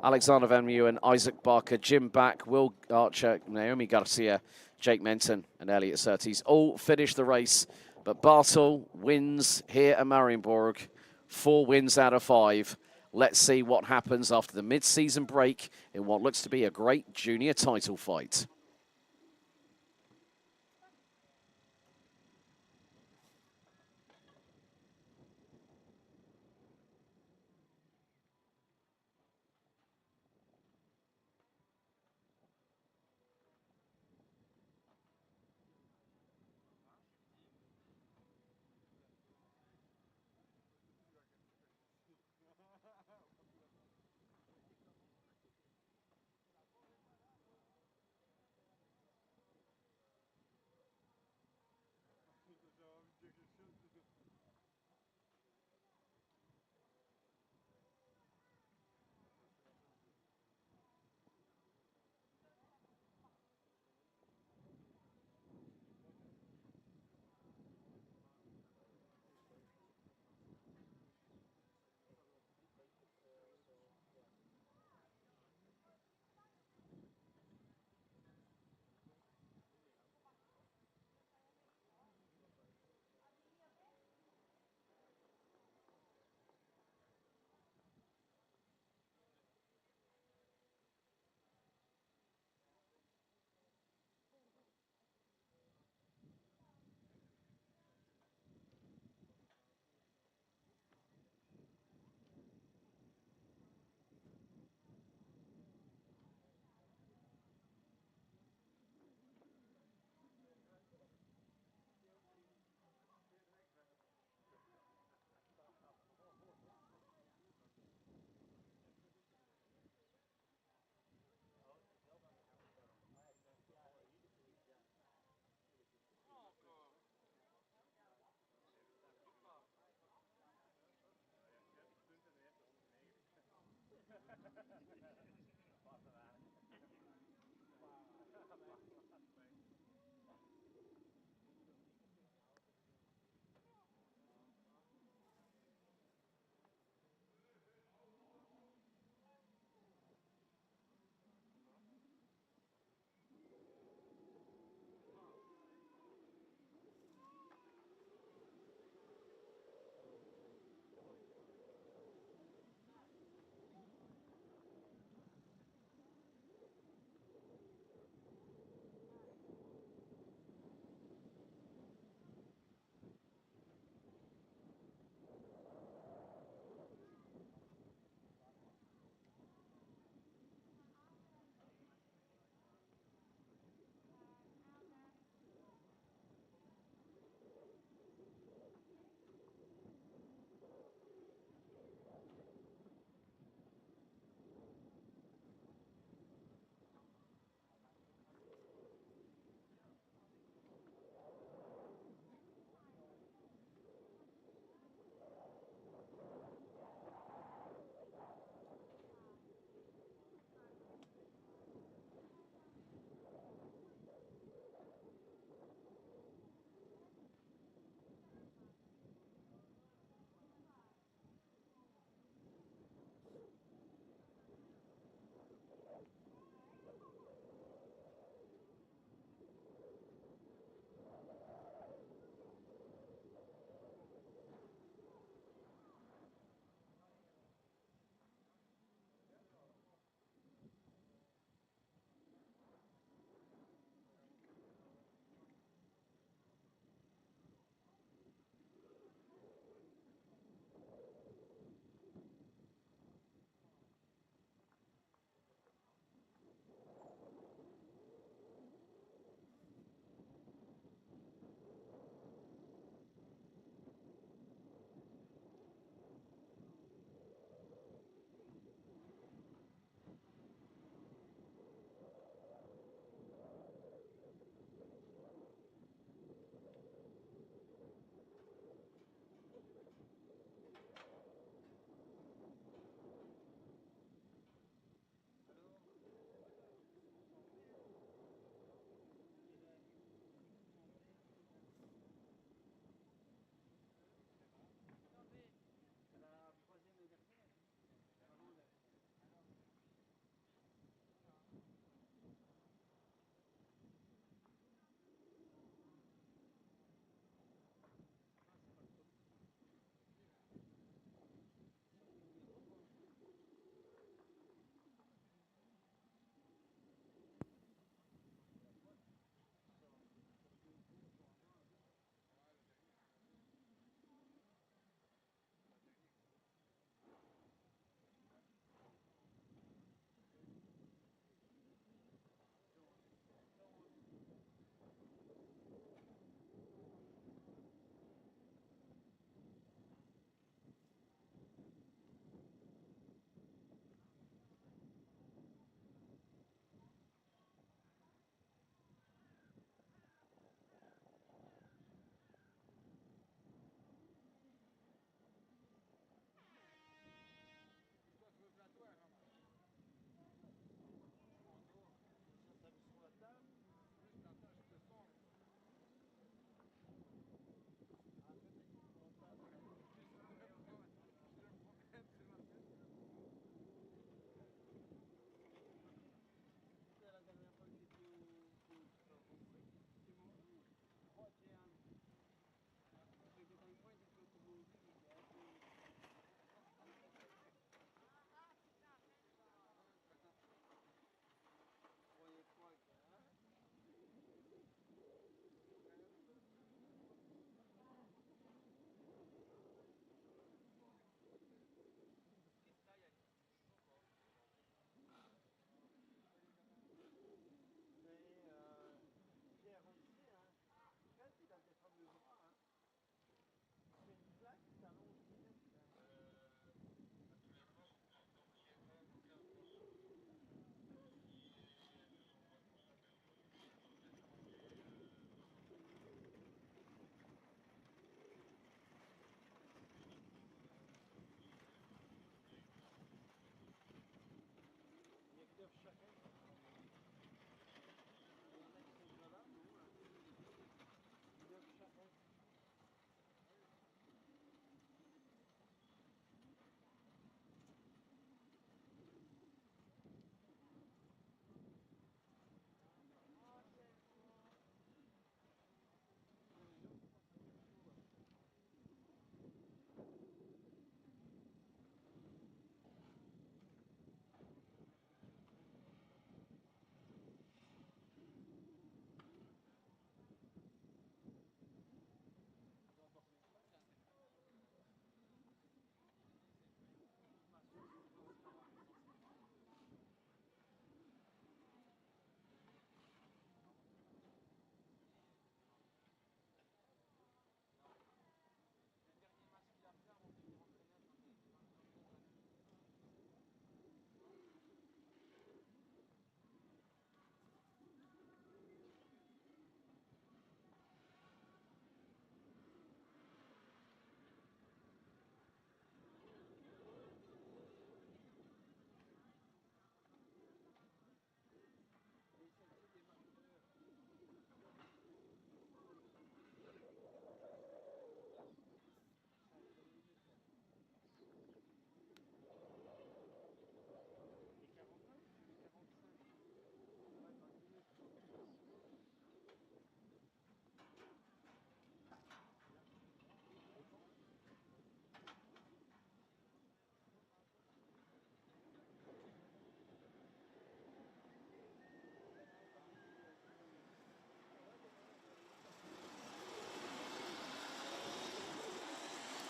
Alexander Van Meeuwen, Isaac Barker, Jim Back, Will Archer, Naomi Garcia, Jake Menton, and Elliot Surtees all finished the race. But Bartel wins here at Mariembourg, 4 wins out of 5. Let's see what happens after the mid-season break in what looks to be a great junior title fight.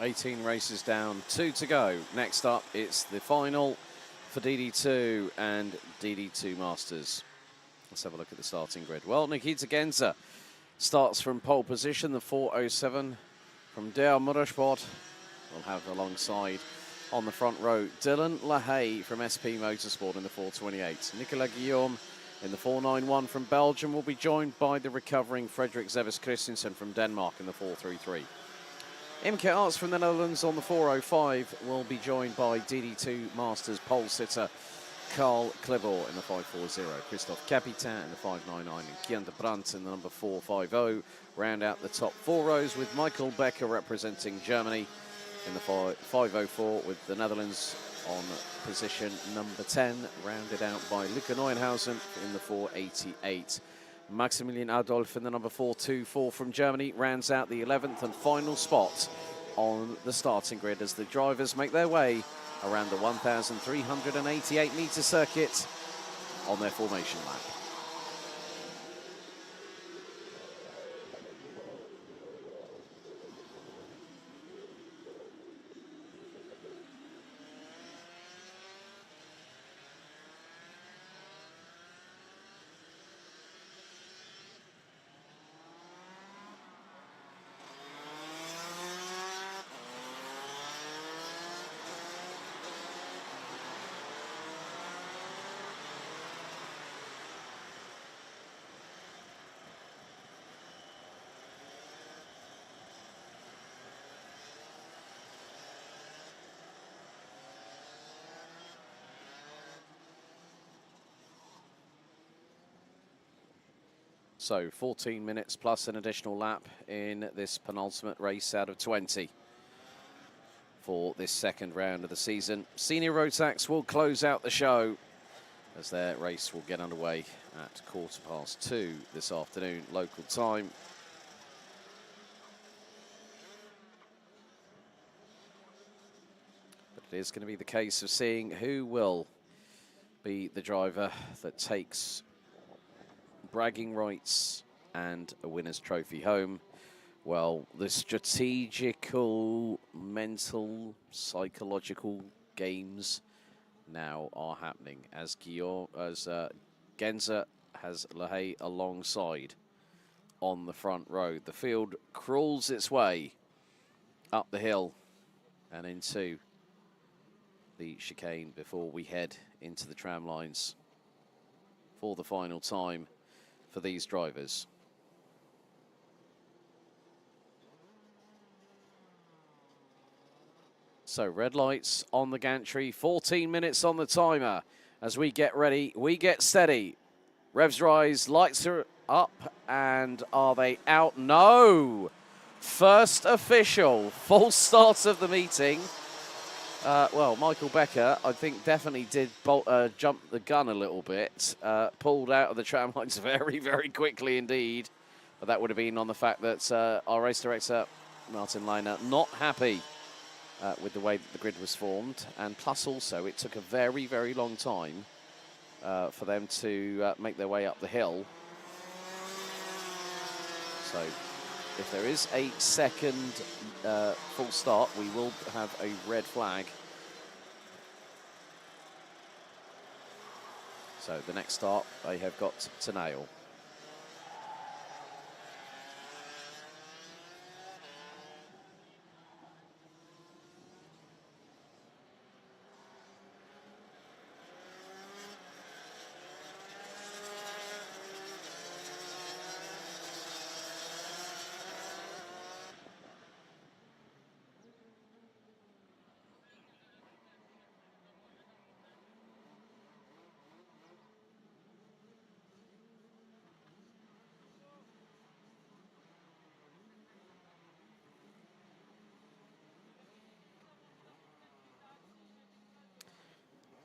18 races down, 2 to go. Next up, it's the final for DD2 and DD2 Masters. Let's have a look at the starting grid. Well, Nikita Genza starts from pole position, the 407 from DL Motorsport. We'll have alongside on the front row Dylan LaHaye from SP Motorsport in the 428. Nicolas Guillaume in the 491 from Belgium will be joined by the recovering Frederik Zevis Christensen from Denmark in the 433. Imke Arts from the Netherlands on the 405 will be joined by DD2 Masters pole sitter Carl Klivor in the 540. Christophe Capitan in the 599 and Kian de Brandt in the number 450. Round out the top 4 rows with Michael Becker representing Germany in the 504 with the Netherlands on position number 10, rounded out by Luca Neuenhausen in the 488. Maximilian Adolf in the number 424 from Germany rounds out the 11th and final spot on the starting grid as the drivers make their way around the 1,388 metre circuit on their formation lap. So 14 minutes plus an additional lap in this penultimate race out of 20 for this second round of the season. Senior Rotax will close out the show as their race will get underway at 2:15 this afternoon, local time. But it is going to be the case of seeing who will be the driver that takes bragging rights and a winner's trophy home. Well, the strategical, mental, psychological games now are happening as Genza has LaHaye alongside on the front row. The field crawls its way up the hill and into the chicane before we head into the tram lines for the final time for these drivers. So red lights on the gantry, 14 minutes on the timer. As we get ready, we get steady. Revs rise, lights are up, and are they out? No! First official, full start of the meeting. Well, Michael Becker, I think, definitely did jump the gun a little bit. Pulled out of the tram lines very, very quickly indeed. But that would have been on the fact that our race director, Martin Leiner, not happy with the way that the grid was formed. And plus also, it took a very, very long time for them to make their way up the hill. So if there is a second full start, we will have a red flag. So the next start they have got to nail.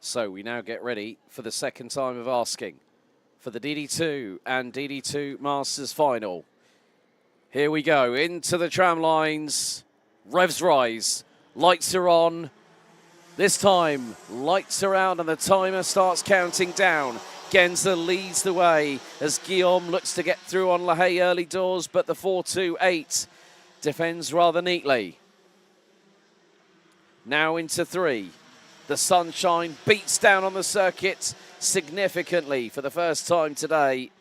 So we now get ready for the second time of asking for the DD2 and DD2 Masters Final. Here we go, into the tram lines. Revs rise, lights are on. This time, lights are out and the timer starts counting down. Genza leads the way as Guillaume looks to get through on LaHaye early doors, but the 428 defends rather neatly. Now into 3. The sunshine beats down on the circuit significantly for the first time today.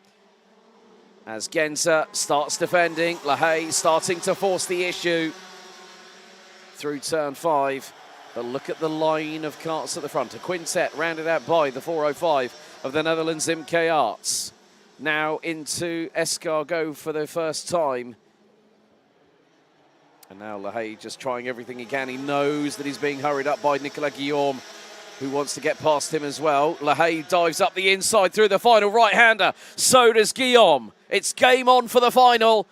As Genza starts defending, LaHaye starting to force the issue through turn 5. But look at the line of karts at the front. A quintet rounded out by the 405 of the Netherlands MK Arts. Now into escargot for the first time. And now LaHaye just trying everything he can. He knows that he's being hurried up by Nicolas Guillaume, who wants to get past him as well. LaHaye dives up the inside through the final right-hander. So does Guillaume. It's game on for the final.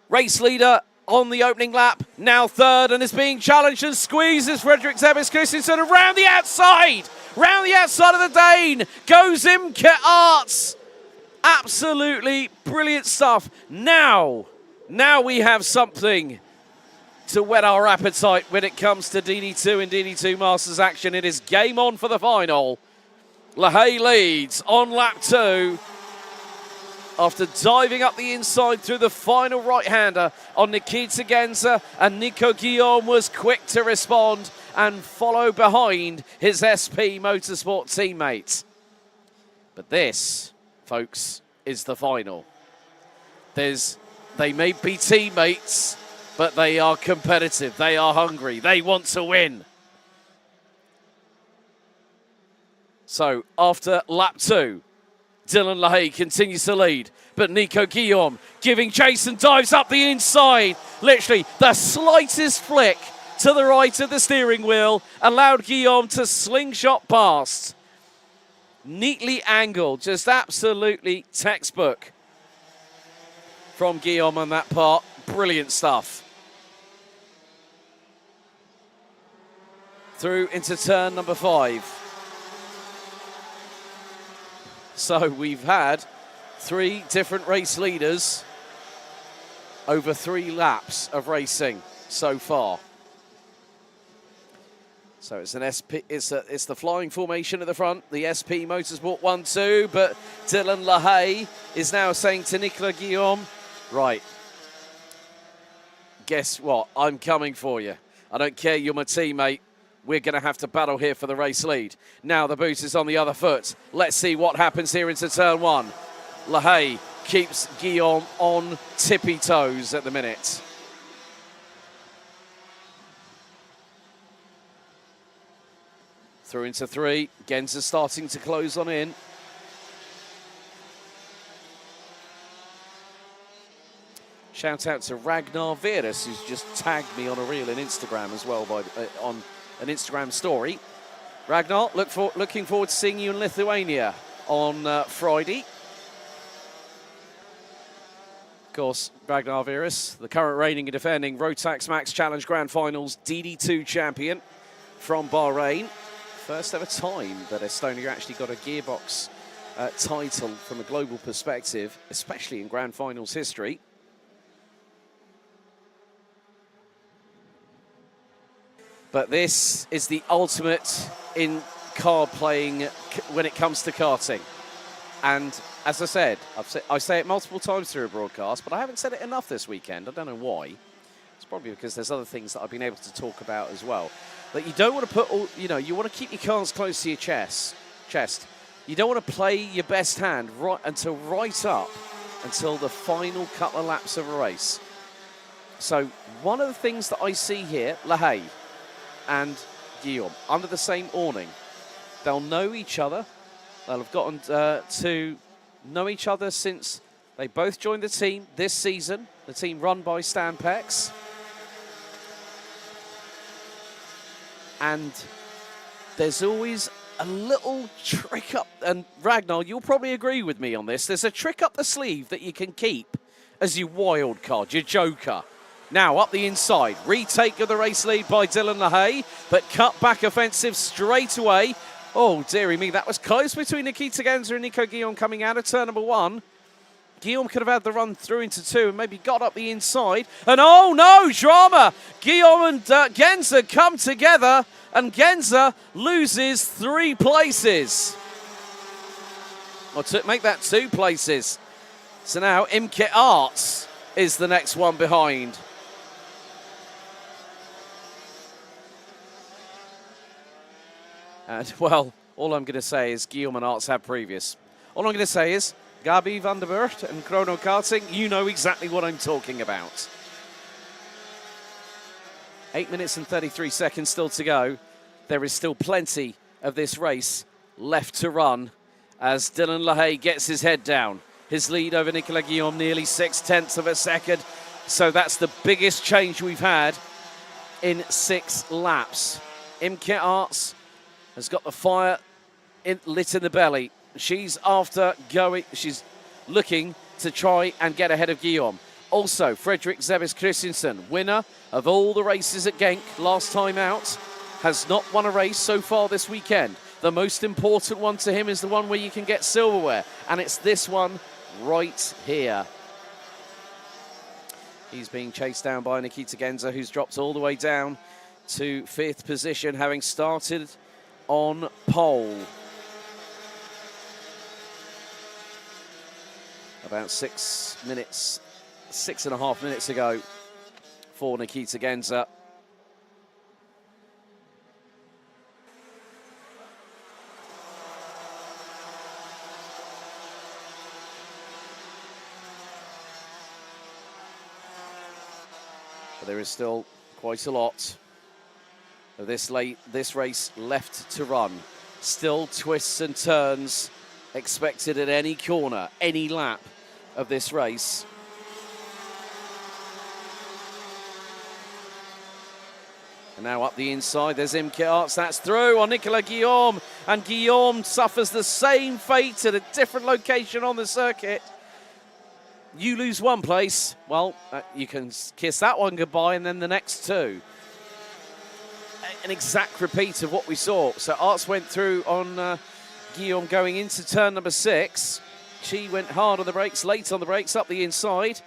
Race leader on the opening lap, now third, and is being challenged and squeezes Frederick Zebis Christensen around the outside. Round the outside of the Dane goes Imke Arts. Absolutely brilliant stuff. Now we have something to whet our appetite when it comes to DD2 and DD2 Masters action. It is game on for the final. LaHaye leads on lap 2 after diving up the inside through the final right-hander on Nikita Genza, and Nico Guillaume was quick to respond and follow behind his SP Motorsport teammate. But this, folks, is the final. They may be teammates, but they are competitive, they are hungry, they want to win. So after lap 2, Dylan LaHaye continues to lead, but Nico Guillaume giving chase and dives up the inside. Literally the slightest flick to the right of the steering wheel allowed Guillaume to slingshot past. Neatly angled, just absolutely textbook from Guillaume on that part. Brilliant stuff. Through into turn number 5. So we've had 3 different race leaders over 3 laps of racing so far. So it's an SP, it's the flying formation at the front, the SP Motorsport 1-2, but Dylan LaHaye is now saying to Nicolas Guillaume, right, guess what, I'm coming for you. I don't care, you're my teammate. We're going to have to battle here for the race lead. Now the boot is on the other foot. Let's see what happens here into turn 1. LaHaye keeps Guillaume on tippy toes at the minute. Through into 3. Genza starting to close on in. Shout out to Ragnar Virus, who's just tagged me on a reel in Instagram as well, on an Instagram story. Ragnar, looking forward to seeing you in Lithuania on Friday. Of course, Ragnar Virus, the current reigning and defending Rotax Max Challenge Grand Finals DD2 champion from Bahrain. First ever time that Estonia actually got a gearbox title from a global perspective, especially in Grand Finals history. But this is the ultimate in card playing when it comes to karting. And as I said, I say it multiple times through a broadcast, but I haven't said it enough this weekend. I don't know why. It's probably because there's other things that I've been able to talk about as well. That you don't want to put all, you want to keep your cards close to your chest. You don't want to play your best hand right up until the final couple of laps of a race. So one of the things that I see here, LaHaye and Guillaume under the same awning, they'll know each other. They'll have gotten to know each other since they both joined the team this season, the team run by Stan Pex. And there's always a little trick up, and Ragnar, you'll probably agree with me on this, there's a trick up the sleeve that you can keep as your wild card, your joker. Now up the inside, retake of the race lead by Dylan LaHaye, but cut back offensive straight away. Oh, dearie me, that was close between Nikita Genza and Nico Guillaume coming out of turn number 1. Guillaume could have had the run through into 2 and maybe got up the inside. And oh no, drama! Guillaume and Genza come together and Genza loses 3 places. Or to make that 2 places. So now Imke Arts is the next one behind. And, well, all I'm going to say is Guillaume and Arts have previous. All I'm going to say is, Gabi van der Burt and Chrono Karting, you know exactly what I'm talking about. 8 minutes and 33 seconds still to go. There is still plenty of this race left to run as Dylan LaHaye gets his head down. His lead over Nicolas Guillaume, nearly 0.6 of a second. So that's the biggest change we've had in 6 laps. Imke Arts has got the fire lit in the belly. She's looking to try and get ahead of Guillaume. Also, Fredrik Zebis Christensen, winner of all the races at Genk last time out, has not won a race so far this weekend. The most important one to him is the one where you can get silverware, and it's this one right here. He's being chased down by Nikita Genza, who's dropped all the way down to 5th position, having started on pole. About 6.5 minutes ago for Nikita Genza. But there is still quite a lot of this race left to run. Still twists and turns expected at any corner, any lap of this race. And now up the inside, there's Imke Arts. That's through on Nicolas Guillaume. And Guillaume suffers the same fate at a different location on the circuit. You lose one place, well, you can kiss that one goodbye and then the next two. An exact repeat of what we saw. So Arts went through on Guillaume going into turn number 6. She went hard on the brakes, late on the brakes, up the inside.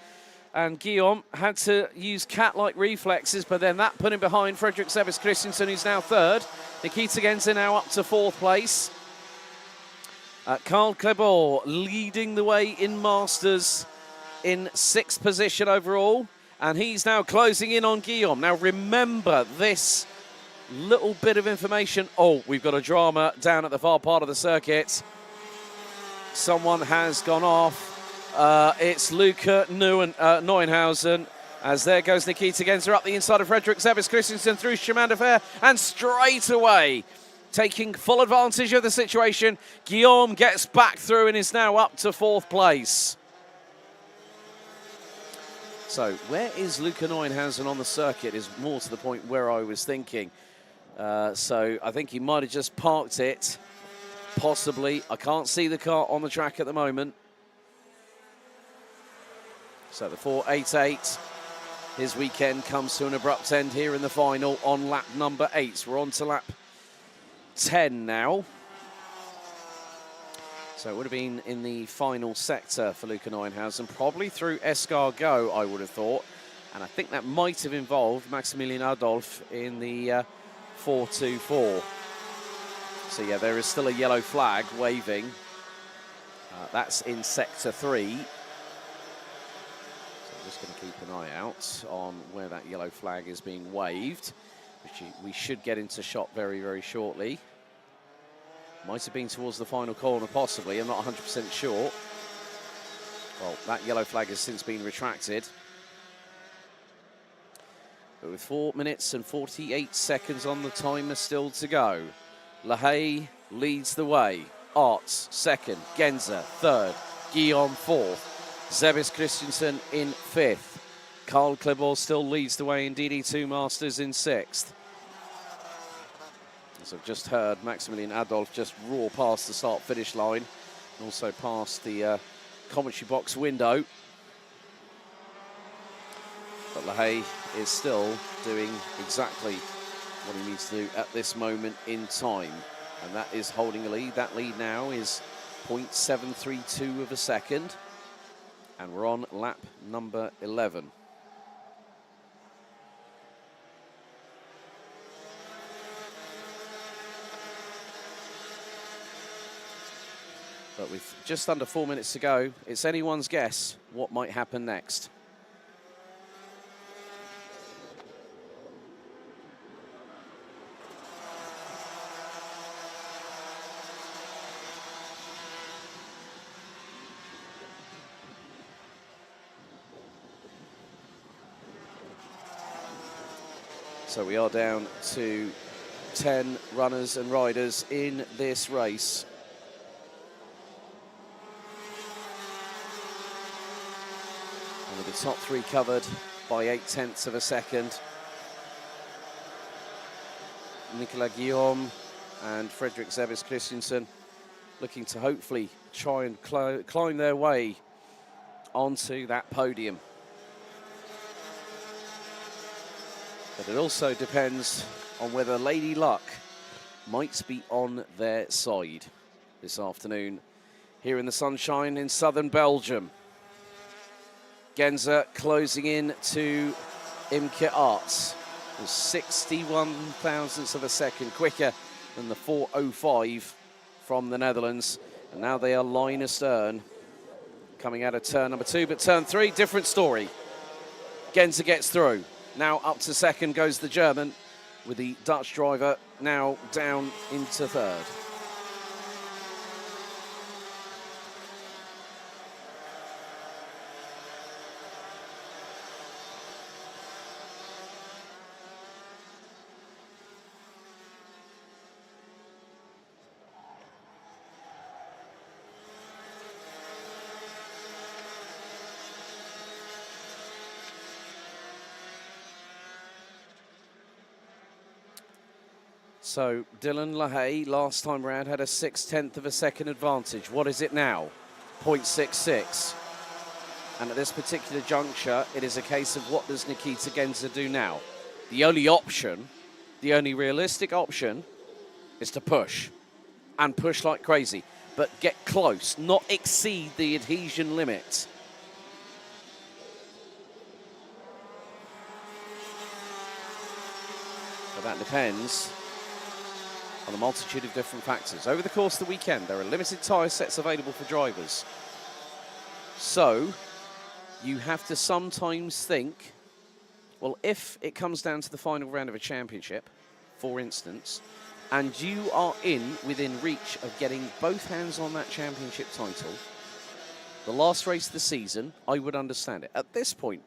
And Guillaume had to use cat-like reflexes, but then that put him behind Fredrik Zebis Christensen, who's now 3rd. Nikita Genza now up to 4th place. Carl Clebor leading the way in Masters in 6th position overall. And he's now closing in on Guillaume. Now remember this little bit of information. Oh, we've got a drama down at the far part of the circuit. Someone has gone off. It's Luca Neuenhausen, as there goes Nikita Genza up the inside of Fredrik Zebis Christensen through Chemin de Fer, and straight away, taking full advantage of the situation, Guillaume gets back through and is now up to 4th place. So where is Luca Neuenhausen on the circuit is more to the point where I was thinking. So I think he might have just parked it, possibly. I can't see the car on the track at the moment. So the 4.88, his weekend comes to an abrupt end here in the final on lap number 8. We're on to lap 10 now. So it would have been in the final sector for Luca Neuenhausen, probably through Escargot, I would have thought. And I think that might have involved Maximilian Adolf in the 4.24. So yeah, there is still a yellow flag waving. That's in sector 3. Just going to keep an eye out on where that yellow flag is being waved, which we should get into shot very, very shortly. Might have been towards the final corner, possibly. I'm not 100% sure. Well, that yellow flag has since been retracted. But with 4 minutes and 48 seconds on the timer still to go, LaHaye leads the way. Arts 2nd, Genza 3rd, Guillaume 4th. Zebis Christensen in 5th. Carl Clebor still leads the way in DD2 Masters in 6th. As I've just heard, Maximilian Adolf just roar past the start-finish line, and also past the commentary box window. But LaHaye is still doing exactly what he needs to do at this moment in time, and that is holding a lead. That lead now is 0.732 of a second. And we're on lap number 11. But with just under 4 minutes to go, it's anyone's guess what might happen next. So we are down to 10 runners and riders in this race. And with the top three covered by 0.8 of a second. Nicolas Guillaume and Fredrik Zebbes Christensen looking to hopefully try and climb their way onto that podium. But it also depends on whether Lady Luck might be on their side this afternoon here in the sunshine in southern Belgium. Genza closing in to Imke Arts, was 61 thousandths of a second quicker than the 4:05 from the Netherlands. And now they are line astern coming out of turn number 2, but turn 3, different story. Genza gets through. Now up to second goes the German, with the Dutch driver now down into third. So Dylan LaHaye last time around had a 0.6 of a second advantage. What is it now? 0.66. And at this particular juncture, it is a case of what does Nikita Genza do now? The only option, the only realistic option, is to push. And push like crazy. But get close, not exceed the adhesion limit. But that depends on a multitude of different factors. Over the course of the weekend, there are limited tyre sets available for drivers. So, you have to sometimes think, well, if it comes down to the final round of a championship, for instance, and you are within reach of getting both hands on that championship title, the last race of the season, I would understand it. At this point,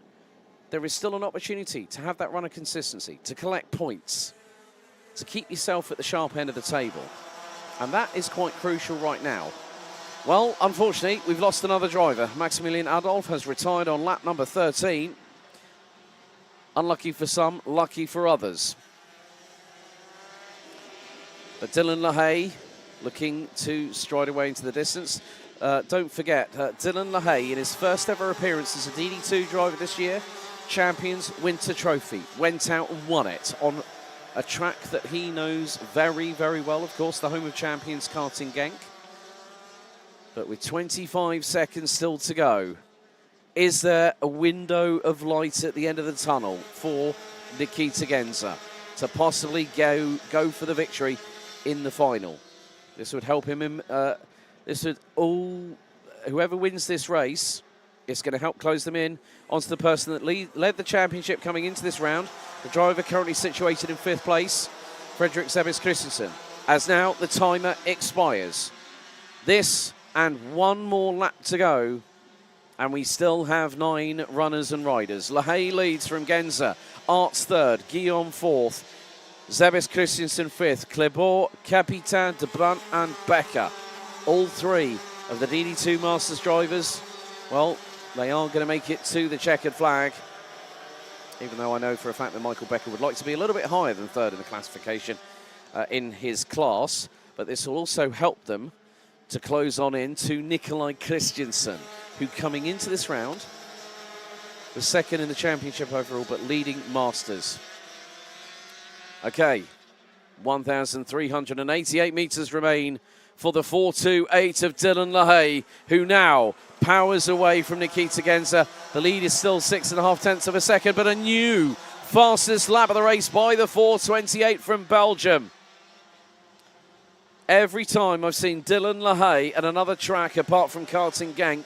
there is still an opportunity to have that run of consistency, to collect points, to keep yourself at the sharp end of the table. And that is quite crucial right now. Well, unfortunately, we've lost another driver. Maximilian Adolf has retired on lap number 13. Unlucky for some, lucky for others. But Dylan LaHaye looking to stride away into the distance. Don't forget, Dylan LaHaye, in his first ever appearance as a DD2 driver this year, Champions Winter Trophy, went out and won it on a track that he knows very, very well, of course, the home of Champions Karting Genk. But with 25 seconds still to go, is there a window of light at the end of the tunnel for Nikita Genza to possibly go for the victory in the final? This would help him, whoever wins this race, it's going to help close them in onto the person that led the championship coming into this round. The driver currently situated in 5th place, Fredrik Zebbes Christensen, as now the timer expires. This and one more lap to go, and we still have 9 runners and riders. LaHaye leads from Genza, Arts 3rd, Guillaume 4th, Zebbes Christensen 5th, Clebor, Capitan, De Brunt and Becker. All 3 of the DD2 Masters drivers, well, they are going to make it to the checkered flag, even though I know for a fact that Michael Becker would like to be a little bit higher than 3rd in the classification in his class. But this will also help them to close on in to Nikolai Christensen, who coming into this round was 2nd in the championship overall, but leading Masters. Okay, 1,388 metres remain for the 4.28 of Dylan LaHaye, who now powers away from Nikita Genza. The lead is still 6.5 of a second, but a new fastest lap of the race by the 4.28 from Belgium. Every time I've seen Dylan LaHaye at another track apart from Karting Genk,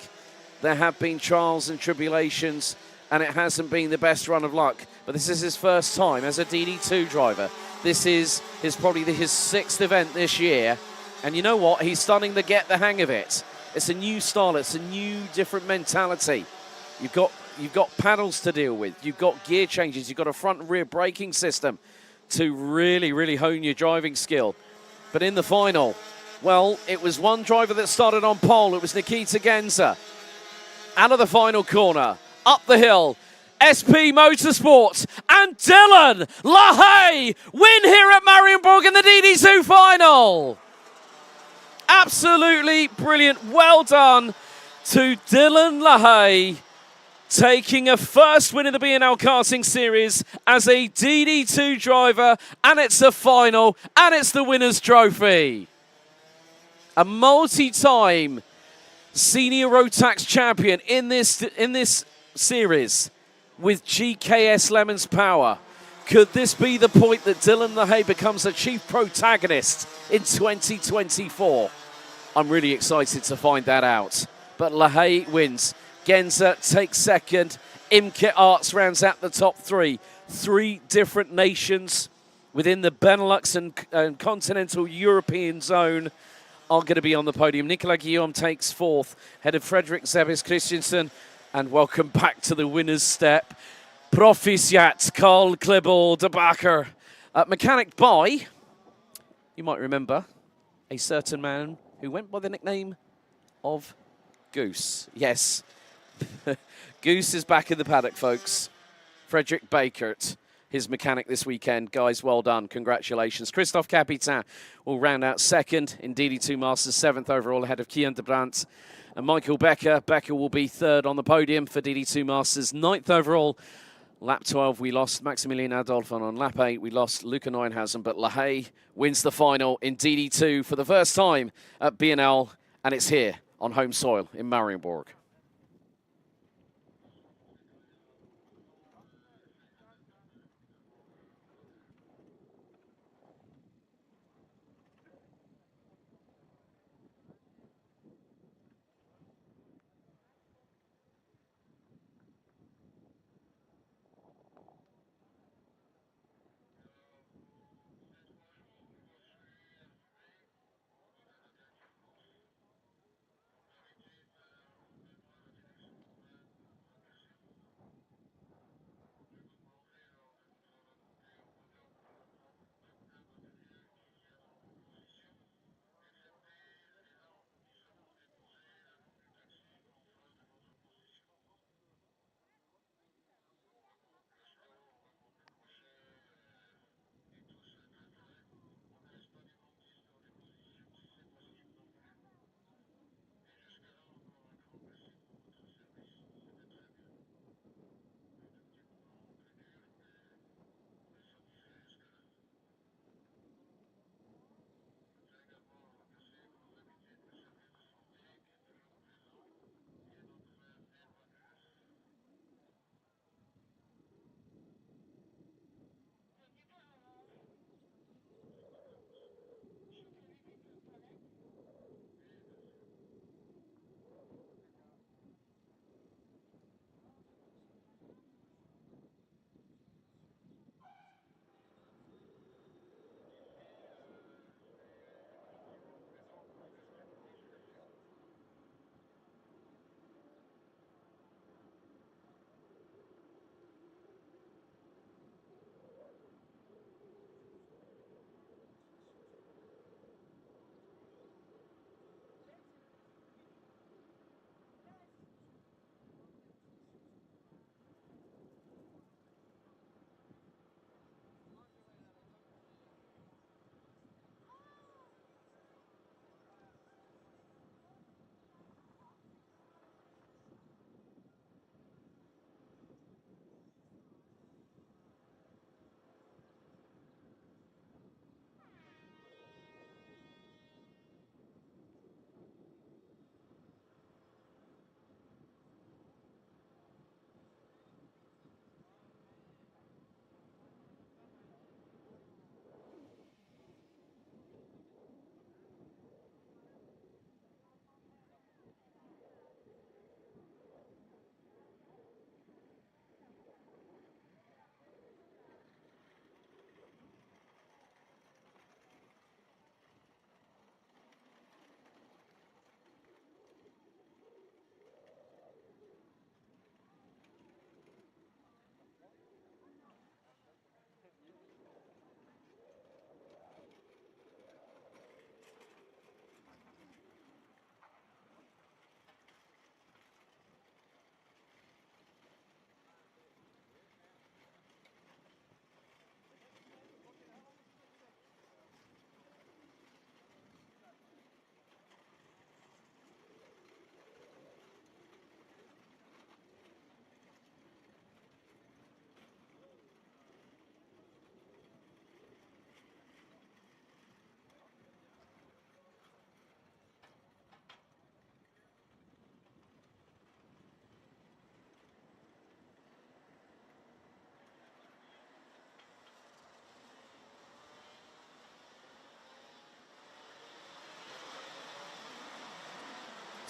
there have been trials and tribulations, and it hasn't been the best run of luck. But this is his first time as a DD2 driver. This is probably his 6th event this year. And you know what? He's starting to get the hang of it. It's a new style. It's a new, different mentality. You've got you've got paddles to deal with, you've got gear changes, you've got a front and rear braking system to really, really hone your driving skill. But in the final, well, it was one driver that started on pole. It was Nikita Genza. Out of the final corner, up the hill, SP Motorsports and Dylan LaHaye win here at Mariembourg in the DD2 final. Absolutely brilliant. Well done to Dylan LaHaye, taking a first win in the BNL Karting Series as a DD2 driver, and it's a final, and it's the winner's trophy. A multi-time senior Rotax champion in this series with GKS Lemons Power. Could this be the point that Dylan LaHaye becomes a chief protagonist in 2024? I'm really excited to find that out. But LaHaye wins. Genza takes second. Imke Arts rounds out the top three. 3 different nations within the Benelux and continental European zone are going to be on the podium. Nicolas Guillaume takes 4th, ahead of Frederick Zebis Christensen. And welcome back to the winner's step. Proficiat Carl Klebel de Bakker. Mechanic by, you might remember, a certain man who went by the nickname of Goose. Yes, Goose is back in the paddock, folks. Frederick Bakert, his mechanic this weekend. Guys, well done. Congratulations. Christophe Capitan will round out second in DD2 Masters, 7th overall, ahead of Kian de Brandt and Michael Becker. Becker will be 3rd on the podium for DD2 Masters, 9th overall. Lap 12, we lost Maximilian Adolphe, and on lap 8, we lost Luca Neuenhausen, but LaHaye wins the final in DD2 for the first time at BNL, and it's here on home soil in Mariembourg.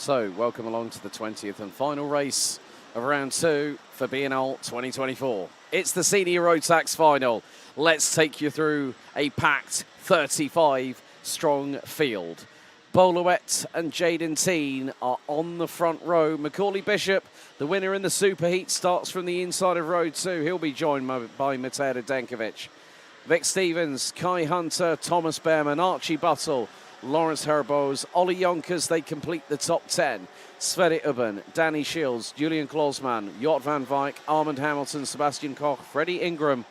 So, welcome along to the 20th and final race of round 2 for BNL 2024. It's the Senior Rotax Final. Let's take you through a packed 35-strong field. Boluet and Jaden Teen are on the front row. Macaulay Bishop, the winner in the Superheat, starts from the inside of row 2. He'll be joined by Matej Radenkovic. Vic Stevens, Kai Hunter, Thomas Behrman, Archie Buttle, Lawrence Herbos, Ollie Yonkers, they complete the top 10. Sverre Ubben, Danny Shields, Julian Klausman, Jort van Wyk, Armand Hamilton, Sebastian Koch, Freddie Ingram,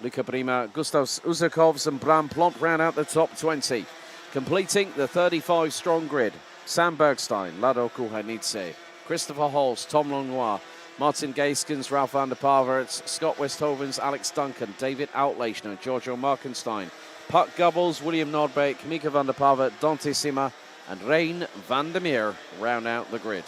Luca Prima, Gustav Uzakovs and Bram Plomp round out the top 20. Completing the 35-strong grid, Sam Bergstein, Lado Kuhanidze, Christopher Holst, Tom Langlois, Martin Gaiskens, Ralph van der Paverts, Scott Westhovens, Alex Duncan, David Outleichner, Giorgio Markenstein, Puck Gubbles, William Nordbeek, Mika van der Pavert, Dante Sima, and Rein van der Meer round out the grid.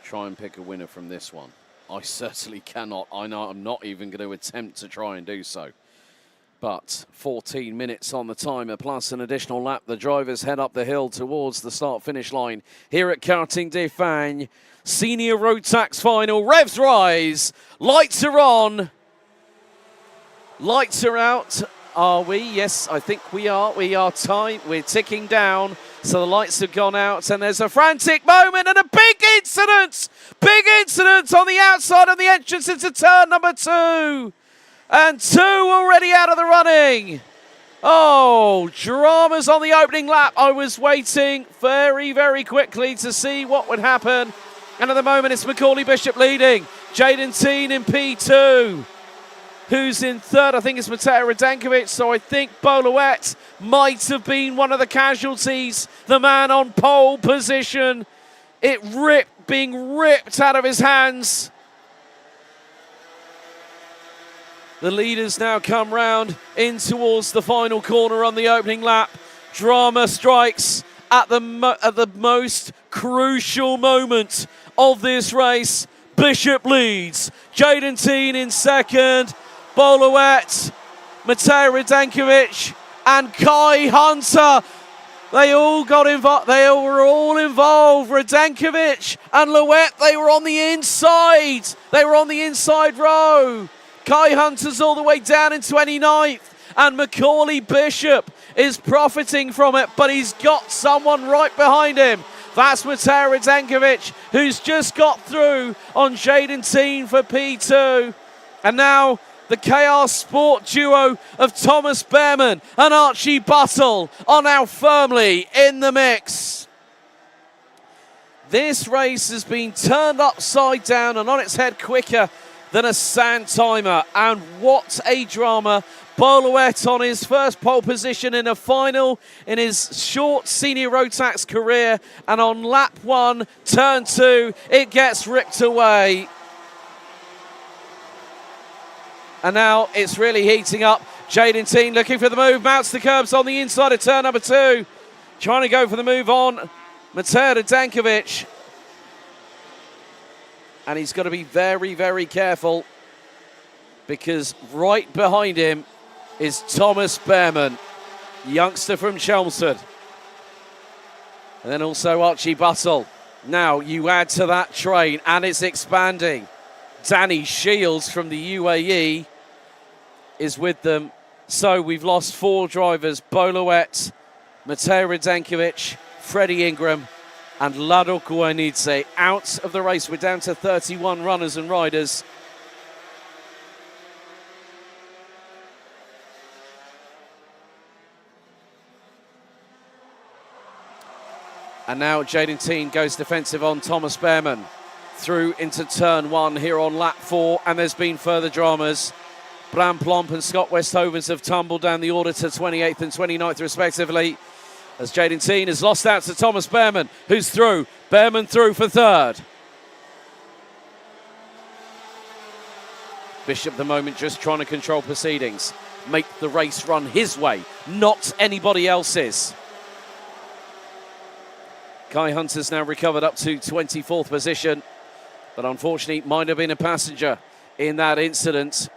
Try and pick a winner from this one. I certainly cannot. I know I'm not even going to attempt to try and do so. But 14 minutes on the timer, plus an additional lap. The drivers head up the hill towards the start-finish line here at Karting des Fagnes. Senior Rotax Final. Revs rise. Lights are on. Lights are out. Are we? Yes, I think we are. We are time. We're ticking down. So the lights have gone out and there's a frantic moment and a big incident on the outside of the entrance into turn number 2. And 2 already out of the running. Oh, dramas on the opening lap. I was waiting very, very quickly to see what would happen. And at the moment it's Macaulay Bishop leading. Jaden Teen in P2. Who's in third? I think it's Matej Radenkovic. So I think Boluet might have been one of the casualties. The man on pole position. It being ripped out of his hands. The leaders now come round in towards the final corner on the opening lap. Drama strikes at the most crucial moment of this race. Bishop leads. Jaden Teen in second. Boluet, Matej Radenkovic, and Kai Hunter. They all got involved. They were all involved. Radenkovic and Louet, they were on the inside. They were on the inside row. Kai Hunter's all the way down in 29th. And Macaulay Bishop is profiting from it, but he's got someone right behind him. That's Matej Radenkovic, who's just got through on Jaden Teen for P2. And now the KR Sport duo of Thomas Behrman and Archie Buttle are now firmly in the mix. This race has been turned upside down and on its head quicker than a sand timer. And what a drama. Boluet on his first pole position in a final in his short Senior Rotax career. And on lap 1, turn 2, it gets ripped away. And now it's really heating up. Jaden Teen looking for the move, mounts the curbs on the inside of turn number 2. Trying to go for the move on Matej Dankovic. And he's got to be very, very careful because right behind him is Thomas Behrman, youngster from Chelmsford. And then also Archie Buttle. Now you add to that train and it's expanding. Danny Shields from the UAE is with them. So we've lost 4 drivers, Bolowet, Matej Radenkovic, Freddie Ingram and Lado Kuanidze out of the race. We're down to 31 runners and riders. And now Jaden Teen goes defensive on Thomas Behrman. Through into turn 1 here on lap 4, and there's been further dramas. Bram Plomp and Scott Westhovens have tumbled down the order to 28th and 29th respectively, as Jaden Teen has lost out to Thomas Behrman, who's through. Behrman through for 3rd. Bishop at the moment just trying to control proceedings. Make the race run his way, not anybody else's. Kai Hunter's now recovered up to 24th position, but unfortunately might have been a passenger in that incident.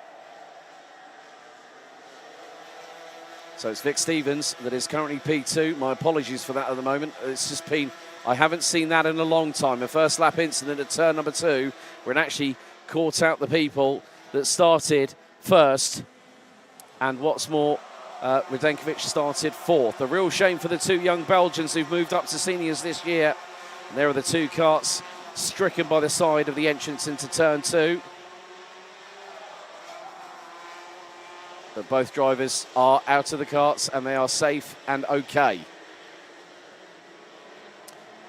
So it's Vic Stevens that is currently P2. My apologies for that at the moment. It's just been, I haven't seen that in a long time. A first lap incident at turn number 2, where it actually caught out the people that started first. And what's more, Radenkovic started 4th. A real shame for the 2 young Belgians who've moved up to seniors this year. And there are the 2 karts stricken by the side of the entrance into turn 2. But both drivers are out of the karts and they are safe and okay.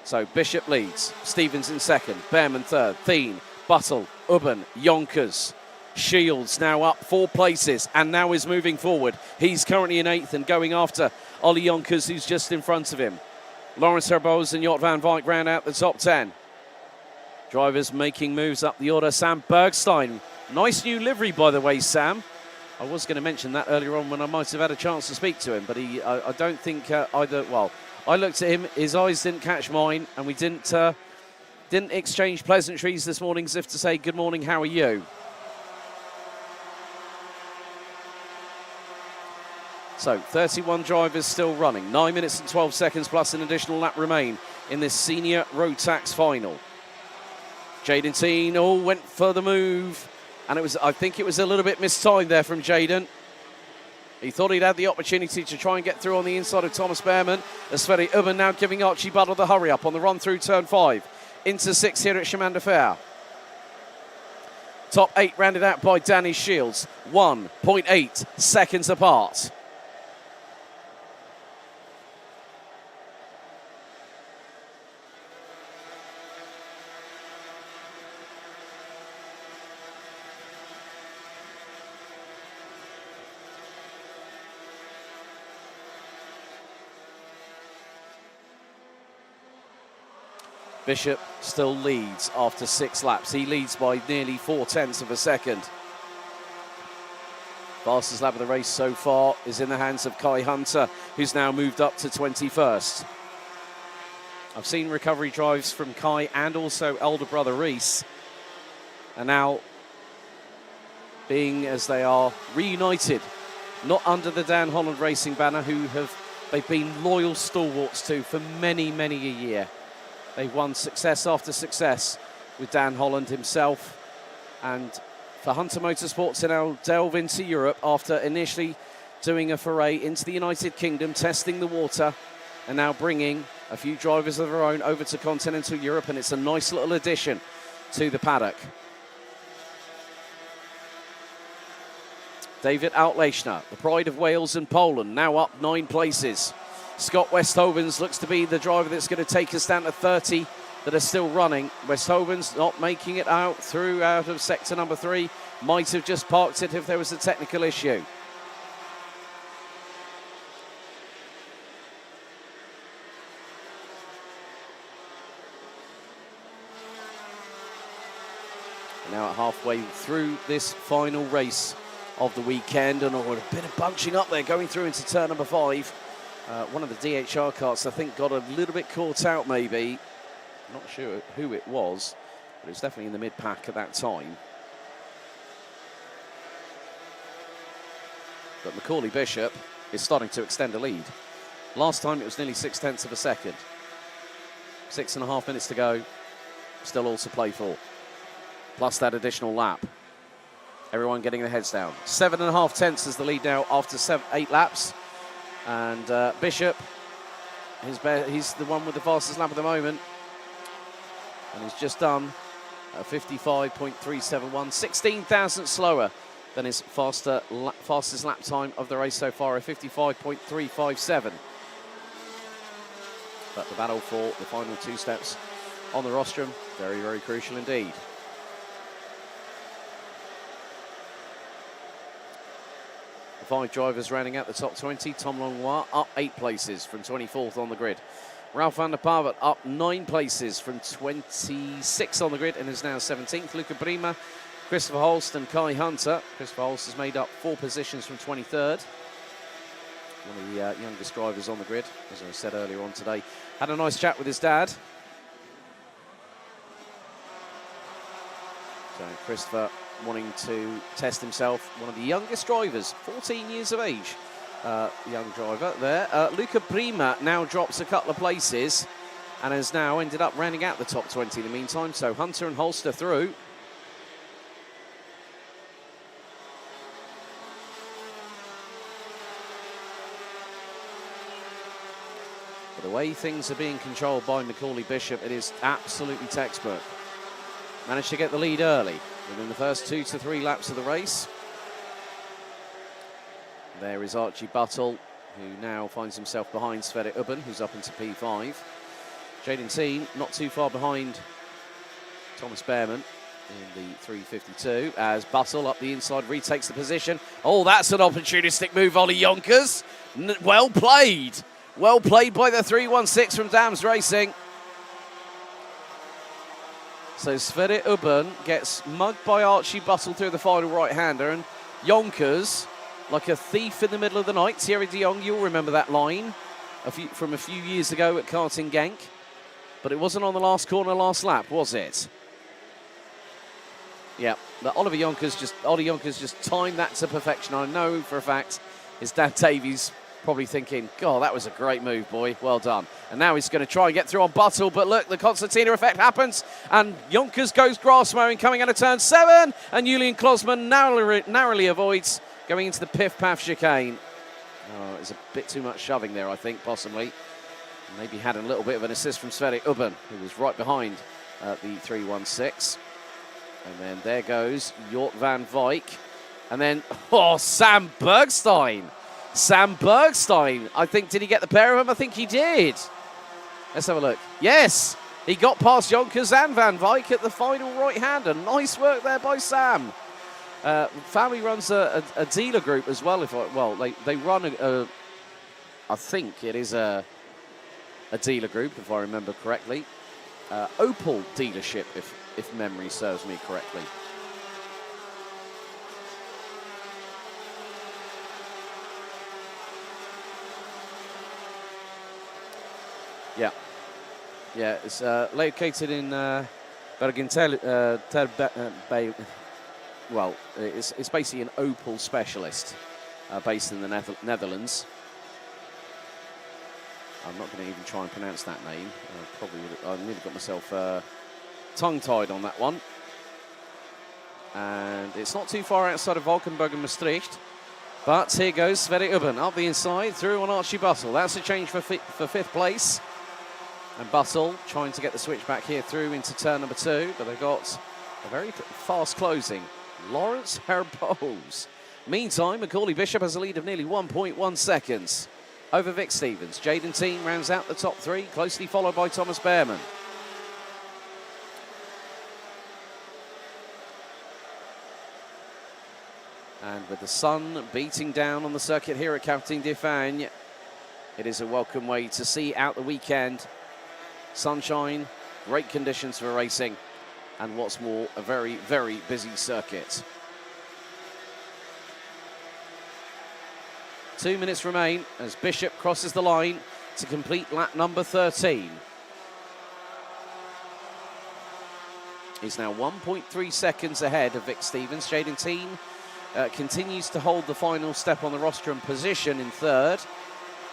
So Bishop leads, Stevens in 2nd, Behrman 3rd, Thien, Buttle, Ubben, Yonkers. Shields now up 4 places and now is moving forward. He's currently in 8th and going after Ollie Yonkers, who's just in front of him. Lawrence Herboz and Jort van Wyk round out the top 10. Drivers making moves up the order. Sam Bergstein. Nice new livery, by the way, Sam. I was going to mention that earlier on when I might have had a chance to speak to him, but I don't think either. Well, I looked at him, his eyes didn't catch mine, and we didn't exchange pleasantries this morning as if to say, good morning, how are you? So 31 drivers still running, 9 minutes and 12 seconds plus an additional lap remain in this senior Rotax final. Jaden Teen went for the move, and I think it was a little bit mistimed there from Jaden. He thought he'd had the opportunity to try and get through on the inside of Thomas Behrman. As Sverre Ubben now giving Archie Buttle the hurry up on the run through turn 5 into 6 here at Chemin de Fer. Top 8 rounded out by Danny Shields, 1.8 seconds apart. Bishop still leads after 6 laps. He leads by nearly 0.4 of a second. Fastest lap of the race so far is in the hands of Kai Hunter, who's now moved up to 21st. I've seen recovery drives from Kai and also elder brother Reese. And now, being as they are reunited, not under the Dan Holland Racing banner, they've been loyal stalwarts to for many, many a year. They've won success after success with Dan Holland himself. And for Hunter Motorsport to now delve into Europe after initially doing a foray into the United Kingdom, testing the water, and now bringing a few drivers of their own over to continental Europe, and it's a nice little addition to the paddock. David Outlechner, the pride of Wales and Poland, now up 9 places. Scott Westhovens looks to be the driver that's going to take us down to 30 that are still running. Westhovens not making it out of sector number 3. Might have just parked it if there was a technical issue. Now at halfway through this final race of the weekend, and a bit of bunching up there going through into turn number 5. One of the DHR carts, I think, got a little bit caught out maybe. Not sure who it was, but it was definitely in the mid-pack at that time. But Macaulay Bishop is starting to extend a lead. Last time it was nearly 0.6 of a second. 6.5 minutes to go. Still all to play for. Plus that additional lap. Everyone getting their heads down. 7.5 tenths is the lead now after 8 laps. And Bishop, he's the one with the fastest lap at the moment. And he's just done a 55.371, 16 thousandths slower than his fastest lap time of the race so far, a 55.357. But the battle for the final 2 steps on the rostrum, very, very crucial indeed. The 5 drivers rounding out the top 20. Tom Longlois up 8 places from 24th on the grid. Ralph van der Pavet up 9 places from 26 on the grid and is now 17th. Luca Brima, Christopher Holst and Kai Hunter. Christopher Holst has made up 4 positions from 23rd. One of the youngest drivers on the grid, as I said earlier on today. Had a nice chat with his dad. So Christopher wanting to test himself. One of the youngest drivers, 14 years of age. Young driver there. Luca Prima now drops a couple of places and has now ended up rounding out the top 20 in the meantime. So Hunter and Holster through. But the way things are being controlled by Macaulay Bishop, it is absolutely textbook. Managed to get the lead early within the first 2 to 3 laps of the race. There is Archie Buttle, who now finds himself behind Sverre Ubben, who's up into P5. Jaden Teen not too far behind Thomas Behrman in the 352, as Buttle up the inside retakes the position. Oh, that's an opportunistic move, Ollie Yonkers. Well played. Well played by the 316 from Dams Racing. So Sverre Ubben gets mugged by Archie Buttle through the final right-hander, and Yonkers, like a thief in the middle of the night. Thierry de Jong, you'll remember that line from a few years ago at Karting Genk. But it wasn't on the last corner, last lap, was it? Yeah, but Ollie Yonkers just timed that to perfection. I know for a fact his dad Davies probably thinking, God, that was a great move, boy. Well done. And now he's going to try and get through on Buttle, but look, the Constantina effect happens, and Yonkers goes grass mowing coming out of turn 7, and Julian Klosman narrowly avoids going into the piff-paff chicane. Oh, it's a bit too much shoving there, I think, possibly. Maybe had a little bit of an assist from Sverre Ubben, who was right behind the 316. And then there goes Jort van Wyk. And then, oh, Sam Bergstein. Sam Bergstein. I think, did he get the pair of them? I think he did. Let's have a look. Yes, he got past Yonkers and Van Wyk at the final right-hander. Nice work there by Sam. Family runs a dealer group as well. They run I think it is a dealer group, if I remember correctly. Opel dealership, if memory serves me correctly. Yeah, it's located in Bergen-Ter well, it's basically an Opel specialist based in the Netherlands. I'm not going to even try and pronounce that name. I nearly got myself tongue-tied on that one. And it's not too far outside of Valkenburg and Maastricht. But here goes Sverre Ubben up the inside, through on Archie Buttle. That's a change for 5th place. And Buttle trying to get the switch back here through into turn number 2. But they've got a very fast closing. Lawrence Herbose. Meantime, Macaulay Bishop has a lead of nearly 1.1 seconds over Vic Stevens. Jaden Teen rounds out the top 3, closely followed by Thomas Behrman. And with the sun beating down on the circuit here at Karting d'Espagne, it is a welcome way to see out the weekend. Sunshine, great conditions for racing, and what's more, a very, very busy circuit. 2 minutes remain as Bishop crosses the line to complete lap number 13. He's now 1.3 seconds ahead of Vic Stevens. Jaden Teen continues to hold the final step on the rostrum position in third.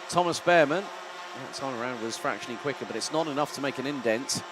Thomas Behrman, that time around was fractionally quicker, but it's not enough to make an indent.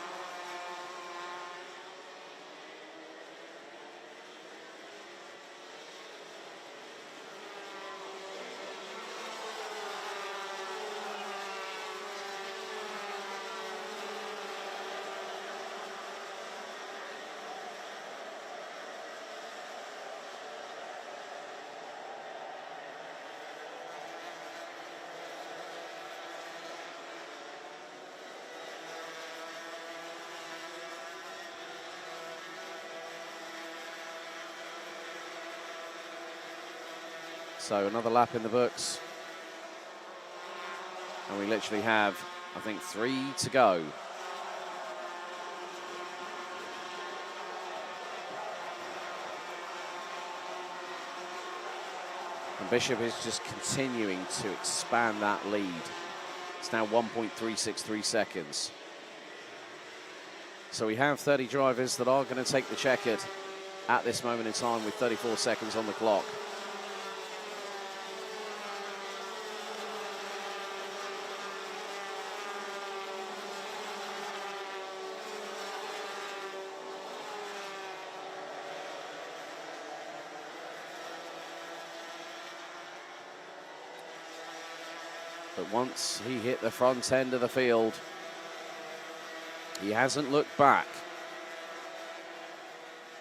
So another lap in the books. And we literally have, I think, 3 to go. And Bishop is just continuing to expand that lead. It's now 1.363 seconds. So we have 30 drivers that are going to take the checkered at this moment in time with 34 seconds on the clock. But once he hit the front end of the field, he hasn't looked back.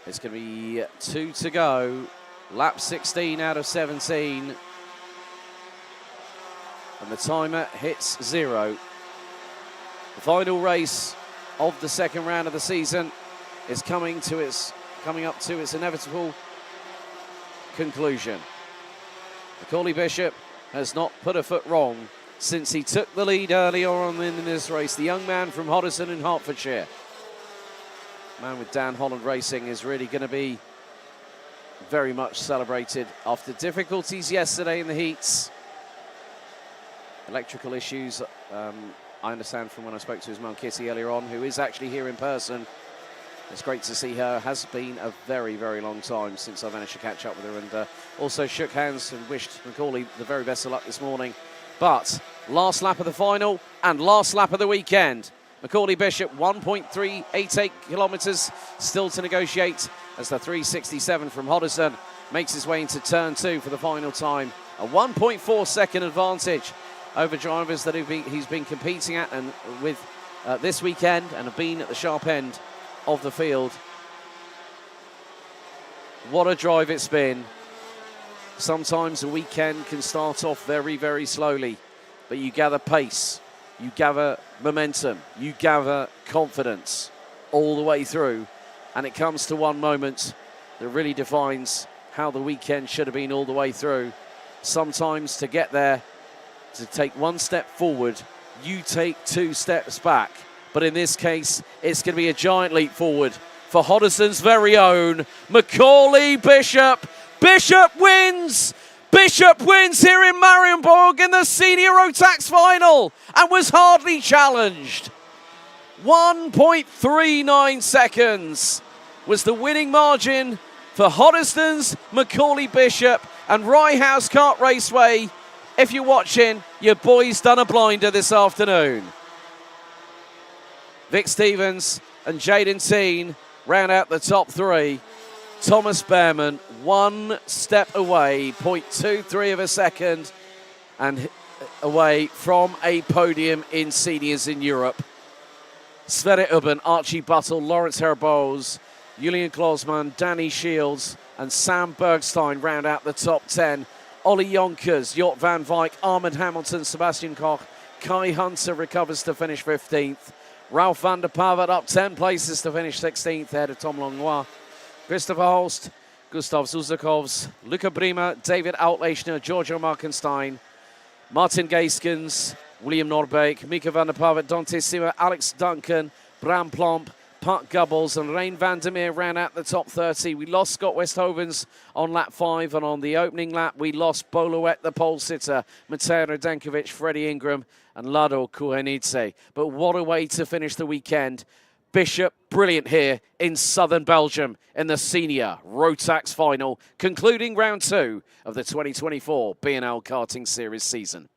It's going to be 2 to go. Lap 16 out of 17. And the timer hits 0. The final race of the second round of the season is coming up to its inevitable conclusion. Macaulay Bishop has not put a foot wrong since he took the lead earlier on in this race. The young man from Hoddesdon in Hertfordshire. Man with Dan Holland Racing is really going to be very much celebrated after difficulties yesterday in the heats. Electrical issues, I understand from when I spoke to his mum Kitty earlier on, who is actually here in person. It's great to see her. Has been a very, very long time since I managed to catch up with her, and also shook hands and wished Macaulay the very best of luck this morning. But last lap of the final and last lap of the weekend. Macaulay Bishop, 1.388 kilometres still to negotiate as the 367 from Hoddesdon makes his way into turn 2 for the final time. A 1.4 second advantage over drivers that he's been competing at and with this weekend and have been at the sharp end of the field. What a drive it's been. Sometimes a weekend can start off very, very slowly, but you gather pace, you gather momentum, you gather confidence all the way through, and it comes to one moment that really defines how the weekend should have been all the way through. Sometimes to get there, to take one step forward, you take 2 steps back. But in this case, it's going to be a giant leap forward for Hoddesdon's very own Macaulay Bishop. Bishop wins! Bishop wins here in Mariembourg in the Senior Rotax Final and was hardly challenged. 1.39 seconds was the winning margin for Hoddesdon's Macaulay Bishop, and Rye House Kart Raceway, if you're watching, your boy's done a blinder this afternoon. Vic Stevens and Jaden Teen round out the top 3. Thomas Behrman 1 step away, 0.23 of a second, and away from a podium in seniors in Europe. Sverre Ubben, Archie Buttle, Lawrence Herboz, Julian Klosman, Danny Shields, and Sam Bergstein round out the top 10. Ollie Yonkers, Jort van Wyk, Ahmed Hamilton, Sebastian Koch, Kai Hunter recovers to finish 15th. Ralph van der Pavat up 10 places to finish 16th ahead of Tom Langlois. Christopher Holst, Gustav Zuzakovs, Luca Brima, David Outlechner, Giorgio Markenstein, Martin Geiskens, William Norbeek, Mika van der Pavat, Dante Sima, Alex Duncan, Bram Plomp, Puck Gubbles and Rein van der Meer ran at the top 30. We lost Scott Westhovens on lap 5, and on the opening lap, we lost Boluet, the pole sitter, Mateo Radenkovic, Freddie Ingram, and Lado Kurenidze. But what a way to finish the weekend. Bishop, brilliant here in southern Belgium in the senior Rotax final, concluding round 2 of the 2024 BNL Karting Series season.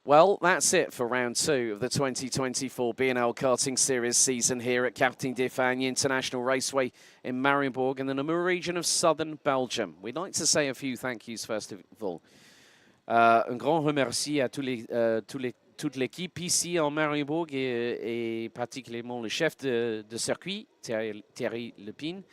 Well, that's it for round 2 of the 2024 BNL Karting Series season here at Karting d'Espagne International Raceway in Mariembourg in the Namur region of southern Belgium. We'd like to say a few thank yous first of all. Un grand remercie à toute l'équipe ici en Mariembourg et particulièrement le chef de circuit, Thierry Lepine,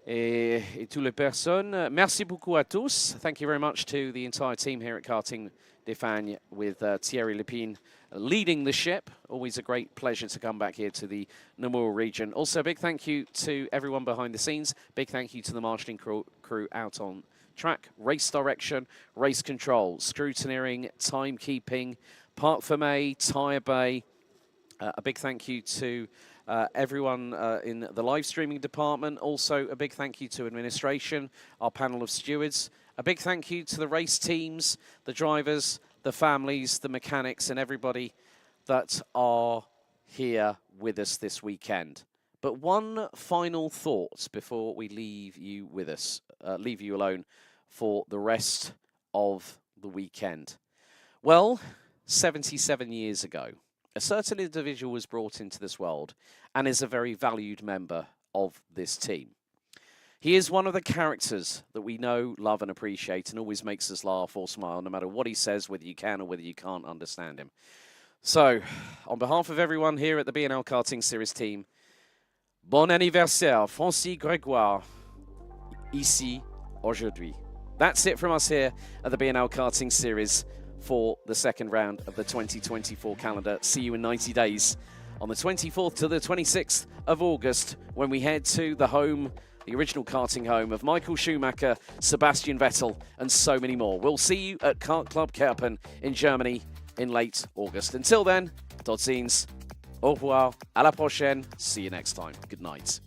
et toutes les personnes. Merci beaucoup à tous. Thank you very much to the entire team here at Karting d'Espagne with Thierry Lepine leading the ship. Always a great pleasure to come back here to the Namur region. Also, a big thank you to everyone behind the scenes. Big thank you to the marshalling crew out on track, race direction, race control, scrutineering, timekeeping, parc fermé, tyre bay. A big thank you to everyone in the live streaming department. Also, a big thank you to administration, our panel of stewards. A big thank you to the race teams, the drivers, the families, the mechanics, and everybody that are here with us this weekend. But one final thought before we leave you with us, leave you alone for the rest of the weekend. Well, 77 years ago, a certain individual was brought into this world and is a very valued member of this team. He is one of the characters that we know, love and appreciate, and always makes us laugh or smile no matter what he says, whether you can or whether you can't understand him. So, on behalf of everyone here at the BNL Karting Series team, bon anniversaire, Francis Grégoire, ici, aujourd'hui. That's it from us here at the BNL Karting Series for the second round of the 2024 calendar. See you in 90 days on the 24th to the 26th of August when we head to the home, the original karting home of Michael Schumacher, Sebastian Vettel, and so many more. We'll see you at Kart Club Kerpen in Germany in late August. Until then, tot ziens, au revoir, à la prochaine, see you next time. Good night.